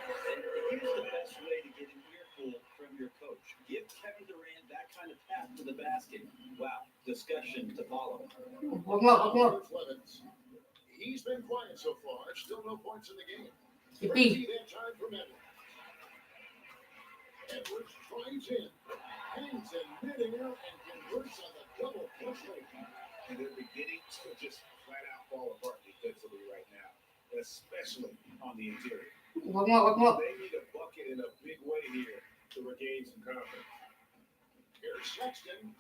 And here's the best way to get an earful from your coach. Give Kevin Durant that kind of path to the basket. Wow, discussion to follow. Look up. Here's Levins. He's been quiet so far. Still no points in the game. Good Brady D. that time from Edwards. Edwards tries in. Hangs in midair and converts on the double push rate. and they're beginning to just flat out fall apart defensively right now, especially on the interior. Welcome up. They need a bucket in a big way here to regain some confidence. Here's Sexton.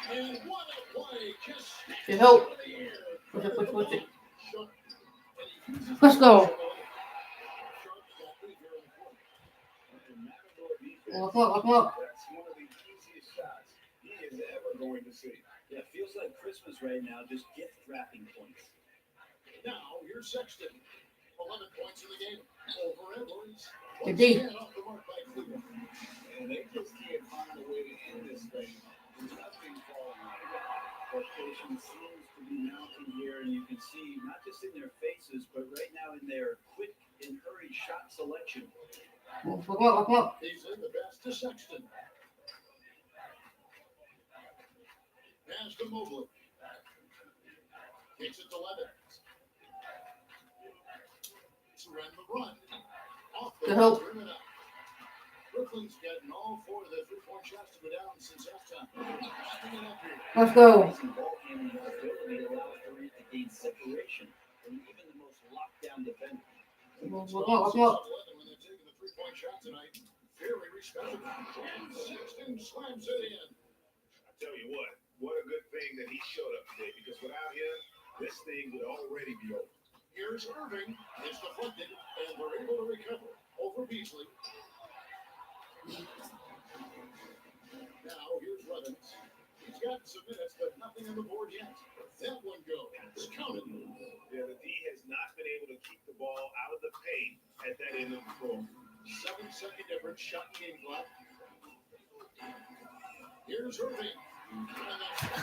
And what a play. Just To help. out of the air. Push it, push it. Sharp. And he uses Let's go. Sharp's got three here in the corner. And Matador defense, Welcome up. that's one of the easiest shots he is ever going to see. Yeah, it feels like Christmas right now, just gift wrapping points. Now, here's Sexton. 11 points in the game. Over Edwards. Good Once D. again, off the mark by Cleveland. And they just can't find a way to end this thing. Nothing falling right now. Frustration seems to be mounting here, and you can see not just in their faces, but right now in their quick and hurried shot selection. Welcome up. Beasley, the best to Sexton. Pass to Mobley. Kicks it to Levitt. Surrender the run. Off the Good help. rim and out. Brooklyn's gotten all four of their three-point shots to go down since halftime. Bringing it up here. Let's go. Amazing ball handling ability allows Durant to gain separation from even the most lockdown defender. Welcome up. 11 when they're taking the three-point shot tonight. Very respectable. And Sexton slams it in. I tell you what a good thing that he showed up today, because without him, this thing would already be over. Here's Irving. It's deflected, and they're able to recover over Beasley. Now, here's Levins. He's gotten some minutes, but nothing on the board yet. That one goes. Counted. Yeah, the D has not been able to keep the ball out of the paint at that end of the floor. 7-second difference. Shot game clock. Here's Irving.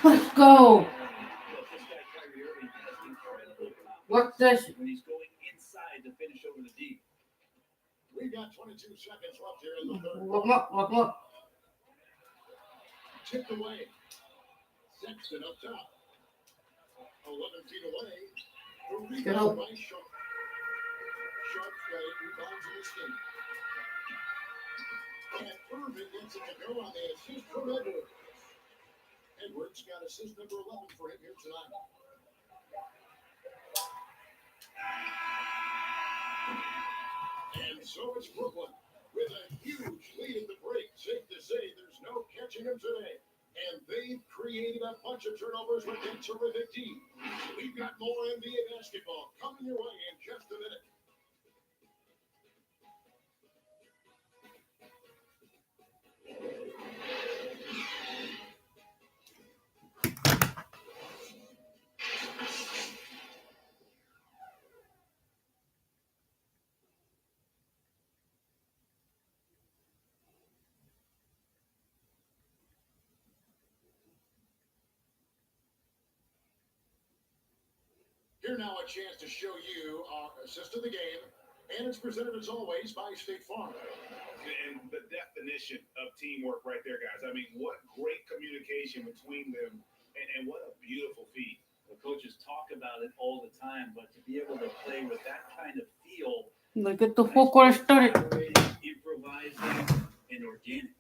Let's go. This guy, Kyrie Irving, has incredible What's this? when he's going inside to finish over the D. We've got 22 seconds left here in the third. Welcome up. Tipped away. Sexton up top. 11 feet away. The Good help. rebound by Sharp. Sharp's got 8 rebounds in this game. And Irving gets it to go on the assist from Edwards. Edwards got assist number 11 for him here tonight. And so it's Brooklyn with a huge lead at the break. Safe to say there's no catching them today. And they've created a bunch of turnovers with a terrific team. We've got more NBA basketball coming your way in just a minute. Here now a chance to show you our assist of the game. And it's presented as always by State Farm. And the definition of teamwork right there, guys. I mean, what great communication between them, and what a beautiful feat. The coaches talk about it all the time, but to be able to play with that kind of feel, Let's get the full quarter started. improvising and organic.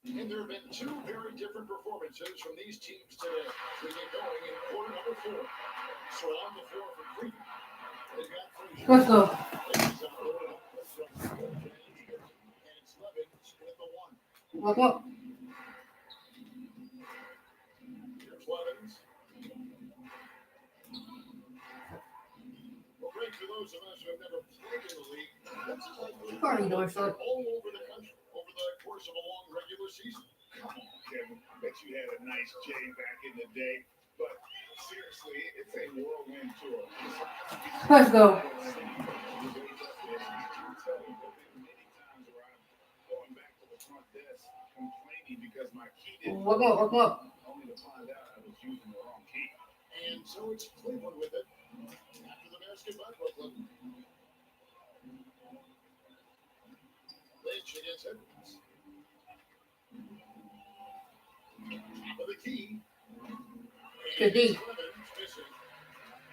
And there have been two very different performances from these teams today. We get going in quarter number 4. So on the floor for Cleveland. They've got Frazier. Let's go. And it's Levins with the 1. Welcome up. Here's Levins. Well, great for those of us who have never played in the league. What's it like to Party door, son. all over the country over the course of a long regular season? Come on, Kevin. I bet you had a nice J back in the day. But seriously, it's a whirlwind tour. Let's go. Going back to the front desk, complaining because my key didn't Welcome up. only to find out I was using the wrong key. And so it's Cleveland with it. After the basket by Brooklyn. Lynch against Edwards. Top of the key. Good D. Clemens missing.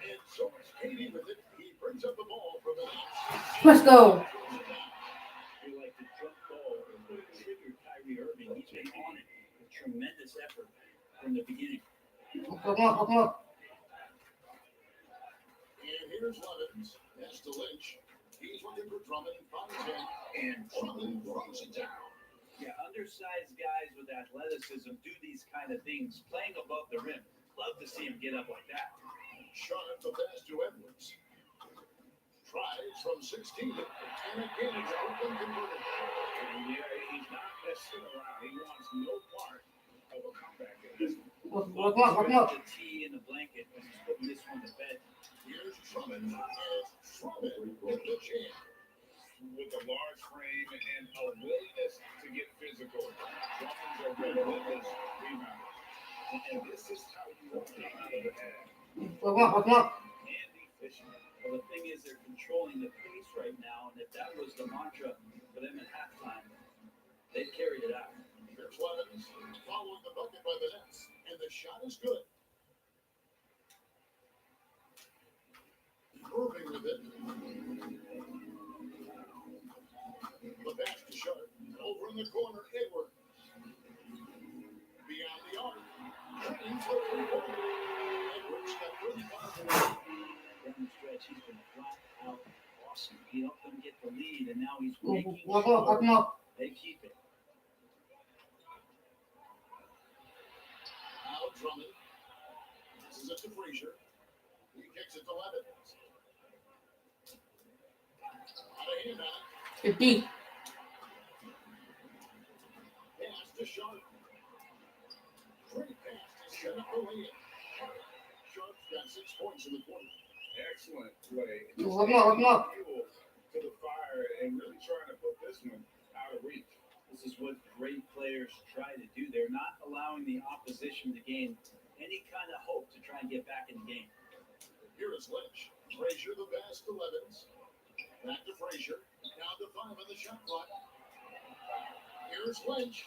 And so it's Katie with it. He brings up the ball from the Nets. Let's go. You're like the jump ball triggered Kyrie Irving. He's been on it with tremendous effort from the beginning. Come on. And here's Levens. Pass to Lynch. He's looking for Drummond and finds him. And Drummond throws it down. Yeah, undersized guys with athleticism do these kind of things, playing above the rim. Love to see him get up like that. Shot the pass to Edwards. Tries from 16. And again, it's Brooklyn converted. Yeah, he's not messing around. He wants no part of a comeback in this one. Come on. The tea in the blanket as he's putting this one to bed. Here's Drummond. And Drummond with the jam. With a large frame and a willingness to get physical. Drummond's a relentless rebounder. And this is how you want to come out of the half. Come on. And efficient. Well, the thing is, they're controlling the pace right now, and if that was the mantra for them at halftime, they've carried it out. Here's Levens following the bucket by the Nets. And the shot is good. Irving with it. The pass to Sharp. Over in the corner, Edward. Beyond the arc. Cutting for the three-pointer. Edwards got 35 Down the stretch, he's been flat out awesome. He helped them get the lead, and now he's Come making on. sure they keep it. Now Drummond. This is it to Frazier. He kicks it to Levens. Out of hand on it. Good D. Pass to Sharp. Great pass to set up the lead. Sharp's got 6 points in the quarter. Excellent play. Come on. Fuel to the fire and really trying to put this one out of reach. This is what great players try to do. They're not allowing the opposition to gain any kind of hope to try and get back in the game. Here is Lynch. Frazier the pass to Levens. Back to Frazier. Down to 5 on the shot clock. Here's Lynch.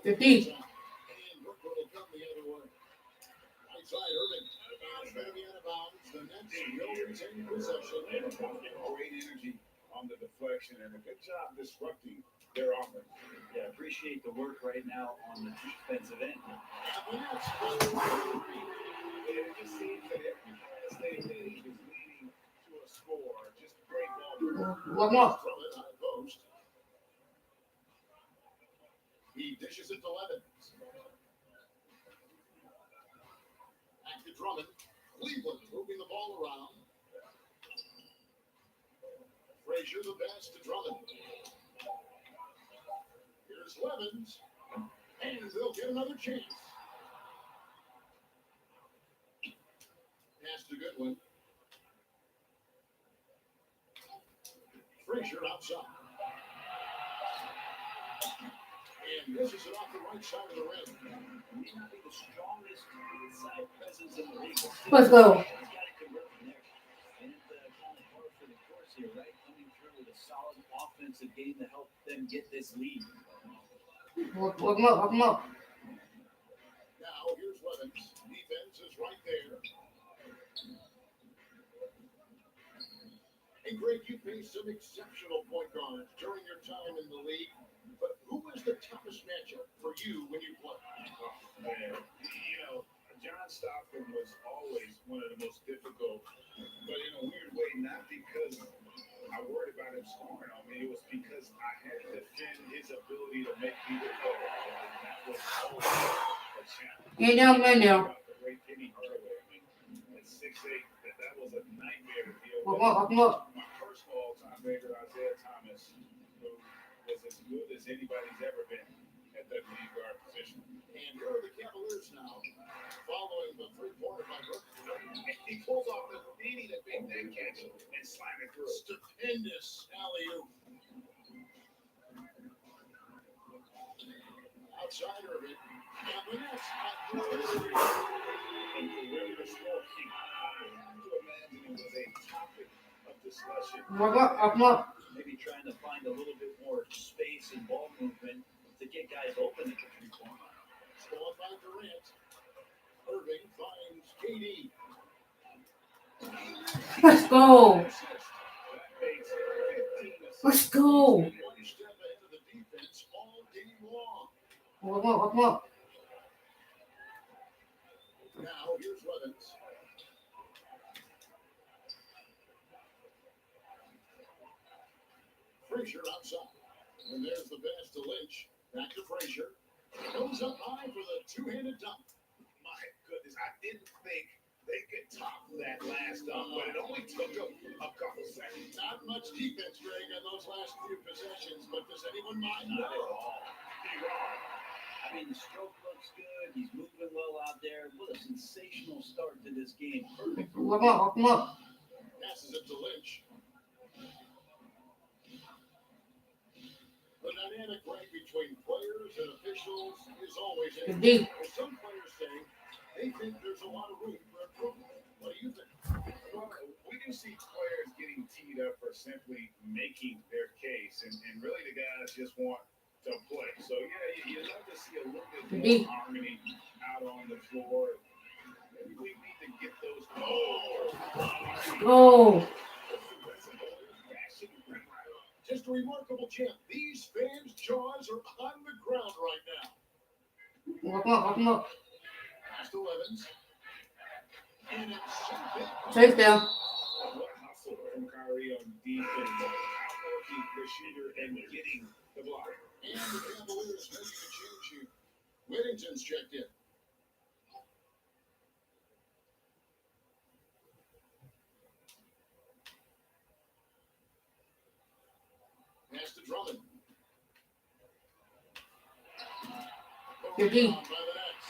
Good D. And Brooklyn will come the other way. Right side, Irving. And it's going to be out of bounds. The Nets will retain possession. Great energy on the deflection and a good job disrupting their offense. Yeah, appreciate the work right now on the defensive end. And the Nets will three. It just seems that every pass they make is leading to a score. Just great ball. Come on. Drummond on post. He dishes it to Levens. Back to Drummond. Cleveland moving the ball around. Frazier the pass to Drummond. Here's Levens. And they'll get another chance. Pass to Goodwin. Frazier outside. And this is it off the right side of the rim. May not be the strongest inside presence in the league. Let's go. He's got to convert from there. And kind of par for the course here, right? Coming through with a solid offensive game to help them get this lead. Come on. Now here's Levens. Defense is right there. And Greg, you faced some exceptional point guards during your time in the league. But who was the toughest matchup for you when you played? Oh, man. You know, John Stockton was always one of the most difficult, but in a weird way, not because I worried about him scoring on me. It was because I had to defend his ability to make people go. And that was always a challenge. Get down right now. The great Kenny Hardaway, I mean, at 6'8", that was a nightmare to deal Come with. on. My personal all-time favorite, Isaiah Thomas, who was as good as anybody's ever been at that lead guard position. And here are the Cavaliers now, following the three-pointer by Brooklyn. And he pulls off the beanie to make that catch and slam it through. Stupendous alley-oop. Outside Irving. And the Nets at And the regular score king. I have to imagine it was a top discussion. Up. Maybe trying to find a little bit more space and ball movement to get guys open at the 3-point line. Stolen by Durant. Irving finds KD. Let's go. Assist. That makes 15 assists. Let's go. One step ahead of the defense all game long. Up. Now here's Levens. Frazier outside. And there's the pass to Lynch. Back to Frazier. Goes up high for the two-handed dunk. My goodness, I didn't think they could top that last dunk, but it only took them a couple seconds. Not much defense, Greg, on those last few possessions, but does anyone mind? Not at all. I mean, the stroke looks good. He's moving well out there. What a sensational start to this game. Perfect. Up. Passes it to Lynch. The dynamic right between players and officials is always Good D. Some players say they think there's a lot of room for improvement. What do you think? Well, we do see players getting teed up for simply making their case, and really the guys just want to play. So, yeah, you love to see a little bit more harmony out on the floor. Maybe we need to get those. Go. Just a remarkable champ. These fans' jaws are on the ground right now. Up. Pass to Evans. And it's Take down. What hustle from Kyrie on defense, outworking the shooter and getting the block. And the Cavaliers making a change here. Whittington's checked in. Pass to Drummond. Good D. By the Nets.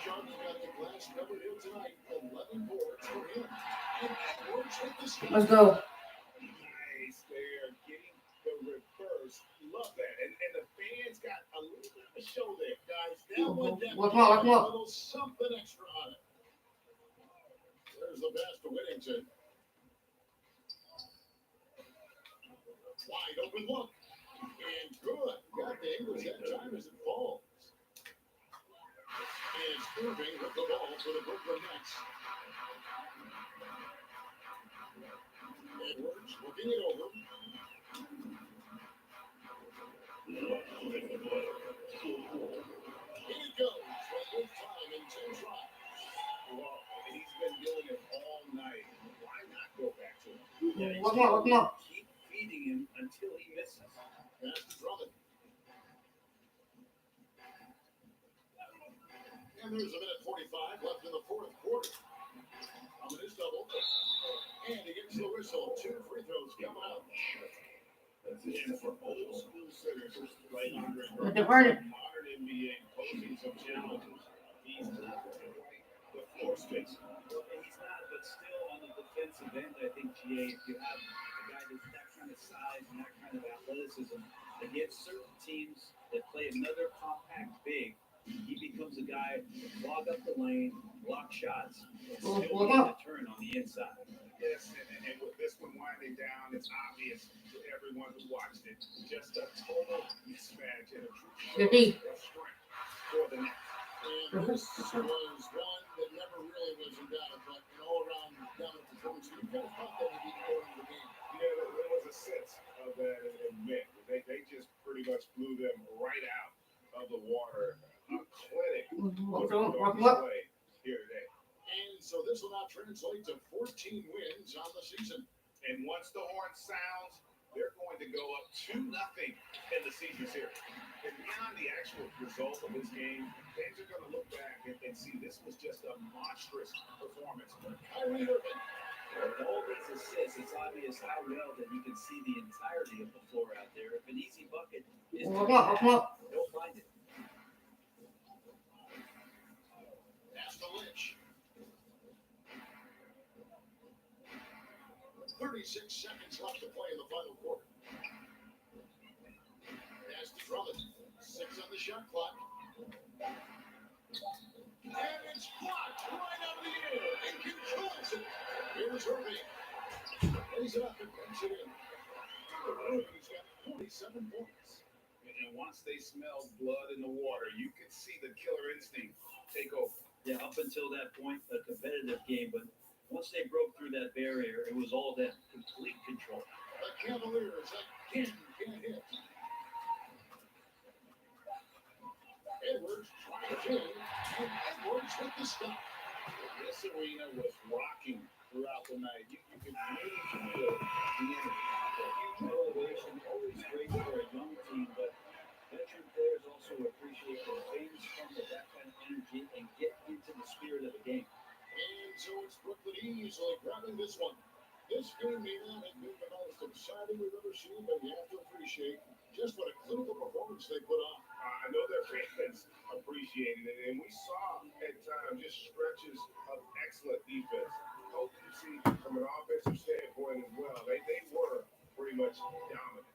Sharks got the glass covered hill tonight. 11 boards for him. And Edwards with the steal. Let's go. Nice there, getting the reverse. Love that. And the fans got a little bit of a show there. Guys, that one Look up. a little something extra on it. There's the pass to Whittington. Wide open look. And good. Got the English that time as it falls. And it's Irving with the ball for the Brooklyn Nets. Edwards looking it over. Here it goes for the fifth time in 10 tries. Well, he's been doing it all night. Why not go back to him? Yeah, Look up. keep feeding him until he misses. Pass to Drummond. And there's a minute 45 left in the fourth quarter. Drummond is double. And he gets the whistle. 2 free throws coming out. And for old school centers like Andre Divert it. modern NBA posing some challenges. He's not quite the floor space. Well, and he's not, but still on the defensive end, I think, GA, if you have a guy that's that kind of size and that kind of athleticism, against certain teams that play another compact big, he becomes a guy to clog up the lane, block shots, and still be Look able up. to turn on the inside. Yes, and with this one winding down, it's obvious to everyone who watched it. Just a total mismatch and a true Good D. show of strength for the Nets. And this was one that never really was in doubt, but an all-around dominant performance. You kind of thought that would be more in the game. Yeah, there was a sense of that in mid. They just pretty much blew them right out of the water. A clinic was on display here today. And so this will now translate to 14 wins on the season. And once the horn sounds, they're going to go up 2-0 in the season series. And beyond the actual result of this game, fans are going to look back and see this was just a monstrous performance. Kyrie Irving. With all these assists, it's obvious how well that you can see the entirety of the floor out there. If an easy bucket is Look up. he'll find it. Pass to Lynch. 36 seconds left to play in the final quarter. Pass to Drummond. 6 on the shot clock. And it's blocked right out of the air. And controls it. Here's Irving. lays it up and banks it in. The rookie's got 47 points. And once they smelled blood in the water, you could see the killer instinct take over. Yeah, up until that point, a competitive game, but once they broke through that barrier, it was all them, complete control. The Cavaliers again can't hit. Edwards trying to, and Edwards with the stop. This arena was rocking throughout the night. You could really feel the energy. Huge motivation, always great for a young team, but veteran players also appreciate the fans from that kind of energy and get into the spirit of the game. And so it's Brooklyn easily grabbing this one. This game may not have been the most exciting we've ever seen, but you have to appreciate just what a clinical performance they put on. I know their fans appreciated it, and we saw at times just stretches of excellent defense. Potency from an offensive standpoint as well. They were pretty much dominant.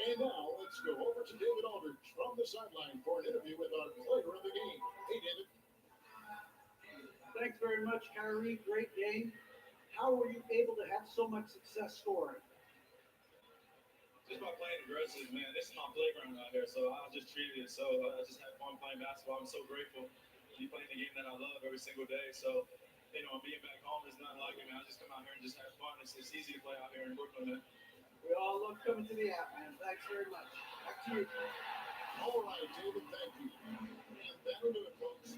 And now let's go over to David Aldridge from the sideline for an interview with our player of the game. Hey, David. Thanks very much, Kyrie. Great game. How were you able to have so much success scoring? Just by playing aggressive, man. This is my playground out here, so I just treated it so. I just had fun playing basketball. I'm so grateful to be playing the game that I love every single day. So, being back home is nothing like it, man. I just come out here and just have fun. It's easy to play out here in Brooklyn, man. We all love coming to the app, man. Thanks very much. Back to you. All right, David, thank you. And that'll do it, folks.